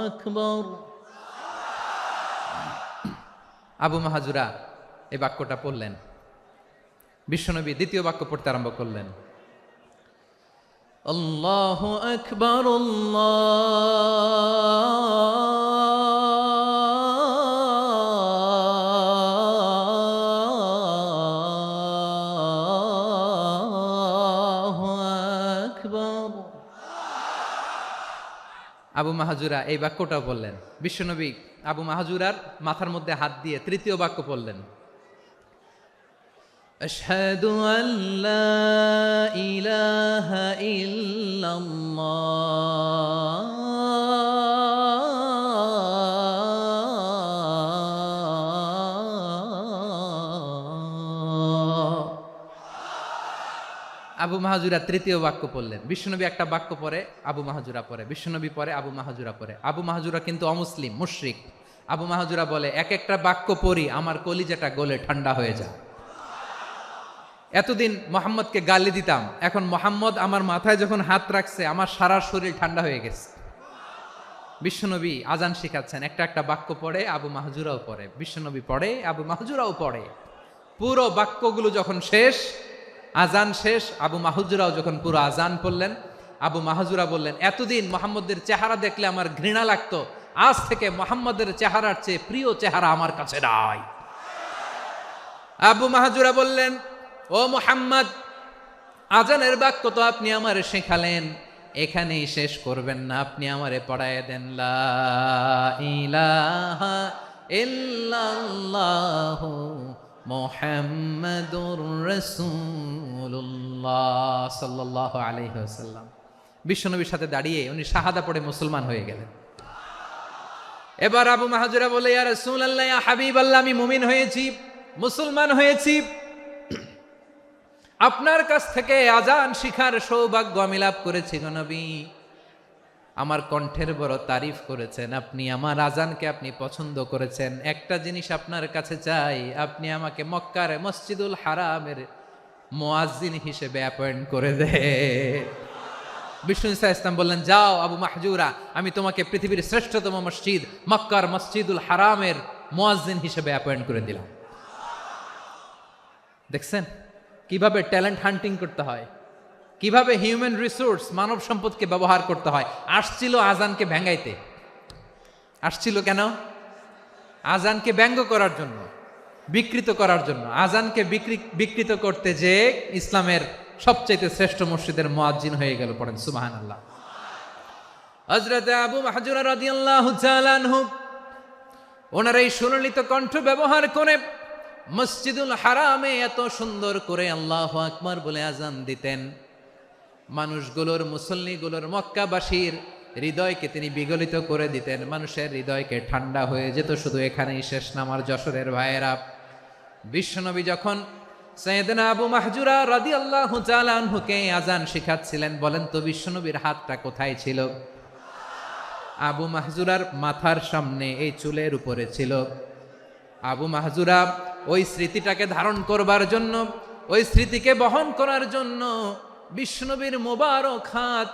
আকবার। আবু মাহজুরা এই বাক্যটা পড়লেন। বিশ্বনবী দ্বিতীয় বাক্য পড়তে আরম্ভ করলেন, আল্লাহু আকবার, আল্লাহু আকবার। আবু মাহজুরা এই বাক্যটাও বললেন। বিশ্বনবী আবু মাহজুরার মাথার মধ্যে হাত দিয়ে তৃতীয় বাক্য পড়লেন, আশহাদু আল্লা ইলাহা ইল্লাল্লাহ, আবু মাহজুরা তৃতীয় বাক্য পড়লেন। বিশ্বনবী একটা বাক্য পরে আবু মাহজুরা পরে, বিশ্বনবী পরে আবু মাহজুরা পরে। আবু মাহজুরা কিন্তু অমুসলিম, মুশরিক। আবু মাহজুরা বলে, এক একটা বাক্য পড়ি আমার কলিজাটা গলে ঠান্ডা হয়ে যায়। এতদিন মোহাম্মদকে গালি দিতাম, এখন মোহাম্মদ আমার মাথায় যখন হাত রাখছে আমার সারা শরীর ঠান্ডা হয়ে গেছে। বিশ্বনবী আজান শিখাচ্ছেন, একটা একটা বাক্য পড়ে, আবু মাহজুরাও পড়ে, বিশ্বনবী পড়ে, আবু মাহজুরাও পড়ে। পুরো বাক্যগুলো যখন শেষ, আজান শেষ, আবু মাহজুরাও যখন পুরো আজান পড়লেন, আবু মাহজুরা বললেন, এতদিন মোহাম্মদের চেহারা দেখলে আমার ঘৃণা লাগতো, আজ থেকে মোহাম্মদের চেহারার চেয়ে প্রিয় চেহারা আমার কাছে নাই। আবু মাহজুরা বললেন, ও মুহাম্মদ, আজানের বাক্য তো আপনি আমারে শেখালেন, এখানেই শেষ করবেন না, আপনি আমারে পড়ায় দেন, লা ইলাহা ইল্লাল্লাহু মুহাম্মাদুর রাসূলুল্লাহ সাল্লাল্লাহু আলাইহি ওয়াসাল্লাম। বিশ্বনবীর সাথে দাঁড়িয়ে উনি শাহাদা পড়ে মুসলমান হয়ে গেলেন। এবার আবু মাহজুরা বলে, ইয়া রাসূলুল্লাহ, ইয়া হাবিবাল্লাহ, আমি মুমিন হয়েছি, মুসলমান হয়েছি, আপনার কাছ থেকে আজান শিখার সৌভাগ্য আমি লাভ করেছি গো নবী। আমার কণ্ঠের বড় তারিফ করেছেন আপনি, আমার আজানকে আপনি পছন্দ করেছেন। একটা জিনিস আপনার কাছে চাই, আপনি আমাকে মক্কার মসজিদুল হারামের মুয়াজ্জিন হিসেবে অ্যাপয়েন্ট করে দে। বিষ্ণু ইসলাম বললেন, যাও আবু মাহজুরা, আমি তোমাকে পৃথিবীর শ্রেষ্ঠতম মসজিদ মক্কার মসজিদুল হারামের মুয়াজ্জিন হিসেবে অ্যাপয়েন্ট করে দিলাম। দেখছেন কিভাবে ট্যালেন্ট হান্টিং করতে হয়, কিভাবে হিউম্যান রিসোর্স মানব সম্পদকে ব্যবহার করতে হয়। আসছিল আজানকে ভেঙ্গাইতে, আসছিল কেন? আজানকে ব্যঙ্গ করার জন্য, বিকৃত করার জন্য। আজানকে বিকৃত করতে যে ইসলামের সবচেয়ে শ্রেষ্ঠ মসজিদের মুয়াজ্জিন হয়ে গেল। পড়েন সুবহানাল্লাহ। হযরত আবু মাহজুরা রাদিয়াল্লাহু তাআলা আনহু ওনার এই সুললিত কণ্ঠ ব্যবহার করে মসজিদুল হারামে এত সুন্দর করে আল্লাহু আকবার বলে আজান দিতেন, মানুষগুলোর, মুসল্লিগুলোর, মক্কাবাসীর হৃদয়কে তিনি বিগলিত করে দিতেন, মানুষের হৃদয়কে ঠান্ডা হয়ে যেত। শুধু এখানেই শেষ না আমার যশোরের ভাইয়েরা, বিশ্বনবী যখন সাইয়েদনা আবু মাহজুরা রাদিয়াল্লাহু তাআলা আনহুকে আজান শিখাচ্ছিলেন, বলেন তো বিশ্বনবীর হাতটা কোথায় ছিল? আবু মাহজুরার মাথার সামনে, এই চুলের উপরে ছিল। আবু মাহজুরা ওই স্মৃতিটাকে ধারণ করবার জন্য, ওই স্মৃতিকে বহন করার জন্য বিশ্বনবীর মোবারক হাত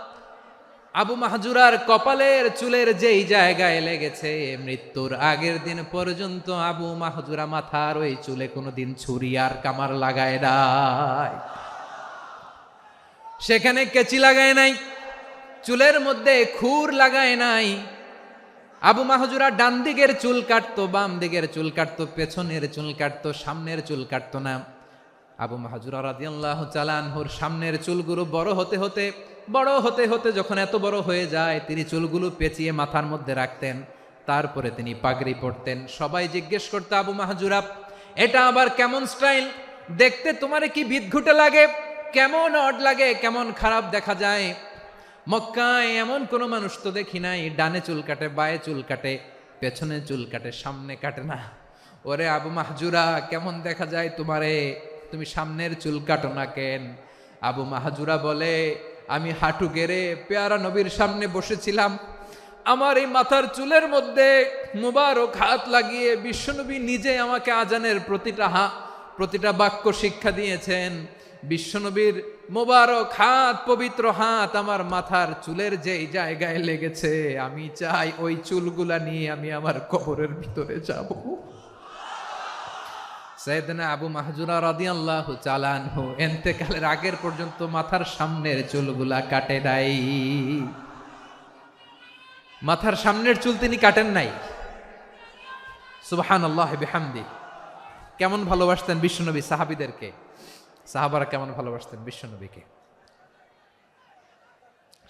আবু মাহজুরার কপালের চুলের যেই জায়গায় লেগেছে, মৃত্যুর আগের দিন পর্যন্ত আবু মাহজুরা মাথার ওই চুলে কোনোদিন ছুরি আর কামার লাগায় নাই, সেখানে কেচি লাগায় নাই, চুলের মধ্যে খুর লাগায় নাই। আবু মাহজুরা ডান দিকের চুল কাটতো, বাম দিকের চুল কাটতো, পেছনের চুল কাটতো, সামনের চুল কাটতো না। আবু মাহজুরা রাদিয়াল্লাহু তাআলা আনহুর সামনের চুলগুলো বড় হতে হতে যখন এত বড় হয়ে যায়, তিনি চুলগুলো পেঁচিয়ে মাথার মধ্যে রাখতেন, তারপরে তিনি পাগড়ি পরতেন। সবাই জিজ্ঞেস করতো, আবু মাহজুরা, এটা আবার কেমন স্টাইল? দেখতে তোমারে কি বিদঘুটে লাগে, কেমন অড লাগে, কেমন খারাপ দেখা যায়। মক্কায় এমন কোনো মানুষ তো দেখি নাই, ডানে চুল কাটে, বায়ে চুল কাটে, পেছনে চুল কাটে, সামনে কাটে না। ওরে আবু মাহজুরা, কেমন দেখা যায় তোমারে, তুমি সামনের চুল কাটো না কেন? আবু মাহজুরা বলে, আমি হাঁটু গেড়ে পেয়ারা নবীর সামনে বসেছিলাম, আমার এই মাথার চুলের মধ্যে মুবারক হাত লাগিয়ে বিশ্বনবী নিজে আমাকে আজানের প্রতিটা বাক্য শিক্ষা দিয়েছেন। বিশ্বনবীর মোবারক হাত, পবিত্র হাত আমার মাথার চুলের যেই জায়গায় লেগেছে, আমি চাই ওই চুলগুলা নিয়ে আমি আমার কবরের ভিতরে যাব। সাইয়েদনা আবু মাহজুরা রাদিয়াল্লাহু তাআলা আনহু ইন্তেকালের আগের পর্যন্ত মাথার সামনের চুলগুলা কাটে নাই, মাথার সামনের চুল তিনি কাটেন নাই। সুবহানাল্লাহি বিহামদি। কেমন ভালোবাসতেন বিশ্বনবী সাহাবীদেরকে, সাহাবারা কেমন ভালোবাসতেন বিশ্বনবীকে।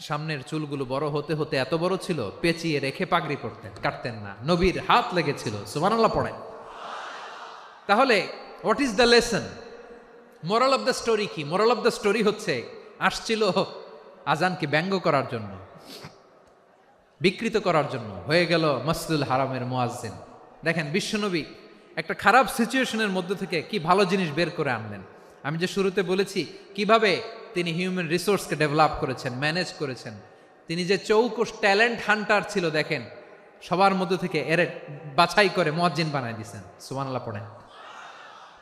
সামনের চুলগুলো বড় হতে হতে এত বড় ছিল, পেঁচিয়ে রেখে পাগড়ি পরতেন, কাটতেন না। নবীর হাত লেগেছিল। সুবহানাল্লাহ পড়েন। তাহলে what is the lesson, moral of the story কি? মোরাল অফ দ্য স্টোরি হচ্ছে, আসছিল আজানকে ব্যঙ্গ করার জন্য, বিকৃত করার জন্য, হয়ে গেল মসজিদুল হারামের মুয়াজ্জিন। দেখেন বিশ্বনবী একটা খারাপ সিচুয়েশনের মধ্যে থেকে কি ভালো জিনিস বের করে আনলেন। আমি যে শুরুতে বলেছি কিভাবে তিনি হিউম্যান রিসোর্সকে ডেভেলপ করেছেন, ম্যানেজ করেছেন। তিনি যে চৌকস ট্যালেন্ট হান্টার ছিল, দেখেন সবার মধ্যে থেকে এর বাছাই করে মুয়াজ্জিন বানাই দিয়েছেন। সুবহানাল্লাহ পড়েন।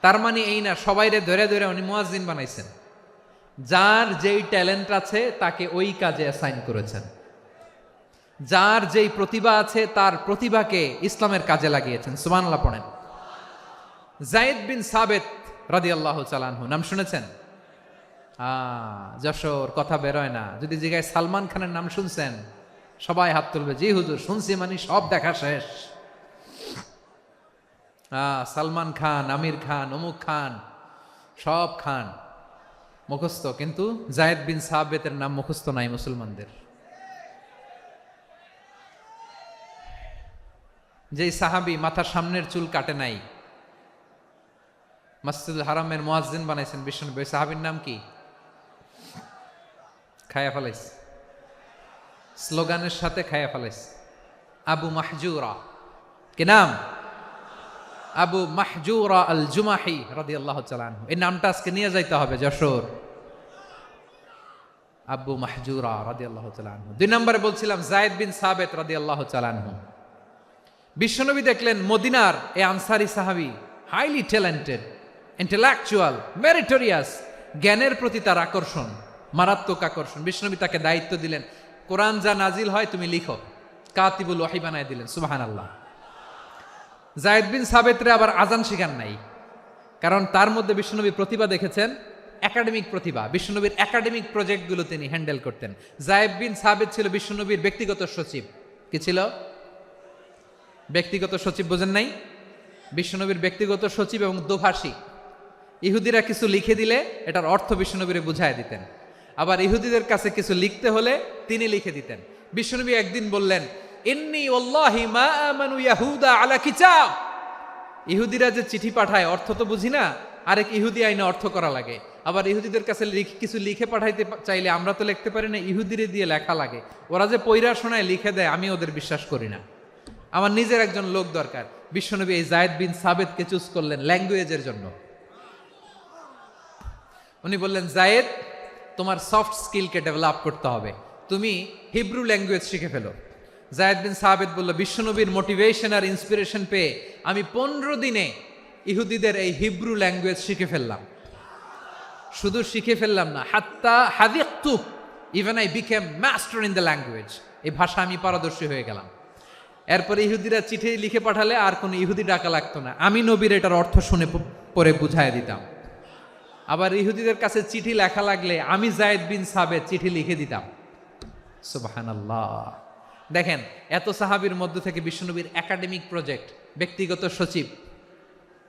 তার মানে এই না সবাইরে ধরে ধরে উনি মুয়াজ্জিন বানাইছেন, যার যেই ট্যালেন্ট আছে তাকে ওই কাজে অ্যাসাইন করেছেন। যার যেই প্রতিভা আছে তার প্রতিভাকে ইসলামের কাজে লাগিয়েছেন। সুবহানাল্লাহ পড়েন। যায়েদ বিন সাবেত রাদিয়াল্লাহু তাআলা আনহু, নাম শুনেছেন? যশোর, কথা বেরোয় না। যদি জিগায় সালমান খানের নাম শুনছেন, সবাই হাত তুলবে, জি হুজুর শুনছি, মানে সব দেখা শেষ। সালমান খান, আমির খান, অমুক খান, সব খান মুখস্থ, কিন্তু যায়েদ বিন সাবেতের নাম মুখস্থ নাই মুসলমানদের। যেই সাহাবী মাথার সামনের চুল কাটে নাই, মসজিদুল হারামের মুয়াজ্জিন বানাইছেন বিশ্বনবী, সাহাবীর নাম কি? খায়া ফেলাইস, স্লোগানের সাথে খায়া ফেলাইস। আবু মাহজুরা, কি নাম? আবু মাহজুরা আল জুমাহি রাদিয়াল্লাহু তাআলা আনহু। এই নামটা আজকে নিয়ে যাইতে হবে যশোর। আবু মাহজুরা রাদিয়াল্লাহু তাআলা আনহু। 2 নম্বরে বলছিলাম যায়েদ বিন সাবেত রাদিয়াল্লাহু তাআলা আনহু। বিশ্বনবী দেখলেন মদিনার এই আনসারী সাহাবী হাইলি ট্যালেন্টেড, ইন্টেলেকচুয়াল, মেরিটোরিয়াস, জ্ঞানের প্রতি তার আকর্ষণ, মারাত্মক আকর্ষণ। বিশ্বনবী তাকে দায়িত্ব দিলেন, কোরআন যা নাজিল হয় তুমি লিখো, কাতিবুল ওয়াহি বানায় দিলেন। সুবহানাল্লাহ। যায়েদ বিন সাবেতরে আবার আজান শিখান নাই, কারণ তার মধ্যে বিশ্বনবী প্রতিভা দেখেছেন, একাডেমিক প্রতিভা। বিশ্বনবীর একাডেমিক প্রজেক্টগুলো তিনি হ্যান্ডেল করতেন। যায়েদ বিন সাবেত ছিল বিশ্বনবীর ব্যক্তিগত সচিব। কি ছিল? ব্যক্তিগত সচিব, বোঝেন নাই? বিশ্বনবীর ব্যক্তিগত সচিব এবং দোভাষী। ইহুদিরা কিছু লিখে দিলে এটার অর্থ বিশ্বনবীরে বুঝায় দিতেন, আবার ইহুদিদের কাছে কিছু লিখতে হলে তিনি লিখে দিতেন। বিশ্বনবী একদিন বললেন, ইন্নী ওয়াল্লাহি মা আমানু ইয়াহুদা আলা কিতাব। ইহুদিরা যে চিঠি পাঠায় অর্থ তো বুঝি না, আরেক ইহুদি আইনে অর্থ করা লাগে। আবার ইহুদিদের কাছে কিছু লিখে পাঠাইতে চাইলে আমরা তো লিখতে পারি না, ইহুদিরে দিয়ে লেখা লাগে। ওরা যে পয়রা শোনায় লিখে দেয়, আমি ওদের বিশ্বাস করি না, আমার নিজের একজন লোক দরকার। বিশ্বনবী এই যায়েদ বিন সাবেতকে চুজ করলেন ল্যাঙ্গুয়েজের জন্য। উনি বললেন, যায়েদ, তোমার সফট স্কিলকে ডেভেলপ করতে হবে, তুমি হিব্রু ল্যাঙ্গুয়েজ শিখে ফেলো। যায়েদ বিন সাবেত বলল, বিশ্বনবীর মোটিভেশন আর ইন্সপিরেশন পেয়ে আমি 15 দিনে ইহুদিদের এই হিব্রু ল্যাঙ্গুয়েজ শিখে ফেললাম। শুধু শিখে ফেললাম না, হাত্তা হাদিকতু, even I became master in the language. এই ভাষা আমি পারদর্শী হয়ে গেলাম। এরপরে ইহুদিরা চিঠি লিখে পাঠালে আর কোনো ইহুদি ডাকা লাগতো না, আমি নবীর এটার অর্থ শুনে পরে বুঝাই দিতাম। আবার ইহুদিদের কাছে চিঠি লেখা লাগলে আমি যায়েদ বিন সাবেত চিঠি লিখে দিতাম। সুবহানাল্লাহ। দেখেন, এত সাহাবীর মধ্য থেকে বিশ্বনবীর একাডেমিক প্রজেক্ট, ব্যক্তিগত সচিব,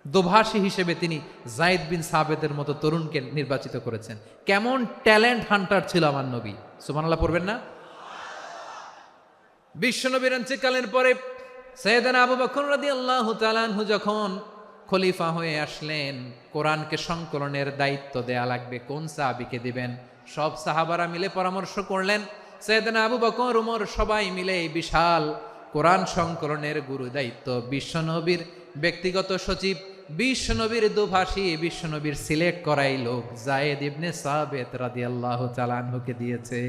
দোভাষী হিসেবে তিনি যায়েদ বিন সাবেতের মতো তরুণকে নির্বাচিত করেছেন। কেমন ট্যালেন্ট হান্টার ছিল আমার নবী। সুবহানাল্লাহ পড়বেন না? বিশ্বনবীর ইন্তেকালের পরে সাইয়েদনা আবু বকর রাদিয়াল্লাহু তাআলা আনহু যখন খলিফা হয়ে আসলেন, কোরআনকে সংকলনের দায়িত্ব দেয়া লাগবে, কোন সাহাবীকে দিবেন? সব সাহাবারা মিলে পরামর্শ করলেন। সাইয়েদনা আবু বকর, ওমর সবাই মিলে এই বিশাল কোরআন সংকলনের গুরু দায়িত্ব বিশ্বনবীর ব্যক্তিগত সচিব, বিশ্বনবীর দোভাষী, বিশ্বনবীর সিলেক্ট করাই লোক যায়েদ ইবনে সাবেত রাদিয়াল্লাহু তাআলা আনহুকে দিয়েছে।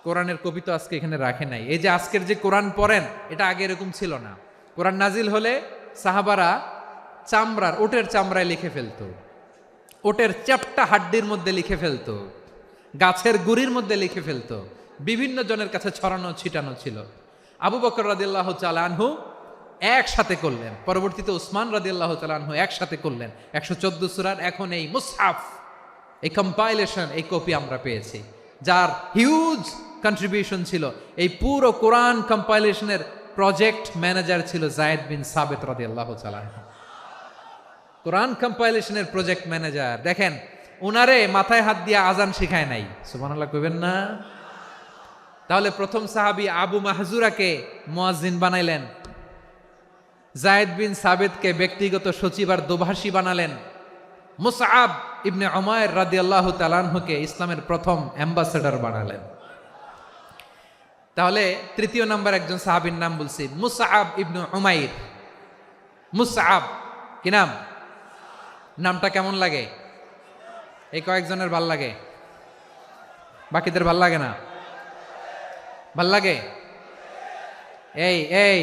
কোরআনের কপি তো আজকে এখানে রাখে নাই। এই যে আজকের যে কোরআন পড়েন, এটা আগে এরকম ছিল না। কোরআন নাজিল হলে সাহাবারা চামড়ার, ওটের চামড়ায় লিখে ফেলতো, ওটের চ্যাপ্টা হাড্ডির মধ্যে লিখে ফেলতো, গাছের গুড়ির মধ্যে লিখে ফেলতো, বিভিন্ন জনের কাছে ছড়ানো ছিটানো ছিল। আবু বকর রাদিয়াল্লাহু তাআলা আনহু একসাথে করলেন, পরবর্তীতে উসমান রাদিয়াল্লাহু তাআলা আনহু একসাথে করলেন। 114 সূরার এখন এই মুসহাফ, এই কম্পাইলেশন, এই কপি আমরা পেয়েছি, যার হিউজ কন্ট্রিবিউশন ছিল। এই পুরো কোরআন কম্পাইলেশনের প্রজেক্ট ম্যানেজার ছিল যায়েদ বিন সাবেত রাদিয়াল্লাহু তাআলা। কোরআন কম্পাইলেশনের প্রজেক্ট ম্যানেজার। দেখেন, উনারে মাথায় হাত দিয়ে আজান শিখায় নাই। সুবহানাল্লাহ কইবেন না? তাহলে প্রথম সাহাবী আবু মাহজুরাকে মুয়াজ্জিন বানাইলেন, যায়েদ বিন সাবেতকে ব্যক্তিগত সচিব আর দোভাষী বানালেন, মুসআব ইবনে উমাইর রাদিয়াল্লাহু তাআলা আনহুকে ইসলামের প্রথম অ্যাম্বাসেডর বানালেন। তাহলে তৃতীয় নাম্বার একজন সাহাবীর নাম বলছি, মুসআব ইবনে উমাইর। মুসআব, কি নাম? নামটা কেমন লাগে? এই কয়েকজনের ভাল লাগে, বাকিদের ভাল লাগে না? ভাল লাগে? এই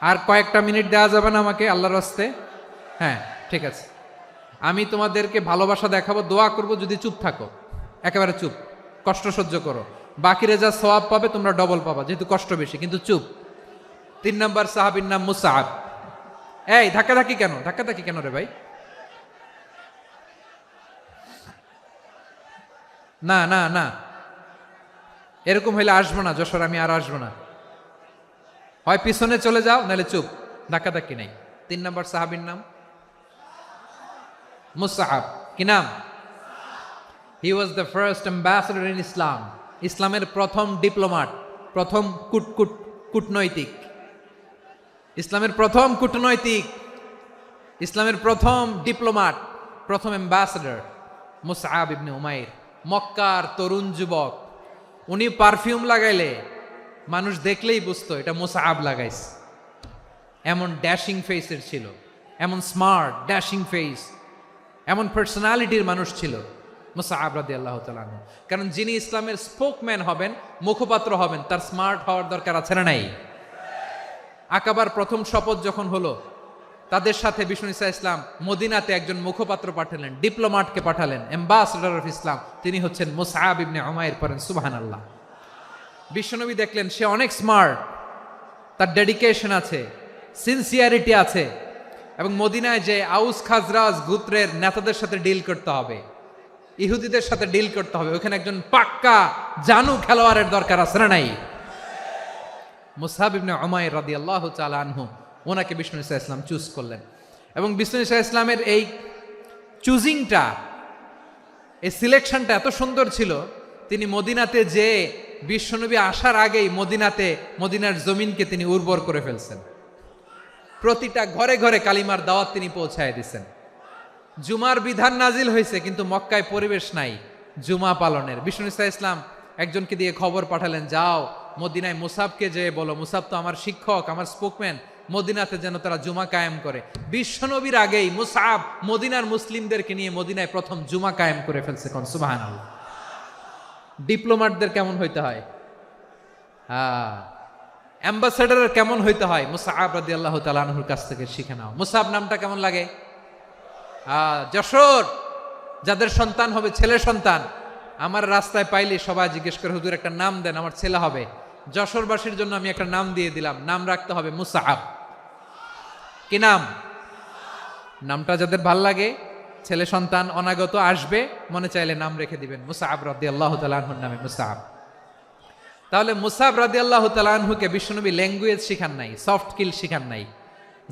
আর কয়েকটা মিনিট দেওয়া যাবে না আমাকে আল্লাহর রাস্তে? হ্যাঁ, ঠিক আছে। আমি তোমাদেরকে ভালোবাসা দেখাবো, দোয়া করব, যদি চুপ থাকো, একেবারে চুপ, কষ্ট সহ্য করো। বাকিরা যা সওয়াব পাবে তোমরা ডবল পাবা, যেহেতু কষ্ট বেশি, কিন্তু চুপ। 3 নম্বর সাহাবীর নাম মুসআব। এই ধাক্কাধাক্কি কেন রে ভাই? না না না, এরকম হইলে আসবো না যশোর, আমি আর আসবো না। হয় পিছনে চলে যাও, নাহলে চুপ, ধাক্কাধাক্কি নাই। 3 নম্বর সাহাবীর নাম মুসআব। কি নাম? He was the first ambassador in Islam. ইসলামের প্রথম ডিপ্লোমাট, প্রথম কূটনৈতিক, ইসলামের প্রথম কূটনৈতিক, ইসলামের প্রথম ডিপ্লোমাট, প্রথম অ্যাম্বাসেডর মুসআব ইবনে উমাইর। মক্কার তরুণ যুবক, উনি পারফিউম লাগাইলে মানুষ দেখলেই বুঝতো এটা মুসআব লাগাইছে। এমন ড্যাশিং ফেসের ছিল, এমন স্মার্ট ড্যাশিং ফেস, এমন পার্সোনালিটির মানুষ ছিল মুসআব রাদিয়াল্লাহু তাআলা আনহু। কারণ যিনি ইসলামের স্পোকম্যান হবেন, মুখপাত্র হবেন, তার স্মার্ট হওয়ার দরকার আছে না নাই? আকাবার প্রথম শপথ যখন হলো, তাদের সাথে বিষ্ণু ঈসা ইসলাম মদিনাতে একজন মুখপাত্র পাঠালেন, ডিপ্লোমাটকে পাঠালেন, অ্যাম্বাসেডর অফ ইসলাম। তিনি হচ্ছেন মুসআব ইবনে উমাইর। পড়েন সুবহানাল্লাহ। বিশ্বনবী দেখলেন সে অনেক স্মার্ট, তার ডেডিকেশন আছে, সিনসিয়ারিটি আছে, এবং মদিনায় যে আউস খাজরাজ গোত্রের নেতাদের সাথে ডিল করতে হবে, ইহুদিদের সাথে ডিল করতে হবে, ওখানে একজন পাক্কা জানু খেলোয়াড়ের দরকার আছে না নাই? মুসআব ইবনে উমাইর রাদিয়াল্লাহু তাআলা আনহু, ওনাকে বিষ্ণু ঈসা ইসলাম চুজ করলেন। এবং বিষ্ণু ঈসা ইসলামের এই চুজিংটা, এই সিলেকশনটা এত সুন্দর ছিল, তিনি মদিনাতে যে বিশ্বনবী আসার আগেই মদিনার জমিনকে তিনি উর্বর করে ফেলছেন। প্রতিটা ঘরে ঘরে কালিমার দাওয়াত তিনি পৌঁছায় দিচ্ছেন। জুমার বিধান নাজিল হয়েছে, কিন্তু মক্কায় পরিবেশ নাই জুমা পালনের। বিষ্ণু ঈসা ইসলাম একজনকে দিয়ে খবর পাঠালেন, যাও মদিনায় মুসাবকে যে বলো, মুসাব তো আমার শিক্ষক, আমার স্পোকম্যান, মদিনাতে যেন তারা জুমা কায়েম করে। বিশ্বনবীর আগেই মুসআব মদিনার মুসলিমদেরকে নিয়ে মদিনায় প্রথম জুমা কায়েম করে ফেলছে। কোন সুবহানাল্লাহ। ডিপ্লোমাটদের কেমন হইতে হয়, অ্যাম্বাসেডারের কেমন হইতে হয়, মুসআব রাদিয়াল্লাহু তাআলা আনহুর কাছ থেকে শিখে নাও। মুসআব নামটা কেমন লাগে? যশোর যাদের সন্তান হবে, ছেলে সন্তান, আমার রাস্তায় পাইলে সবাই জিজ্ঞেস করে, হুজুর একটা নাম দেন, আমার ছেলে হবে। যশোরবাসীর জন্য আমি একটা নাম দিয়ে দিলাম, নাম রাখতে হবে মুসআব। কি নাম? নামটা যাদের ভাল লাগে, ছেলে সন্তান অনাগত আসবে, মনে চাইলে নাম রেখে দিবেন মুসআব রাদিয়াল্লাহু তাআলা আনহুর নামে মুসআব। তাহলে মুসআব রাদিয়াল্লাহু তাআলা আনহুকে বিশ্বনবী ল্যাঙ্গুয়েজ শিখান নাই, সফট স্কিল শিখান নাই।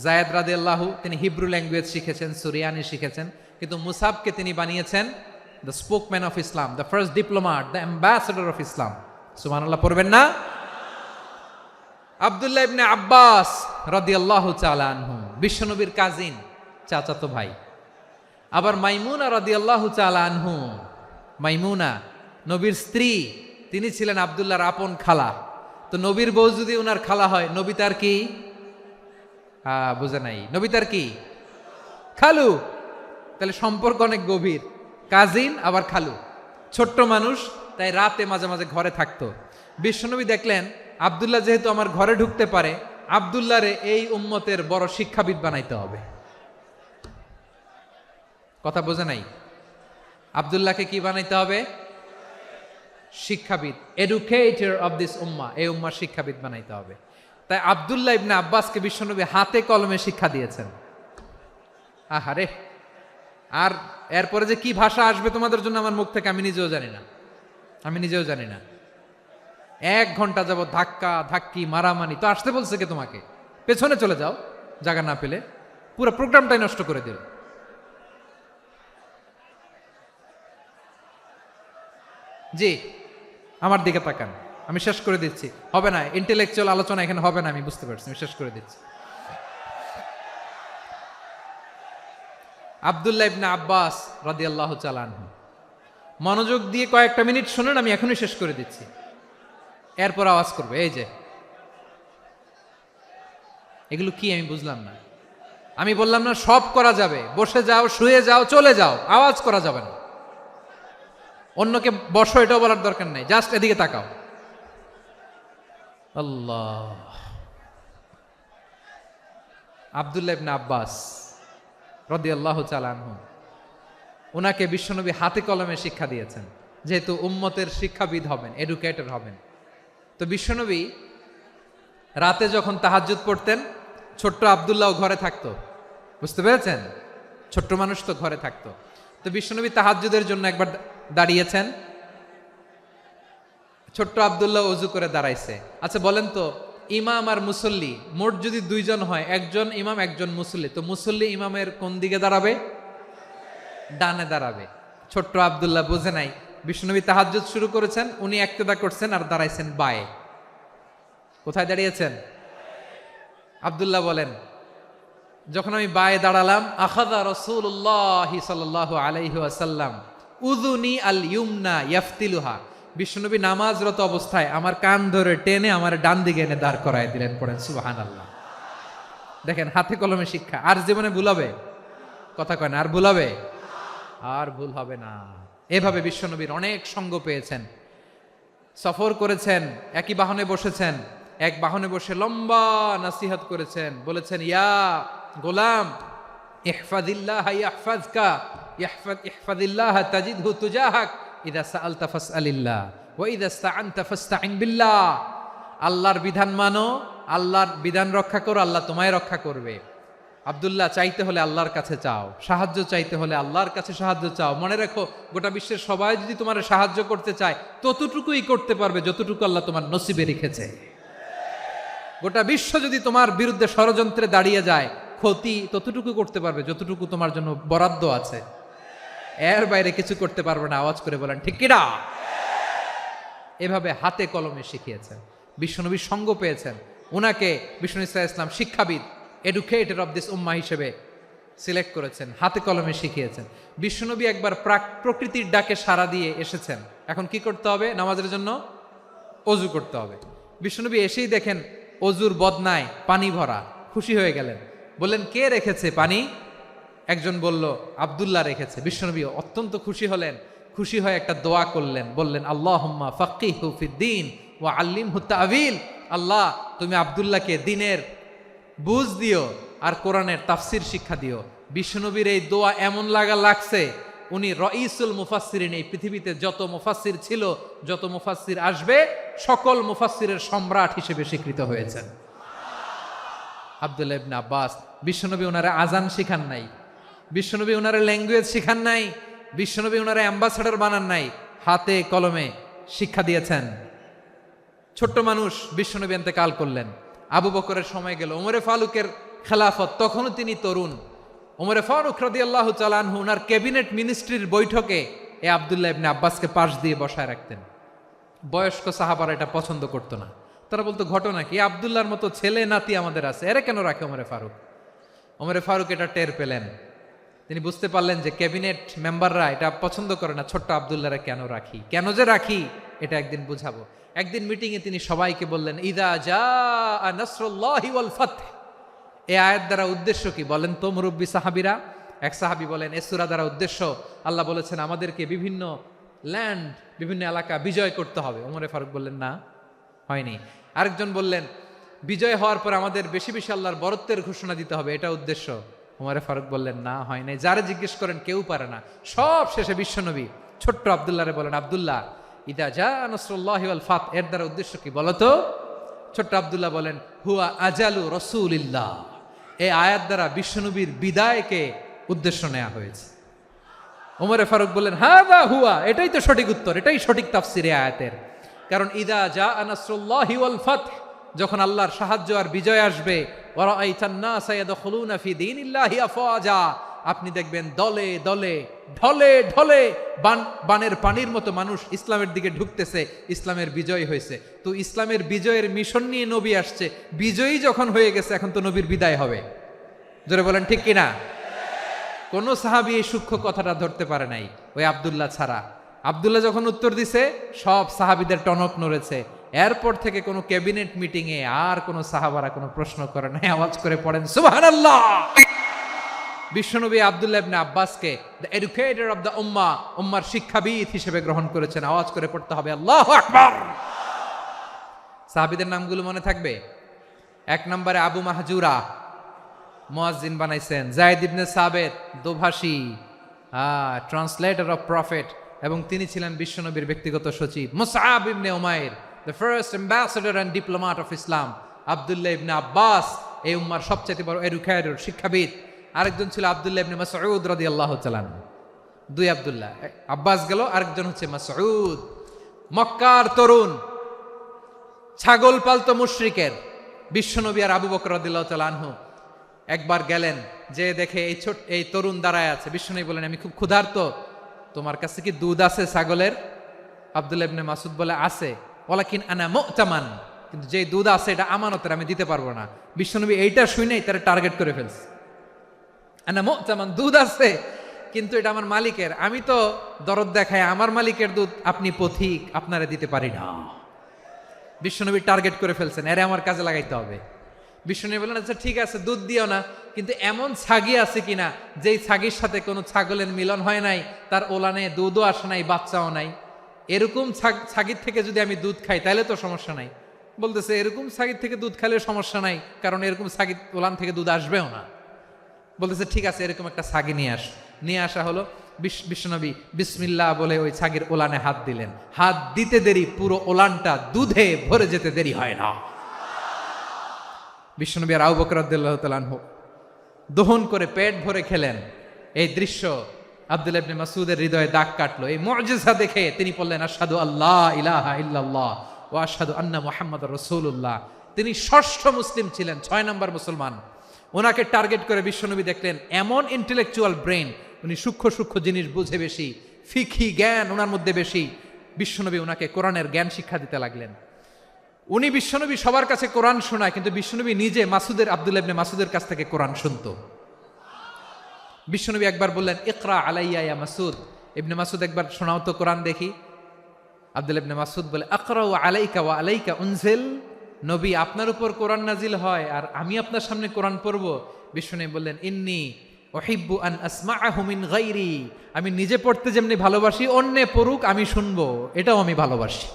যায়েদ রাদিয়াল্লাহু, তিনি হিব্রু ল্যাঙ্গুয়েজ শিখেছেন, সুরিয়ানি শিখেছেন, কিন্তু মুসআবকে তিনি বানিয়েছেন the spokesman of Islam, the first diplomat, the ambassador of Islam. সুবহানাল্লাহ পড়বেন না? আব্দুল্লাহ ইবনে আব্বাস রাদিয়াল্লাহু তাআলা আনহু, বিশ্বনবীর কাজিন, চাচাতো ভাই। আবার মাইমুনা রাদিয়াল্লাহু তাআলা আনহু, মাইমুনা নবীর স্ত্রী, তিনি ছিলেন আব্দুল্লাহর আপন খালা। তো নবীর বউ যদি ওনার খালা হয়, নবী তার কি? বুঝে নাই, নবী তার কি? খালু। তাহলে সম্পর্ক অনেক গভীর, কাজিন আবার খালু, ছোট্ট মানুষ, তাই রাতে মাঝে মাঝে ঘরে থাকতো। বিশ্বনবী দেখলেন আব্দুল্লাহ যেহেতু আমার ঘরে ঢুকতে পারে, আব্দুল্লাহরে এই উম্মতের বড় শিক্ষাবিদ বানাইতে হবে। কথা বোঝে নাই? আব্দুল্লাহকে কি বানাইতে হবে? শিক্ষাবিদ, এডুকেটর অফ দিস উম্মাহ, এই উম্মার শিক্ষাবিদ বানাইতে হবে। তাই আব্দুল্লাহ ইবনে আব্বাসকে বিশ্বনবী হাতে কলমে শিক্ষা দিয়েছেন। আহারে, আর এরপরে যে কি ভাষা আসবে তোমাদের জন্য আমার মুখ থেকে আমি নিজেও জানি না। 1 ঘন্টা যাবত ধাক্কা ধাক্কি মারামারি। তো আসতে বলছে কে তোমাকে? পেছনে চলে যাও, জায়গা না পেলে। পুরো প্রোগ্রামটাই নষ্ট করে দিল। জি, আমার দিকে তাকান, আমি শেষ করে দিচ্ছি। হবে না, ইন্টেলেকচুয়াল আলোচনা এখানে হবে না, আমি বুঝতে পারছি, আমি শেষ করে দিচ্ছি। আব্দুল্লাহ ইবনে আব্বাস রাদিয়াল্লাহু তাআলা আনহু, মনোযোগ দিয়ে কয়েকটা মিনিট শুনুন, আমি এখনই শেষ করে দিচ্ছি, এরপর আওয়াজ করবে। এই যে এগুলো কি আমি বুঝলাম না। আমি বললাম না সব করা যাবে, বসে যাও, শুয়ে যাও, চলে যাও, আওয়াজ করা যাবে না। অন্যকে বসো এটাও বলার দরকার নাই, জাস্ট এদিকে তাকাও। আল্লাহ। আব্দুল্লাহ ইবনে আব্বাস রাদিয়াল্লাহু তাআলা আনহু, ওনাকে বিশ্বনবী হাতে কলমে শিক্ষা দিয়েছেন। যেহেতু উম্মতের শিক্ষাবিদ হবেন, এডুকেটর হবেন। তো বিশ্বনবী রাতে যখন তাহাজ্জুদ পড়তেন, ছোট্ট আব্দুল্লাহ ঘরে থাকতো। বুঝতে পেরেছেন? ছোট্ট মানুষ তো ঘরে থাকতো। তো বিশ্বনবী তাহাজ্জুদের জন্য একবার দাঁড়িয়েছেন, ছোট্ট আব্দুল্লাহ অজু করে দাঁড়াইছে। আচ্ছা বলেন তো, ইমাম আর মুসল্লি মোট যদি দুইজন হয়, একজন ইমাম একজন মুসল্লি, তো মুসল্লি ইমামের কোন দিকে দাঁড়াবে? ডানে দাঁড়াবে। ছোট্ট আব্দুল্লাহ বুঝে নাই, বিশ্বনবী তাহাজ্জুদ শুরু করেছেন, উনি একতেদা করছেন আর দাঁড়াইছেন বায়ে। কোথায় দাঁড়িয়েছেন? আব্দুল্লাহ বলেন, যখন আমি বায়ে দাঁড়ালাম, আখাযা রাসূলুল্লাহ সাল্লাল্লাহু আলাইহি ওয়াসাল্লাম উযুনি আল ইউমনা ইয়াফতিলুহা, বিশ্বনবী নামাজরত অবস্থায় আমার কান ধরে টেনে আমার ডান দিকে এনে দাঁড় করায় দিলেন। পড়েন সুবহানাল্লাহ। দেখেন, হাতে কলমে শিক্ষা। আর জীবনে ভুলাবে? কথা কয় না, আর ভুলাবে? আর ভুল হবে না। এভাবে বিশ্বনবীর অনেক সঙ্গ পেয়েছেন, সফর করেছেন, একই বাহনে বসেছেন, এক বাহনে বসে লম্বা নাসিহত করেছেন, বলেছেন, ইয়া গোলাম ইহফাজিল্লাহ ইয়াহফাজকা ইহফাজিল্লাহ তাজিদহু তুজাহাক ইযা সাআলতা ফাসআলিল্লাহ ওয়া ইযা ইসতাআনতা ফাসতাইন বিল্লাহ। আল্লাহর বিধান মানো, আল্লাহর বিধান রক্ষা করো, আল্লাহ তোমায় রক্ষা করবে। আব্দুল্লাহ, চাইতে হলে আল্লাহর কাছে চাও, সাহায্য চাইতে হলে আল্লাহর কাছে সাহায্য চাও। মনে রেখো, গোটা বিশ্বের সবাই যদি তোমার সাহায্য করতে চায়, ততটুকুই করতে পারবে যতটুকু আল্লাহ তোমার নসিবে রেখেছে। গোটা বিশ্ব যদি তোমার বিরুদ্ধে ষড়যন্ত্রে দাঁড়িয়ে যায়, ক্ষতি ততটুকু করতে পারবে যতটুকু তোমার জন্য বরাদ্দ আছে। এর বাইরে কিছু করতে পারবে না। আওয়াজ করে বলেন ঠিক কিনা? এভাবে হাতে কলমে শিখিয়েছেন, বিশ্বনবীর সঙ্গ পেয়েছেন। উনাকে বিষ্ণু ইসলাম শিক্ষাবিদ, এডুকেটর অফ দিস উম্মাহ হিসেবে সিলেক্ট করেছেন, হাতে কলমে শিখিয়েছেন। বিশ্বনবী একবার প্রকৃতির ডাকে সাড়া দিয়ে এসেছেন। এখন কি করতে হবে? নামাজের জন্য অজু করতে হবে। বিশ্বনবী এসেই দেখেন অজুর বদনায় পানি ভরা, খুশি হয়ে গেলেন। বললেন, কে রেখেছে পানি? একজন বলল, আব্দুল্লাহ রেখেছে। বিশ্বনবী অত্যন্ত খুশি হলেন। খুশি হয়ে একটা দোয়া করলেন, বললেন, আল্লাহুম্মা ফাক্কিহু ফিদ্দীন ওয়া আল্লিমহু তা'ওয়ীল। আল্লাহ, তুমি আব্দুল্লাহকে দ্বীনের বুঝ দিও আর কোরআনের তাফসির শিক্ষা দিও। বিশ্বনবীর এই দোয়া এমন লাগছে, উনি রাইসুল মুফাসসিরিন, এই পৃথিবীতে যত মুফাসসির ছিল, যত মুফাসসির আসবে, সকল মুফাসসিরের সম্রাট হিসেবে স্বীকৃত হয়েছেন। আব্দুল্লাহ ইবনে আব্বাস, বিশ্বনবী ওনারা আজান শিখান নাই, বিশ্বনবী ওনারা ল্যাঙ্গুয়েজ শিখান নাই, বিশ্বনবী ওনারা অ্যাম্বাসাডার বানান নাই, হাতে কলমে শিক্ষা দিয়েছেন। ছোট্ট মানুষ, বিশ্বনবী ইন্তেকাল করলেন। আবু বকরের সময় গেল, ওমরে ফারুকের খেলাফত, তখনও তিনি তরুণ। ওমরে ফারুক রাদিয়াল্লাহু তাআলা আনহু ওনার ক্যাবিনেট মিনিস্ট্রির বৈঠকে এই আব্দুল্লাহ ইবনে আব্বাসকে পাশ দিয়ে বসায় রাখতেন। বয়স্ক সাহাবারা এটা পছন্দ করতো না। তারা বলতো, ঘটনা কি? আব্দুল্লাহর মতো ছেলে নাতি আমাদের আছে, এরা কেন রাখে ওমরে ফারুক? ওমরে ফারুক এটা টের পেলেন। তিনি বুঝতে পারলেন যে ক্যাবিনেট মেম্বাররা এটা পছন্দ করে না, ছোট্ট আব্দুল্লাহরা কেন রাখি, কেন যে রাখি, এটা একদিন বুঝাবো। একদিন মিটিংয়ে তিনি সবাইকে বললেন, ইদা জাআ নাসরুল্লাহি ওয়াল ফাতহ। এই আয়াত দ্বারা উদ্দেশ্য কি বলেন তো মুরব্বী সাহাবীরা? এক সাহাবী বলেন, এই সূরা দ্বারা উদ্দেশ্য, আল্লাহ বলেছেন আমাদেরকে বিভিন্ন ল্যান্ড, বিভিন্ন এলাকা বিজয় করতে হবে। ওমরে ফারুক বললেন, না, হয়নি। আরেকজন বললেন, বিজয় হওয়ার পর আমাদের বেশি বেশি আল্লাহর বরত্বের ঘোষণা দিতে হবে, এটা উদ্দেশ্য। ওমরে ফারুক বললেন, না, হয় নাই। যারা জিজ্ঞেস করেন কেউ পারে না। সব শেষে বিশ্বনবী ছোট্ট আব্দুল্লাহরে বলেন, আব্দুল্লাহ, ইদা জাআ নাসরুল্লাহি ওয়াল ফাতহ, এর দ্বারা উদ্দেশ্য কি বলো তো? ছোট্ট আব্দুল্লাহ বলেন, হুয়া আজালু রাসূলিল্লাহ। এই আয়াত দ্বারা বিশ্বনবীর বিদায়কে উদ্দেশ্য নেওয়া হয়েছে। ওমরে ফারুক বললেন, হাযা হুয়া, এটাই তো সঠিক উত্তর, এটাই সঠিক তাফসীর এই আয়াতের। কারণ ইদা জাআ নাসরুল্লাহি ওয়াল ফাতহ, যখন আল্লাহর সাহায্য আর বিজয় আসবে, ওয়া রাআইতান নাসা ইয়াদখুলুনা ফি দীনিল্লাহি আফওয়াজা, আপনি দেখবেন দলে দলে, ঢলে ঢলে, বানের পানির মতো মানুষ ইসলামের দিকে ঢুকতেছে, ইসলামের বিজয় হয়েছে। তো ইসলামের বিজয়ের মিশন নিয়ে নবী আসছে, বিজয়ী যখন হয়ে গেছে, এখন তো নবীর বিদায় হবে। জোরে বলেন ঠিক কিনা? কোন সাহাবী এই সূক্ষ্ম কথাটা ধরতে পারে নাই, ওই আব্দুল্লাহ ছাড়া। আব্দুল্লাহ যখন উত্তর দিছে, সব সাহাবীদের টনক নড়েছে। এরপর থেকে কোনো ক্যাবিনেট মিটিং এ আর কোনো সাহাবারা কোনো প্রশ্ন করে নাই। আওয়াজ করে পড়েন সুবহানাল্লাহ। বিশ্বনবী আব্দুল্লাহ ইবনে আব্বাসকে দ্য এডুকেটর অফ দ্য উম্মাহ, উম্মার শিক্ষাবিদ হিসেবে গ্রহণ করেছেন। আওয়াজ করে পড়তে হবে আল্লাহু আকবার। সাহাবীদের নামগুলো মনে থাকবে? এক নম্বরে আবু মাহজুরা, মুয়াজ্জিন বানাইছেন। যায়েদ ইবনে সাবিত, দোভাষী, ট্রান্সলেটর অফ প্রফেট, এবং তিনি ছিলেন বিশ্বনবীর ব্যক্তিগত সচিব। মুসআব ইবনে উমাইর, the first ambassador and diplomat of Islam. আব্দুল্লাহ ইবনে আব্বাস, এই উম্মার সবচেয়ে বড় এডুকেটর, শিক্ষাবিদ। আরেকজন ছিল আব্দুল্লাহ ইবনে মাসউদ রাদিয়াল্লাহু তাআলা। দুই আব্দুল্লাহ, আব্বাস গেল, আরেকজন হচ্ছে মাসউদ। মক্কার তরুণ, ছাগল পালতো মুশরিকের বিশ্বনবী আর আবু বকর রাদিয়াল্লাহু তাআলা আনহু একবার গেলেন, যে দেখে এই তরুণ দাঁড়ায় আছে। বিশ্বনবী বলেন, আমি খুব ক্ষুধার্ত, তোমার কাছে কি দুধ আছে ছাগলের? আব্দুল্লাহ ইবনে মাসউদ বলে, আছে। ওয়ালাকিন আনা মুতামান, কিন্তু যে দুধ আছে এটা আমানতের, আমি দিতে পারবো না। বিশ্বনবী এইটা শুনেই তারা টার্গেট করে ফেলছে। আনা মুতামান, দুধ আছে কিন্তু এটা আমার মালিকের, আমি তো দরদ দেখাই, আমার মালিকের দুধ আপনি পথিক, আপনারা দিতে পারি না। বিশ্বনবী টার্গেট করে ফেলছেন, এরে আমার কাজে লাগাইতে হবে। বিশ্বনবী বললেন, আচ্ছা ঠিক আছে, দুধ দিও না, কিন্তু এমন ছাগি আছে কিনা যেই ছাগির সাথে কোনো ছাগলের মিলন হয় নাই, তার ওলানে দুধও আসে নাই, বাচ্চাও নাই, এরকম ছাগির থেকে যদি আমি দুধ খাই তাহলে তো সমস্যা নাই। বলতেছে, এরকম ছাগির থেকে দুধ খাইলে সমস্যা নাই, কারণ এরকম ছাগির ওলান থেকে দুধ আসবেও না। বলতেছে, ঠিক আছে, এরকম একটা ছাগি নিয়ে আসা হলো। বিশ্বনবী বিসমিল্লাহ বলে ওই ছাগির ওলানে হাত দিলেন। হাত দিতে দেরি, পুরো ওলানটা দুধে ভরে যেতে দেরি হয় না। বিশ্বনবী আর আবু বকর রাদিয়াল্লাহু তাআলা আনহু দহন করে পেট ভরে খেলেন। এই দৃশ্য আব্দুল্লাহ ইবনে মাসউদের হৃদয়ে দাগ কাটলো। এই মুজিজা দেখে তিনি বললেন, আশহাদু আল্লা ইলাহা ইল্লাল্লাহ ওয়া আশহাদু আন্না মুহাম্মাদুর রাসূলুল্লাহ। তিনি ষষ্ঠ মুসলিম ছিলেন, 6 নম্বর মুসলমান। ওনাকে টার্গেট করে বিশ্বনবী দেখলেন এমন ইন্টেলেকচুয়াল ব্রেন, উনি সূক্ষ্ম সূক্ষ্ম জিনিস বুঝে বেশি, ফিকহি জ্ঞান ওনার মধ্যে বেশি। বিশ্বনবী ওনাকে কোরআনের জ্ঞান শিক্ষা দিতে লাগলেন। উনি বিশ্বনবী সবার কাছে কোরআন শোনায়, কিন্তু বিশ্বনবী নিজে আব্দুল্লাহ ইবনে মাসউদের কাছ থেকে কোরআন শুনতো। বিশ্বনবী একবার বললেন, ইকরা আলাইয়া ইয়া মাসউদ। ইবনে মাসউদ, একবার শোনাও তো কোরআন দেখি। আব্দুল্লাহ ইবনে মাসউদ বলে, আকরাউ আলাইকা ওয়া আলাইকা উনজিল। নবী, আপনার উপর কোরআন নাজিল হয় আর আমি আপনার সামনে কোরআন পড়ব। বিশ্বনবী বললেন, ইন্নী উহিব্বু আন আসমাআহু মিন গায়রি। আমি নিজে পড়তে যেমনি ভালোবাসি, অন্যে পড়ুক আমি শুনবো, এটাও আমি ভালোবাসি।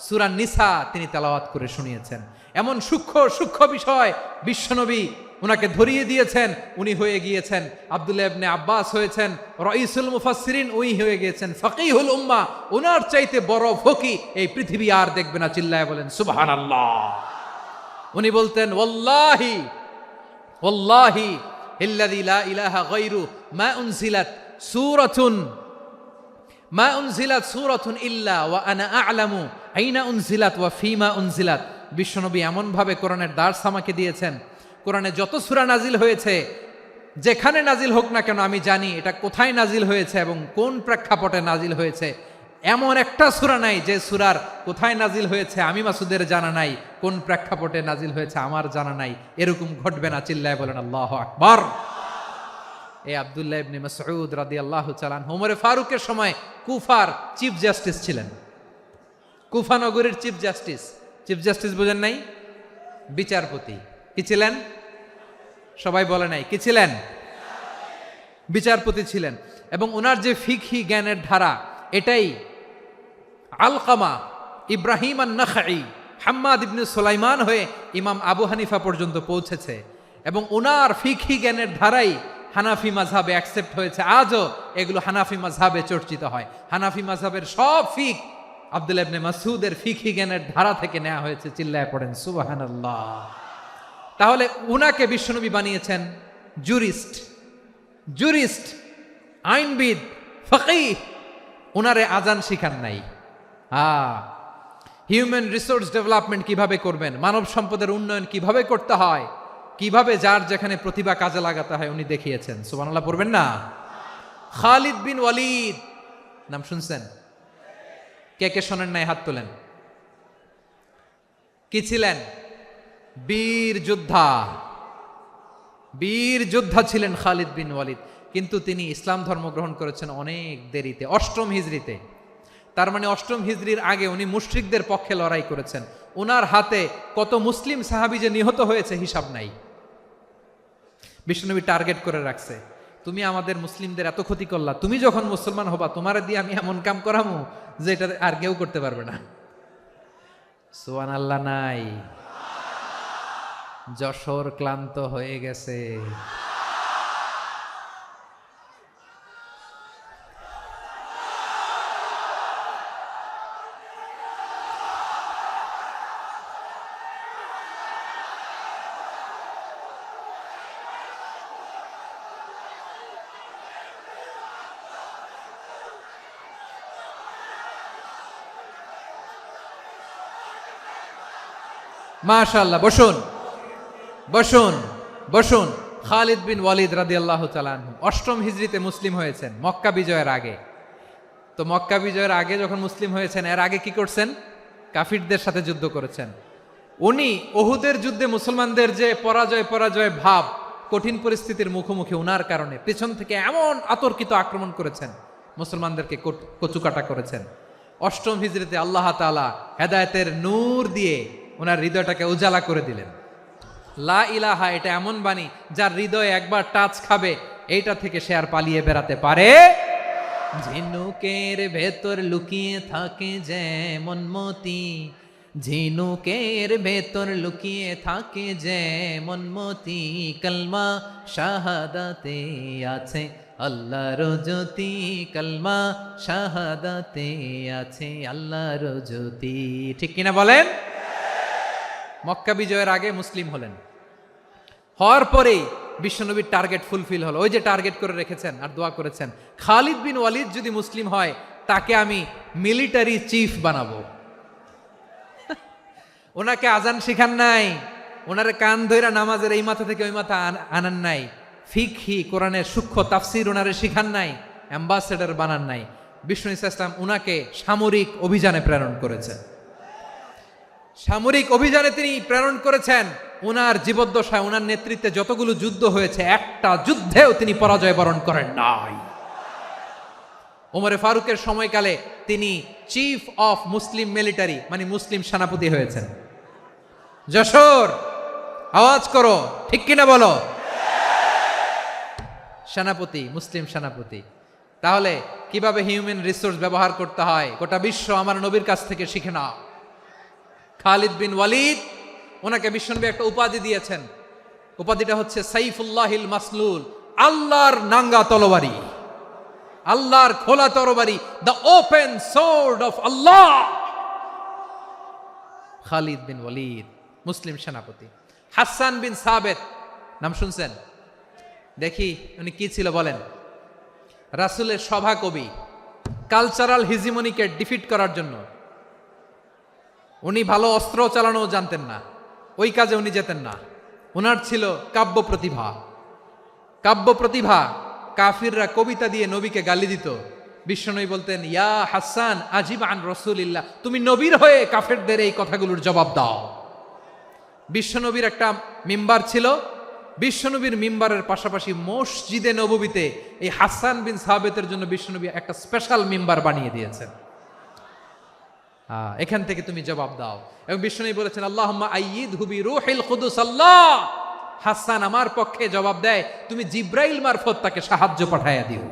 সূরা নিসা তিনি তেলাওয়াত করে শুনিয়েছেন। এমন সূক্ষ্ম সূক্ষ্ম বিষয় বিশ্বনবী উনাকে ধরিয়ে দিয়েছেন। উনি হয়ে গিয়েছেন, আব্দুল্লাহ ইবনে আব্বাস হয়েছেন রাইসুল মুফাসসিরিন, উনি হয়ে গিয়েছেন ফাকিহুল উম্মাহ। ওনার চাইতে বড় ফকি এই পৃথিবী আর দেখবে না। চিল্লায় বলেন সুবহানাল্লাহ। উনি বলতেন, ওয়াল্লাহি ওয়াল্লাহি ইল্লাযী লা ইলাহা গায়রু মা উনজিলাত সূরাতুন ইল্লা ওয়া আনা আ'লামু আইনা উনজিলাত ওয়া ফীমা উনজিলাত। বিশ্বনবী এমন ভাবে কোরআনের দার্স আমাকে দিয়েছেন, কোরআনে যত সূরা নাজিল হয়েছে, যেখানে নাজিল হোক না কেন আমি জানি এটা কোথায় নাজিল হয়েছে এবং কোন প্রেক্ষাপটে নাজিল হয়েছে। এমন একটা সূরা নাই যে সূরার কোথায় নাজিল হয়েছে আমি মাসুদের জানা নাই, কোন প্রেক্ষাপটে নাজিল হয়েছে আমার জানা নাই। এরকম ঘটবে না। চিল্লায় বলেন আল্লাহু আকবার। এই আব্দুল্লাহ ইবনে মাসউদ রাদিয়াল্লাহু তাআলা আনহু ওমরে ফারুকের সময় কুফার চিফ জাস্টিস ছিলেন। কুফা নগরীর চিফ জাস্টিস বুঝেন নাই? বিচারপতি। কি ছিলেন? সবাই বলে নাই, কি ছিলেন? বিচারপতি ছিলেন। এবং ওনার যে ফিকহি জ্ঞানের ধারা, এটাই আলকামা, ইব্রাহিম আন-নাখাই, হাম্মাদ ইবনে সুলাইমান হয়ে ইমাম আবু হানিফা পর্যন্ত পৌঁছেছে। এবং ওনার ফিকহি জ্ঞানের ধারাই হানাফি মাযহাবে অ্যাকসেপ্ট হয়েছে। আজও এগুলো হানাফি মাযহাবে চর্চিত হয়। হানাফি মাযহাবের সব ফিক আব্দুল্লাহ ইবনে মাসউদের ফিকহি জ্ঞানের ধারা থেকে নেওয়া হয়েছে। চিল্লায় পড়েন সুবহানাল্লাহ। তাহলে উনাকে বিশ্বনবী বানিয়েছেন জুরিস্ট, আইনবিদ, ফকিহ। উনারে আজান শিখান নাই। হিউম্যান রিসোর্স ডেভেলপমেন্ট কিভাবে করবেন, মানব সম্পদের উন্নয়ন কিভাবে করতে হয়, কিভাবে যার যেখানে প্রতিভা কাজে লাগাতে হয় উনি দেখিয়েছেন। সুবহানাল্লাহ পড়বেন না? খালিদ বিন ওয়ালিদ নাম শুনছেন? কে কে শোনেন নাই হাত তোলেন। কি ছিলেন? বীর যোদ্ধা ছিলেন খালিদ বিন ওয়ালিদ। কিন্তু তিনি ইসলাম ধর্ম গ্রহণ করেছেন অনেক দেরিতে, 8ম হিজরিতে। তার মানে 8ম হিজরির আগে উনি মুশরিকদের পক্ষে লড়াই করেছেন। ওনার হাতে কত মুসলিম সাহাবী যে নিহত হয়েছে হিসাব নাই। বিশ্বনবী টার্গেট করে রাখছে, তুমি আমাদের মুসলিমদের এত ক্ষতি করলা, তুমি যখন মুসলমান হবা তোমারে দিয়ে আমি এমন কাম করামু যে এটা আর কেউ করতে পারবে না। সুবহানাল্লাহ নাই? যশোর ক্লান্ত হয়ে গেছে। মাশাআল্লাহ, বসুন বসুন বসুন। খালিদ বিন ওয়ালিদ রাদিয়াল্লাহু তাআলা আনহু অষ্টম হিজরিতে মুসলিম হয়েছেন, মক্কা বিজয়ের আগে। তো মক্কা বিজয়ের আগে যখন মুসলিম হয়েছেন, এর আগে কি করছেন? কাফিরদের সাথে যুদ্ধ করেছেন। উনি উহুদের যুদ্ধে মুসলমানদের যে পরাজয় ভাব, কঠিন পরিস্থিতির মুখোমুখি উনার কারণে পেছন থেকে এমন আতর্কিত আক্রমণ করেছেন, মুসলমানদেরকে কচুকাটা করেছেন। অষ্টম হিজরিতে আল্লাহ তাআলা হেদায়েতের নূর দিয়ে ওনার হৃদয়টাকে উজালা করে দিলেন। লা ইলাহা, এটা এমন বাণী যার হৃদয়ে একবার টাচ খাবে, এইটা থেকে সে আর পালিয়ে বেড়াতে পারে। ঝিনুকের ভেতর লুকিয়ে থাকে যেমন মতি, ঝিনুকের ভেতর লুকিয়ে থাকে যেমন মতি, কলমা শাহাদাতে আছে আল্লাহর জ্যোতি, কলমা শাহাদাতে আছে আল্লাহর জ্যোতি। ঠিক কিনা বলেন? মক্কা বিজয়ের আগে মুসলিম হলেন, হওয়ার পরেই বিশ্বনবীর টার্গেট ফুলফিল হলো। ওই যে টার্গেট করে রেখেছেন আর দোয়া করেছেন, খালিদ বিন ওয়ালিদ যদি মুসলিম হয় তাকে আমি মিলিটারি চিফ বানাবো। ওনাকে আজান শিখান নাই, ওনারে কান ধইরা নামাজের এই মাথা থেকে ওই মাথা আনান নাই, ফিকহি কোরআনের সূক্ষ্ম তাফসীর ওনারে শিখান নাই, অ্যাম্বাসেডর বানান নাই। বিষ্ণু ইসলাম উনাকে সামরিক অভিযানে প্রেরণ করেছেন। সামরিক অভিযানে তিনি প্রেরণ করেছেন। উনার জীবদ্দশায় উনার নেতৃত্বে যতগুলো যুদ্ধ হয়েছে, একটা যুদ্ধেও তিনি পরাজয় বরণ করেন নাই। ওমরে ফারুকের সময়কালে তিনি চিফ অফ মুসলিম মিলিটারি, মানে মুসলিম সেনাপতি হয়েছেন। যশোর, আওয়াজ করো, ঠিক কিনা বলো? সেনাপতি, মুসলিম সেনাপতি। তাহলে কিভাবে হিউম্যান রিসোর্স ব্যবহার করতে হয় গোটা বিশ্ব আমার নবীর কাছ থেকে শিখে নাও। খালিদ বিন ওয়ালিদ, ওনাকে বিশ্বনবী একটা উপাধি দিয়েছেন। উপাধিটা হচ্ছে সাইফুল্লাহিল মাসলুল, আল্লাহর নাঙ্গা তরবারি, আল্লাহর খোলা তরবারি, দ্য ওপেন সোর্ড অফ আল্লাহ। খালিদ বিন ওয়ালিদ মুসলিম সেনাপতি। হাসান বিন সাবেত নাম শুনছেন? দেখি উনি কি ছিল বলেন। রাসূলের সভা কবি, কালচারাল হিজিমনিকে ডিফিট করার জন্য। উনি ভালো অস্ত্র চালানো জানতেন না, ওই কাজে উনি যেতেন না। ওনার ছিল কাব্য প্রতিভা। কাব্য প্রতিভা, কাফিররা কবিতা দিয়ে নবীকে গালি দিত। বিশ্বনবী বলতেন, ইয়া হাসান আজিব আন রাসূলিল্লাহ, তুমি নবীর হয়ে কাফেরদের এই কথাগুলোর জবাব দাও। বিশ্বনবীর একটা মিম্বার ছিল। বিশ্বনবীর মিম্বারের পাশাপাশি মসজিদে নববীতে এই হাসান বিন সাবেতের জন্য বিশ্বনবী একটা স্পেশাল মিম্বার বানিয়ে দিয়েছেন। এখান থেকে তুমি জবাব দাও। এবং বিশ্বনবী বলেছেন, আল্লাহুম্মা আইয়িদহু বিরূহিল কুদুস, আল্লাহ হাসান আমার পক্ষে জবাব দেয়, তুমি জিব্রাইল মারফত তাকে সাহায্য পাঠাইয়া দিও।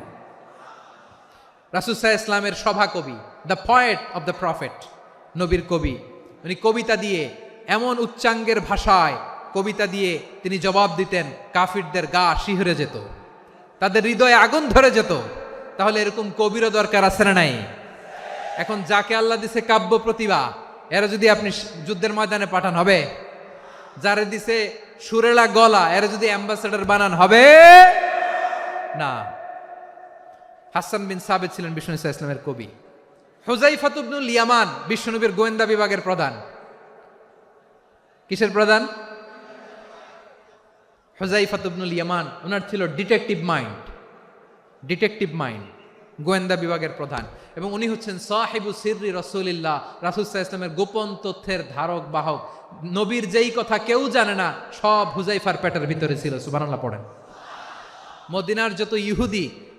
রাসূল সাল্লাল্লাহু আলাইহি ইসলামের সভা কবি, the poet of the prophet, নবীর কবি। উনি কবিতা দিয়ে, এমন উচ্চাঙ্গের ভাষায় কবিতা দিয়ে তিনি জবাব দিতেন, কাফিরদের গা শিহরে যেত, তাদের হৃদয়ে আগুন ধরে যেত। তাহলে এরকম কবিরও দরকার আছে না নাই? এখন যাকে আল্লাহ দিছে কাব্য প্রতিভা, এরা যদি আপনি যুদ্ধের ময়দানে পাঠান হবে? যারে দিছে সুরেলা গলা, এরা যদি অ্যাম্বাসেডর বানান হবে না। হাসান বিন সাবেত ছিলেন বিষ্ণু ইসলামের কবি। হুযায়ফা ইবনুল ইয়ামান বিশ্বনবীর গোয়েন্দা বিভাগের প্রধান। কিসের প্রধান? হুযায়ফা ইবনুল ইয়ামান। ওনার ছিল ডিটেকটিভ মাইন্ড, ডিটেকটিভ মাইন্ড, গোয়েন্দা বিভাগের প্রধান। এবং উনি হচ্ছেন সাহিবু সিররি রাসূলিল্লাহ, রাসূল সাল্লাল্লাহু আলাইহি ওয়াসাল্লামের গোপন তথ্যের ধারক বাহক। নবীর যেই কথা কেউ জানে না, সব হুযায়ফার পেটের ভিতরে ছিল। সুবহানাল্লাহ পড়েন। মদিনার যত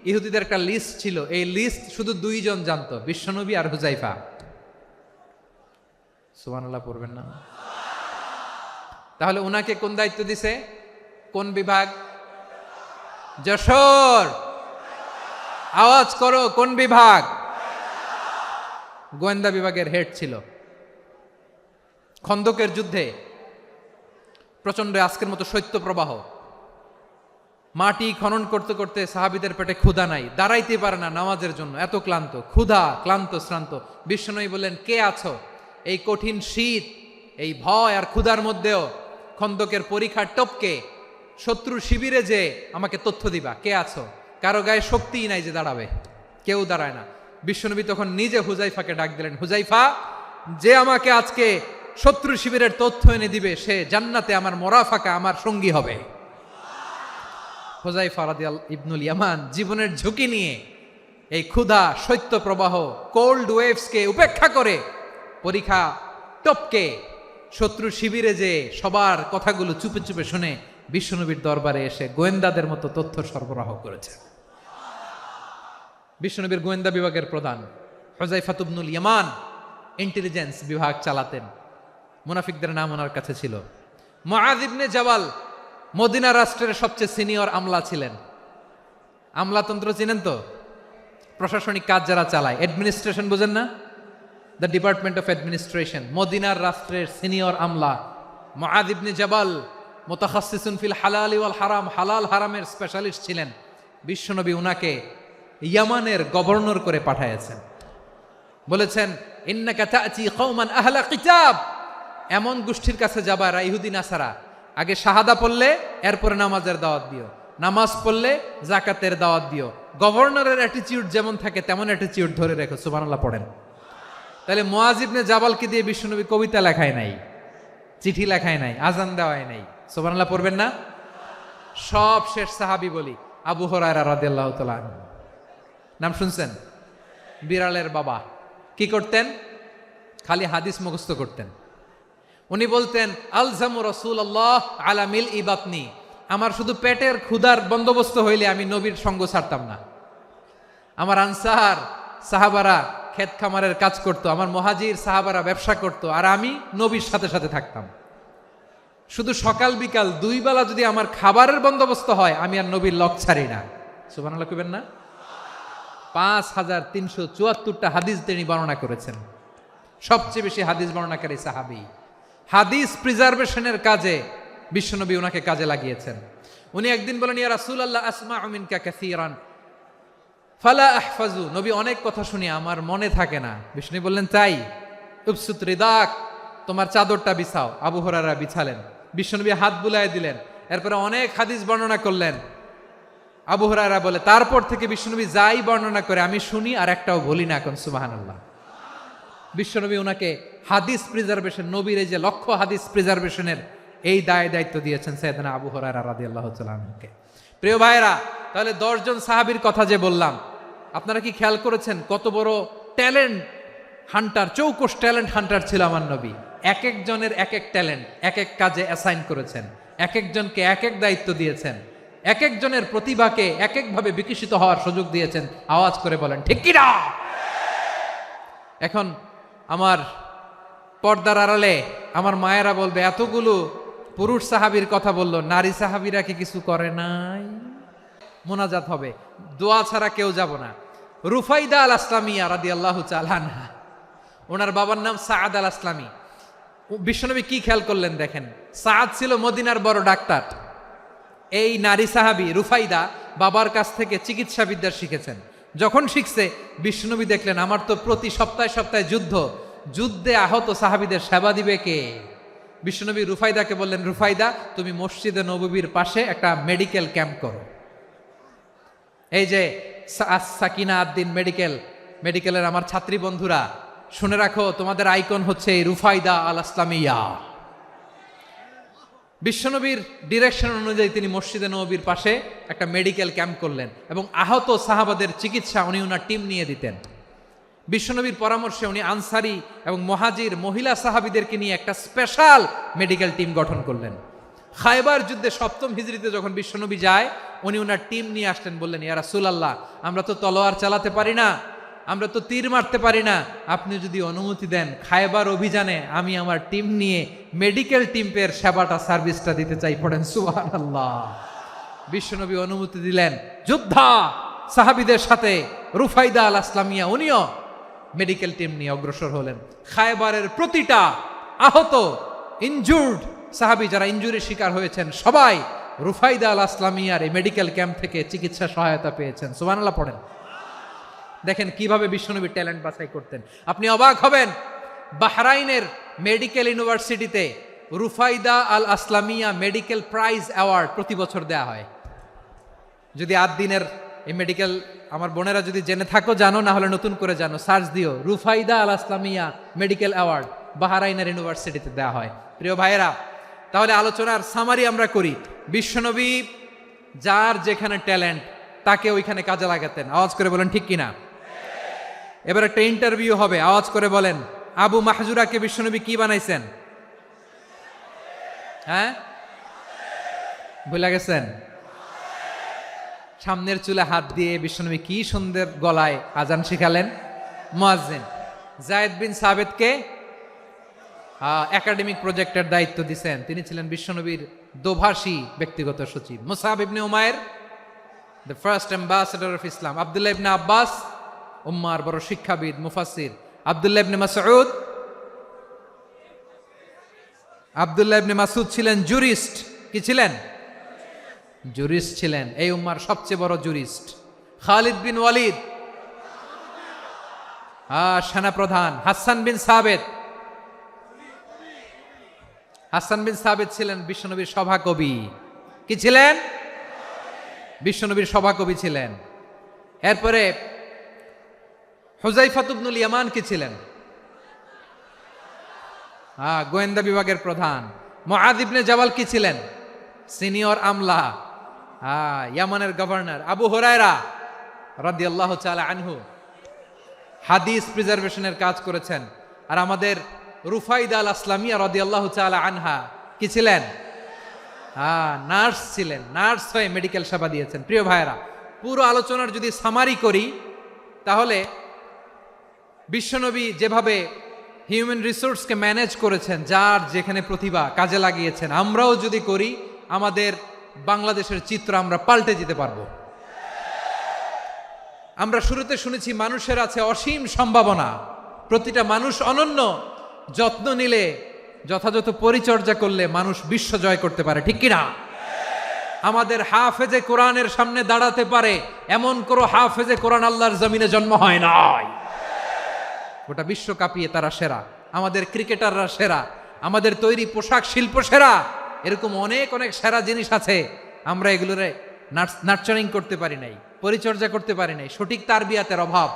ইহুদিদের একটা লিস্ট ছিল, এই লিস্ট শুধু দুইজন জানতো, বিশ্বনবী আর হুযায়ফা। সুবহানাল্লাহ পড়বেন না? তাহলে উনাকে কোন দায়িত্ব দিছে? কোন বিভাগ? যশোর, আওয়াজ করো, কোন বিভাগ? গোয়েন্দা বিভাগের হেড ছিল। খন্দকের যুদ্ধে প্রচন্ড আজকের মতো শৈত্য প্রবাহ, মাটি খনন করতে করতে সাহাবীদের পেটে ক্ষুধা নাই, দাঁড়াইতে পারে না নামাজের জন্য, এত ক্লান্ত, ক্ষুধা, ক্লান্ত, শ্রান্ত। বিশ্বনবী বললেন, কে আছো? এই কঠিন শীত, এই ভয় আর ক্ষুধার মধ্যেও খন্দকের পরীক্ষার টপকে শত্রু শিবিরে যে আমাকে তথ্য দিবা, কে আছো? কারো গায়ে শক্তিই নাই যে দাঁড়াবে, কেউ দাঁড়ায় না। বিশ্বনবী তখন নিজে হুযায়ফাকে ডাক দিলেন, হুযায়ফা, যে আমাকে আজকে শত্রু শিবিরের তথ্য এনে দিবে, সে জান্নাতে আমার মোরাফাকা, আমার সঙ্গী হবে। হুযায়ফা রাদিয়াল্লাহু ইবনুল ইয়ামান জীবনের ঝুঁকি নিয়ে এই ক্ষুধা, শৈত্য প্রবাহ, কোল্ড ওয়েভসকে উপেক্ষা করে পরীক্ষা টপকে শত্রু শিবিরে যে সবার কথাগুলো চুপে চুপে শুনে বিশ্বনবীর দরবারে এসে গোয়েন্দাদের মতো তথ্য সরবরাহ করেছে। বিশ্বনবীর গোয়েন্দা বিভাগের প্রধান হুযায়ফা ইবনুল ইয়ামান ইন্টেলিজেন্স বিভাগ চালাতেন। মুনাফিকদের নাম ওনার কাছে ছিল। মুআয ইবনে জাবাল মদিনা রাষ্ট্রের সবচেয়ে সিনিয়র আমলা ছিলেন। আমলাতন্ত্র চিনেন তো? প্রশাসনিক কাজ যারা চালায়, অ্যাডমিনিস্ট্রেশন বুঝেন না? The department of administration. মদিনার রাষ্ট্রের সিনিয়র আমলা মুআয ইবনে জাবাল মুতাখাসসিসুন ফিল হালালি ওয়াল হারাম, হালাল হারামের স্পেশালিস্ট ছিলেন। বিশ্বনবী উনাকে ইয়ামানের গভর্নর করে পাঠাইছেন। বলেছেন, ইন্নাকা তা'তি কওমান আহলা কিতাব, এমন গোষ্ঠীর কাছে যাবা এরা ইহুদি নাসারা, আগে শাহাদা পড়লে এরপরে নামাজের দাওয়াত দিও, নামাজ পড়লে যাকাতের দাওয়াত দিও। গভর্নরের অ্যাটিটিউড যেমন থাকে তেমন অ্যাটিটিউড ধরে রেখো। সুবহানাল্লাহ পড়েন। তাহলে মুআয ইবনে জাবালকে দিয়ে বিশ্বনবী কবিতা লেখায় নাই, চিঠি লেখায় নাই, আজান দেওয়ায় নাই। সুবহানাল্লাহ পড়বেন না? সব শেষ সাহাবী বলি আবু হুরায়রা রাদিয়াল্লাহু তাআলা আনহু। নাম শুনছেন? বিড়ালের বাবা। কি করতেন? খালি হাদিস মুখস্থ করতেন। উনি বলতেন, আলজামু রাসূলুল্লাহ আলা মিল ইবাতনি, আমার শুধু পেটের ক্ষুধার বন্দোবস্ত হইলে আমি নবীর সঙ্গ ছাড়তাম না। আমার আনসার সাহাবারা ক্ষেত খামারের কাজ করতো, আমার মুহাজির সাহাবারা ব্যবসা করতো, আর আমি নবীর সাথে সাথে থাকতাম। শুধু সকাল বিকাল দুই বেলা যদি আমার খাবারের বন্দোবস্ত হয়, আমি আর নবীর লক ছাড়ি না। সুবহানাল্লাহ কইবেন না? 5374টা হাদিস তিনি বর্ণনা করেছেন। সবচেয়ে বেশি হাদিস বর্ণনাকারী সাহাবী। হাদিস প্রিজার্ভেশনের কাজে বিশ্বনবী ওনাকে কাজে লাগিয়েছেন। উনি একদিন বলেন, ইয়া রাসূলুল্লাহ আসমাউ মিনকা কাসীরান ফালা আহফাজু, নবী অনেক কথা শুনি আমার মনে থাকে না। বিষ্ণু বললেন, তাই? উবসুত রিদাক, তোমার চাদরটা বিছাও। আবু হুরায়রা বিছালেন, বিশ্বনবী হাত বুলায় দিলেন, এরপরে অনেক হাদিস বর্ণনা করলেন। আবু হুরায়রা বলে, তারপর থেকে বিশ্বনবী যাই বর্ণনা করে আমি শুনি আর একটাও বলি না। এখন সুবহানাল্লাহ। বিশ্বনবী ওনাকে হাদিস প্রিজার্ভেশন, নবীর এই যে লক্ষ্য হাদিস প্রিজার্ভেশনের এই দায়িত্ব দিয়েছেন সাইয়েদনা আবু হুরায়রা রাদিয়াল্লাহু তাআলা আনহুকে। প্রিয় ভাইরা, তাহলে 10 জন সাহাবীর কথা যে বললাম, আপনারা কি খেয়াল করেছেন কত বড় ট্যালেন্ট হান্টার, চৌকস ট্যালেন্ট হান্টার ছিল আমার নবী। এক একজনের এক এক ট্যালেন্ট, এক এক কাজে অ্যাসাইন করেছেন, এক একজনকে এক এক দায়িত্ব দিয়েছেন, এক একজনের প্রতিভাকে এক একভাবে বিকশিত হওয়ার সুযোগ দিয়েছেন। আওয়াজ করে বলেন ঠিক কি না? এখন আমার পর্দার আড়ালে আমার মায়েরা বলবে, এতগুলো পুরুষ সাহাবীর কথা বললো, নারী সাহাবীরা কি কিছু করে নাই? মোনাজাত হবে, দোয়া ছাড়া কেউ যাব না। রুফাইদা আল আসলামিয়া রাদিয়াল্লাহু তাআলা আনহা, ওনার বাবার নাম সাআদ আল আসলামি। বিশ্বনবী কি খেয়াল করলেন দেখেন, সাআদ ছিল মদিনার বড় ডাক্তার। এই নারী সাহাবী রুফাইদা বাবার কাছ থেকে চিকিৎসা বিদ্যা শিখেছেন। যখন শিখছে, বিশ্বনবী দেখলেন আমার তো প্রতি সপ্তাহে সপ্তাহে যুদ্ধে আহত সাহাবীদের সেবা দিবে কে? বিশ্বনবী রুফাইদাকে বললেন, রুফাইদা তুমি মসজিদে নববীর পাশে একটা মেডিকেল ক্যাম্প করো। এই যে সাকিনা আদ্দিন মেডিকেলের আমার ছাত্রী বন্ধুরা, শুনে রাখো, তোমাদের আইকন হচ্ছে এই রুফাইদা আল আসলামিয়া। বিশ্বনবীর ডিরেকশন অনুযায়ী তিনি মসজিদে নববীর পাশে একটা মেডিকেল ক্যাম্প করলেন এবং আহত সাহাবাদের চিকিৎসা উনি ওনার টিম নিয়ে দিতেন। বিশ্বনবীর পরামর্শে উনি আনসারি এবং মুহাজির মহিলা সাহাবীদেরকে নিয়ে একটা স্পেশাল মেডিকেল টিম গঠন করলেন। খায়বার যুদ্ধে 7ম হিজরিতে যখন বিশ্বনবী যায়, উনি ওনার টিম নিয়ে আসলেন, বললেন, ইয়া রাসূলুল্লাহ, আমরা তো তলোয়ার চালাতে পারি না, আমরা তো তীর মারতে পারি না, আপনি যদি অনুমতি দেন খায়বার অভিযানে আমি আমার টিম নিয়ে মেডিকেল টিমের সেবাটা সার্ভিসটা দিতে চাই। পড়েন সুবহানাল্লাহ। বিশ্বনবী অনুমতি দিলেন, যোদ্ধা সাহাবীদের সাথে রুফাইদা আল আসলামিয়া উনিও মেডিকেল টিম নিয়ে অগ্রসর হলেন। খায়বারের প্রতিটা আহত ইনজুর্ড সাহাবী যারা ইনজুরির শিকার হয়েছেন, সবাই রুফাইদা আল আসলামিয়ার এই মেডিকেল ক্যাম্প থেকে চিকিৎসা সহায়তা পেয়েছেন। সুবহানাল্লাহ পড়েন। দেখেন কিভাবে বিশ্বনবী ট্যালেন্ট বাছাই করতেন। আপনি অবাক হবেন, বাহরাইনের মেডিকেল ইউনিভার্সিটিতে রুফাইদা আল আসলামিয়া মেডিকেল প্রাইজ অ্যাওয়ার্ড প্রতি বছর দেয়া হয়। যদি 8 দিনের এই মেডিকেল, আমার বোনেরা যদি জেনে থাকো জানো, না হলে নতুন করে জানো, সার্চ দিও রুফাইদা আল আসলামিয়া মেডিকেল অ্যাওয়ার্ড। বাহরাইনের ইউনিভার্সিটিতে দেওয়া হয়। প্রিয় ভাইয়েরা, তাহলে আলোচনার সামারি আমরা করি। বিশ্বনবী যার যেখানে ট্যালেন্ট তাকে ওইখানে কাজে লাগাতেন। আওয়াজ করে বলেন ঠিক কিনা? এবার একটা ইন্টারভিউ হবে, আওয়াজ করে বলেন আবু মাহজুরাকে বিশ্বনবী কি বানাইছেন? হ্যাঁ, ভুলে গেছেন? সামনের চুলে হাত দিয়ে বিশ্বনবী কি সুন্দর গলায় আজান শিখালেন। মুয়াজ্জিন। যায়েদ বিন সাবিতকে একাডেমিক প্রজেক্টের দায়িত্ব দিয়েছেন, তিনি ছিলেন বিশ্বনবীর দোভাষী ব্যক্তিগত সচিব। মুসআব ইবনে উমাইর, the first ambassador of Islam. আব্দুল্লাহ ইবনে আব্বাস, উম্মার বড় শিক্ষাবিদ মুফাসসির। আব্দুল্লাহ ইবনে মাসউদ, আব্দুল্লাহ ইবনে মাসউদ ছিলেন জুরিস্ট। কি ছিলেন? জুরিস্ট ছিলেন, এই উম্মার সবচেয়ে বড় জুরিস্ট। খালিদ বিন ওয়ালিদ, সেনাপ্রধান। হাসান বিন সাবিত, হাসান বিন সাবিত ছিলেন বিশ্বনবীর সভাকবি। কি ছিলেন? বিশ্বনবীর সভাকবি ছিলেন। এরপরে হুযায়ফা ইবনুল ইয়ামান কি ছিলেন? গোয়েন্দা বিভাগের প্রধান। মুআয ইবনে জাবাল কি ছিলেন? সিনিয়র আমলা, ইয়ামানের গভর্নর। আবু হুরায়রা রাদিয়াল্লাহু তাআলা আনহু হাদিস প্রিজার্ভেশনের কাজ করেছেন। আর আমাদের রুফাইদা আল আসলামিয়া রাদিয়াল্লাহু তাআলা আনহা কি ছিলেন? নার্স ছিলেন, নার্স হয়ে মেডিকেল সেবা দিয়েছেন। প্রিয় ভাইয়েরা, পুরো আলোচনার যদি সামারি করি তাহলে বিশ্বনবী যেভাবে হিউম্যান রিসোর্সকে ম্যানেজ করেছেন, যার যেখানে প্রতিভা কাজে লাগিয়েছেন, আমরাও যদি করি আমাদের বাংলাদেশের চিত্র আমরা পাল্টে যেতে পারবো। আমরা শুরুতে শুনেছি মানুষের আছে অসীম সম্ভাবনা, প্রতিটা মানুষ অনন্য, যত্ন নিলে, যথাযথ পরিচর্যা করলে মানুষ বিশ্ব জয় করতে পারে। ঠিক কিনা? আমাদের হাফেজে কোরআনের সামনে দাঁড়াতে পারে এমন কোনো হাফেজে কোরআন আল্লাহর জমিনে জন্ম হয় নাই। গোটা বিশ্ব কাঁপিয়ে তারা সেরা, আমাদের ক্রিকেটাররা সেরা, আমাদের তৈরি পোশাক শিল্প সেরা। এরকম অনেক অনেক সেরা জিনিস আছে, আমরা এগুলোরে নার্চারিং করতে পারি নাই, পরিচর্যা করতে পারি নাই, সঠিক তারবিয়াতের অভাব।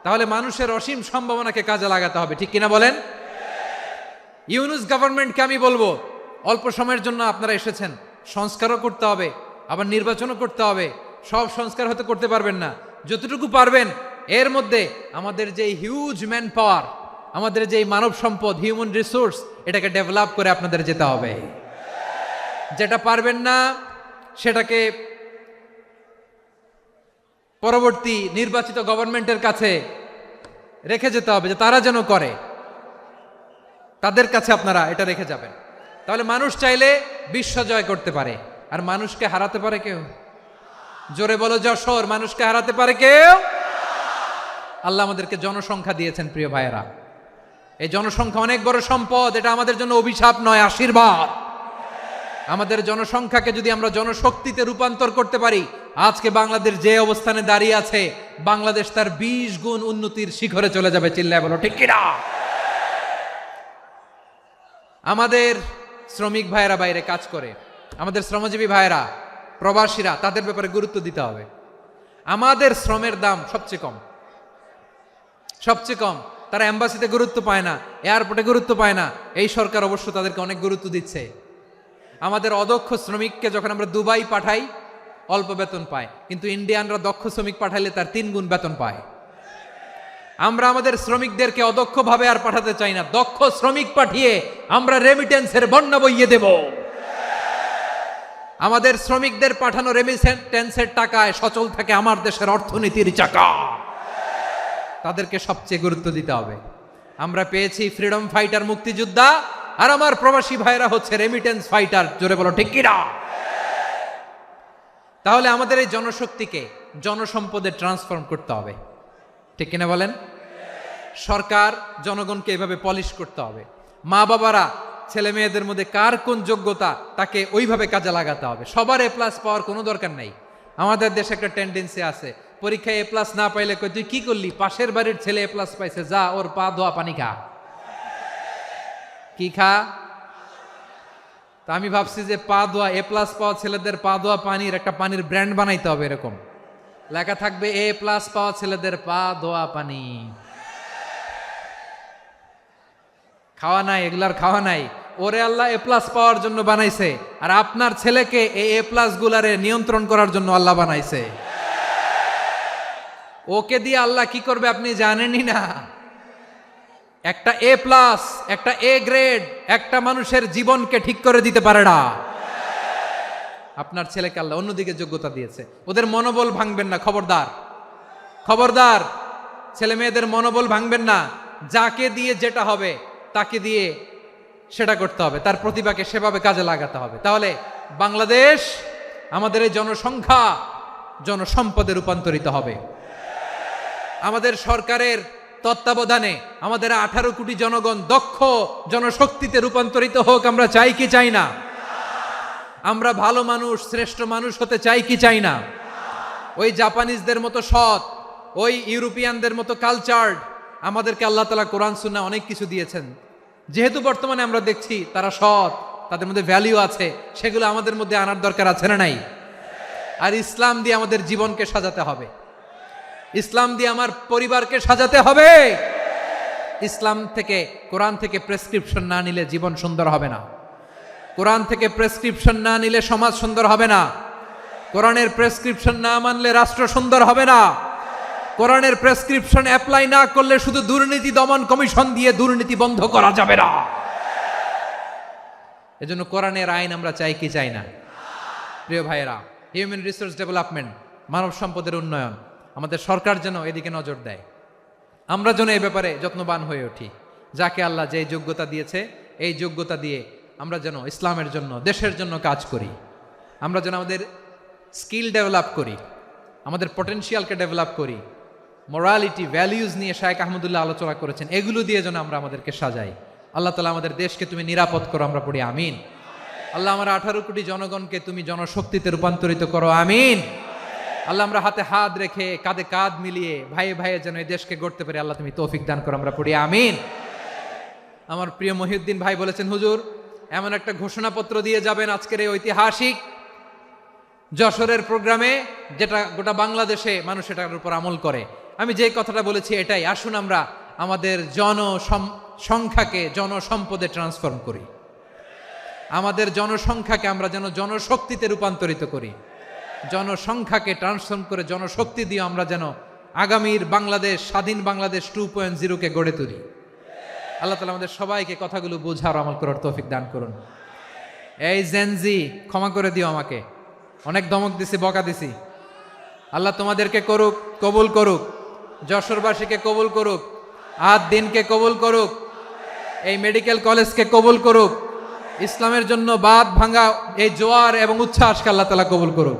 তাহলে মানুষের অসীম সম্ভাবনাকে কাজে লাগাতে হবে। ঠিক কিনা বলেন? ইউনুস গভর্নমেন্টকে আমি বলবো, অল্প সময়ের জন্য আপনারা এসেছেন, সংস্কারও করতে হবে, আবার নির্বাচনও করতে হবে। সব সংস্কার হয়তো করতে পারবেন না, যতটুকু পারবেন এর মধ্যে আমাদের যে হিউজ ম্যান পাওয়ার, আমাদের যে মানব সম্পদ, হিউম্যান রিসোর্স, এটাকে ডেভেলপ করে আপনাদের যেতে হবে। যেটা পারবেন না সেটাকে পরবর্তী নির্বাচিত গভর্নমেন্টের কাছে রেখে যেতে হবে, যে তারা যেন করে, তাদের কাছে আপনারা এটা রেখে যাবেন। তাহলে মানুষ চাইলে বিশ্ব জয় করতে পারে। আর মানুষকে হারাতে পারে কেউ? জোরে বলো যশোর, মানুষকে হারাতে পারে কেউ? আল্লাহ আমাদেরকে জনসংখ্যা দিয়েছেন প্রিয় ভাইয়েরা। এই জনসংখ্যা অনেক বড় সম্পদ, এটা আমাদের জন্য অভিশাপ নয়, আশীর্বাদ। আমাদের জনসংখ্যাকে যদি আমরা জনশক্তিতে রূপান্তর করতে পারি, আজকে বাংলাদেশ যে অবস্থানে দাঁড়িয়ে আছে, বাংলাদেশ তার 20 গুণ উন্নতির শিখরে চলে যাবে। চিল্লায় বলো ঠিক কিনা? আমাদের শ্রমিক ভাইয়েরা বাইরে কাজ করে, আমাদের শ্রমজীবী ভাইয়েরা, প্রবাসীরা, তাদের ব্যাপারে গুরুত্ব দিতে হবে। আমাদের শ্রমের দাম সবচেয়ে কম, সবচেয়ে কম। তারা এম্বাসিতে গুরুত্ব পায় না, এয়ারপোর্টে গুরুত্ব পায় না। এই সরকার অবশ্য তাদেরকে অনেক গুরুত্ব দিচ্ছে। আমাদের অদক্ষ শ্রমিককে যখন আমরা দুবাই পাঠাই, অল্প বেতন পায়, কিন্তু ইন্ডিয়ানরা দক্ষ শ্রমিক পাঠাইলে তার 3 গুণ বেতন পায়। আমরা আমাদের শ্রমিকদেরকে অদক্ষভাবে আর পাঠাতে চাই না, দক্ষ শ্রমিক পাঠিয়ে আমরা রেমিটেন্সের বন্যা বইয়ে দেব। আমাদের শ্রমিকদের পাঠানো রেমিটেন্সের টাকায় সচল থাকে আমার দেশের অর্থনীতির চাকা। তাদেরকে সবচেয়ে গুরুত্ব দিতে হবে। আমরা পেয়েছি ফ্রিডম ফাইটার, মুক্তিযোদ্ধা, আর আমার প্রবাসী ভাইরা হচ্ছে রেমিটেন্স ফাইটার। জোরে বলো ঠিক কিনা? তাহলে আমাদের এই জনশক্তিকে জনসম্পদে ট্রান্সফর্ম করতে হবে। ঠিক কিনা বলেন? সরকার জনগণকে এভাবে পলিশ করতে হবে। মা বাবারা ছেলে মেয়েদের মধ্যে কার কোন যোগ্যতা তাকে ওইভাবে কাজে লাগাতে হবে। সবার এ প্লাস পাওয়ার কোনো দরকার নাই। আমাদের দেশে একটা টেন্ডেন্সি আছে, পরীক্ষায় এ প্লাস না পাইলে কই তুই কি করলি, পাশের বাড়ির ছেলে এ প্লাস পাইছে, যা ওর পা ধোয়া পানি খা। কি খা? তা আমি ভাবছি যে পা ধোয়া, এ প্লাস পাওয়া ছেলেদের পা ধোয়া পানির একটা পানির ব্র্যান্ড বানাইতে হবে। এরকম লেখা থাকবে, এ প্লাস পাওয়া ছেলেদের পা ধোয়া পানি। খাওয়া নাই, এগুলার খাওয়া নাই। ওরে আল্লাহ এ প্লাস পাওয়ার জন্য বানাইছে, আর আপনার ছেলেকে এই এ প্লাস গুলারে নিয়ন্ত্রণ করার জন্য আল্লাহ বানাইছে। ওকে দিয়ে আল্লাহ কি করবে আপনি জানেনই না। একটা এ প্লাস, একটা এ গ্রেড একটা মানুষের জীবনকে ঠিক করে দিতে পারে না। আপনার ছেলেকে আল্লাহ অন্যদিকে যোগ্যতা দিয়েছে। ওদের মনোবল ভাঙবেন না, খবরদার খবরদার। ছেলে মেয়েদের মনোবল ভাঙবেন না। যাকে দিয়ে যেটা হবে তাকে দিয়ে সেটা করতে হবে, তার প্রতিভাকে সেভাবে কাজে লাগাতে হবে। তাহলে বাংলাদেশ আমাদের এই জনসংখ্যা জনসম্পদে রূপান্তরিত হবে। আমাদের সরকারের তত্ত্বাবধানে আমাদের 18 কোটি জনগণ দক্ষ জনশক্তিতে রূপান্তরিত হোক, আমরা চাই কি চাই না? আমরা ভালো মানুষ, শ্রেষ্ঠ মানুষ হতে চাই কি চাই না? ওই জাপানিজদের মতো সৎ, ওই ইউরোপিয়ানদের মতো কালচার্ড। আমাদেরকে আল্লাহ তাআলা কোরআন সুন্নাহ অনেক কিছু দিয়েছেন। যেহেতু বর্তমানে আমরা দেখছি তারা সৎ, তাদের মধ্যে ভ্যালিউ আছে, সেগুলো আমাদের মধ্যে আনার দরকার আছে না নাই? আর ইসলাম দিয়ে আমাদের জীবনকে সাজাতে হবে, ইসলাম দিয়ে আমার পরিবারকে সাজাতে হবে। ইসলাম থেকে, কোরআন থেকে প্রেসক্রিপশন না নিলে জীবন সুন্দর হবে না। কোরআন থেকে প্রেসক্রিপশন না নিলে সমাজ সুন্দর হবে না। কোরআনের প্রেসক্রিপশন না মানলে রাষ্ট্র সুন্দর হবে না। কোরআনের প্রেসক্রিপশন অ্যাপ্লাই না করলে শুধু দুর্নীতি দমন কমিশন দিয়ে দুর্নীতি বন্ধ করা যাবে না। এজন্য কোরআনের আইন আমরা চাই কি চাই না? প্রিয় ভাইয়েরা, হিউম্যান রিসোর্স ডেভেলপমেন্ট, মানব সম্পদের উন্নয়ন, আমাদের সরকার যেন এদিকে নজর দেয়। আমরা যেন এই ব্যাপারে যত্নবান হয়ে উঠি। যাকে আল্লাহ যে যোগ্যতা দিয়েছে, এই যোগ্যতা দিয়ে আমরা যেন ইসলামের জন্য, দেশের জন্য কাজ করি। আমরা যেন আমাদের স্কিল ডেভেলপ করি, আমাদের পটেনশিয়ালকে ডেভেলপ করি। মোরালিটি, ভ্যালিউজ নিয়ে শায়েখ আহমদুল্লাহ আলোচনা করেছেন, এগুলো দিয়ে যেন আমরা আমাদেরকে সাজাই। আল্লাহ তাআলা আমাদের দেশকে তুমি নিরাপদ করো, আমরা পড়ি আমিন। আল্লাহ আমার 18 কোটি জনগণকে তুমি জনশক্তিতে রূপান্তরিত করো, আমিন। আল্লাহ আমরা হাতে হাত রেখে, কাঁধে কাঁধ মিলিয়ে, ভাইয়ে ভাইয়ে যেন এই দেশকে গড়তে পারি, আল্লাহ তুমি তৌফিক দান করো, আমরা পড়ি আমিন। আমার প্রিয় মহিউদ্দিন ভাই বলেছেন, হুজুর এমন একটা ঘোষণাপত্র দিয়ে যাবেন আজকের এই ঐতিহাসিক যশোরের প্রোগ্রামে, যেটা গোটা বাংলাদেশে মানুষ এটার উপর আমল করে। আমি যে কথাটা বলেছি এটাই, আসুন আমরা আমাদের জনসংখ্যাকে জনসম্পদে ট্রান্সফর্ম করি। আমাদের জনসংখ্যাকে আমরা যেন জনশক্তিতে রূপান্তরিত করি। জনসংখ্যাকে ট্রান্সফর্ম করে জনশক্তি দিয়ে আমরা যেন আগামীর বাংলাদেশ, স্বাধীন বাংলাদেশ 2.0 কে গড়ে তুলি। আল্লাহ তাআলা আমাদের সবাইকে কথাগুলো বোঝার, আমল করার তৌফিক দান করুন। এই জেনজি, ক্ষমা করে দিও আমাকে, অনেক ধমক দিছি, বকা দিছি। আল্লাহ তোমাদেরকে করুক, কবুল করুক, যশোরবাসীকে কবুল করুক, আদ দিনকে কবুল করুক, এই মেডিকেল কলেজকে কবুল করুক, ইসলামের জন্য বাঁধ ভাঙা এই জোয়ার এবং উচ্ছ্বাসকে আল্লাহ তাআলা কবুল করুক।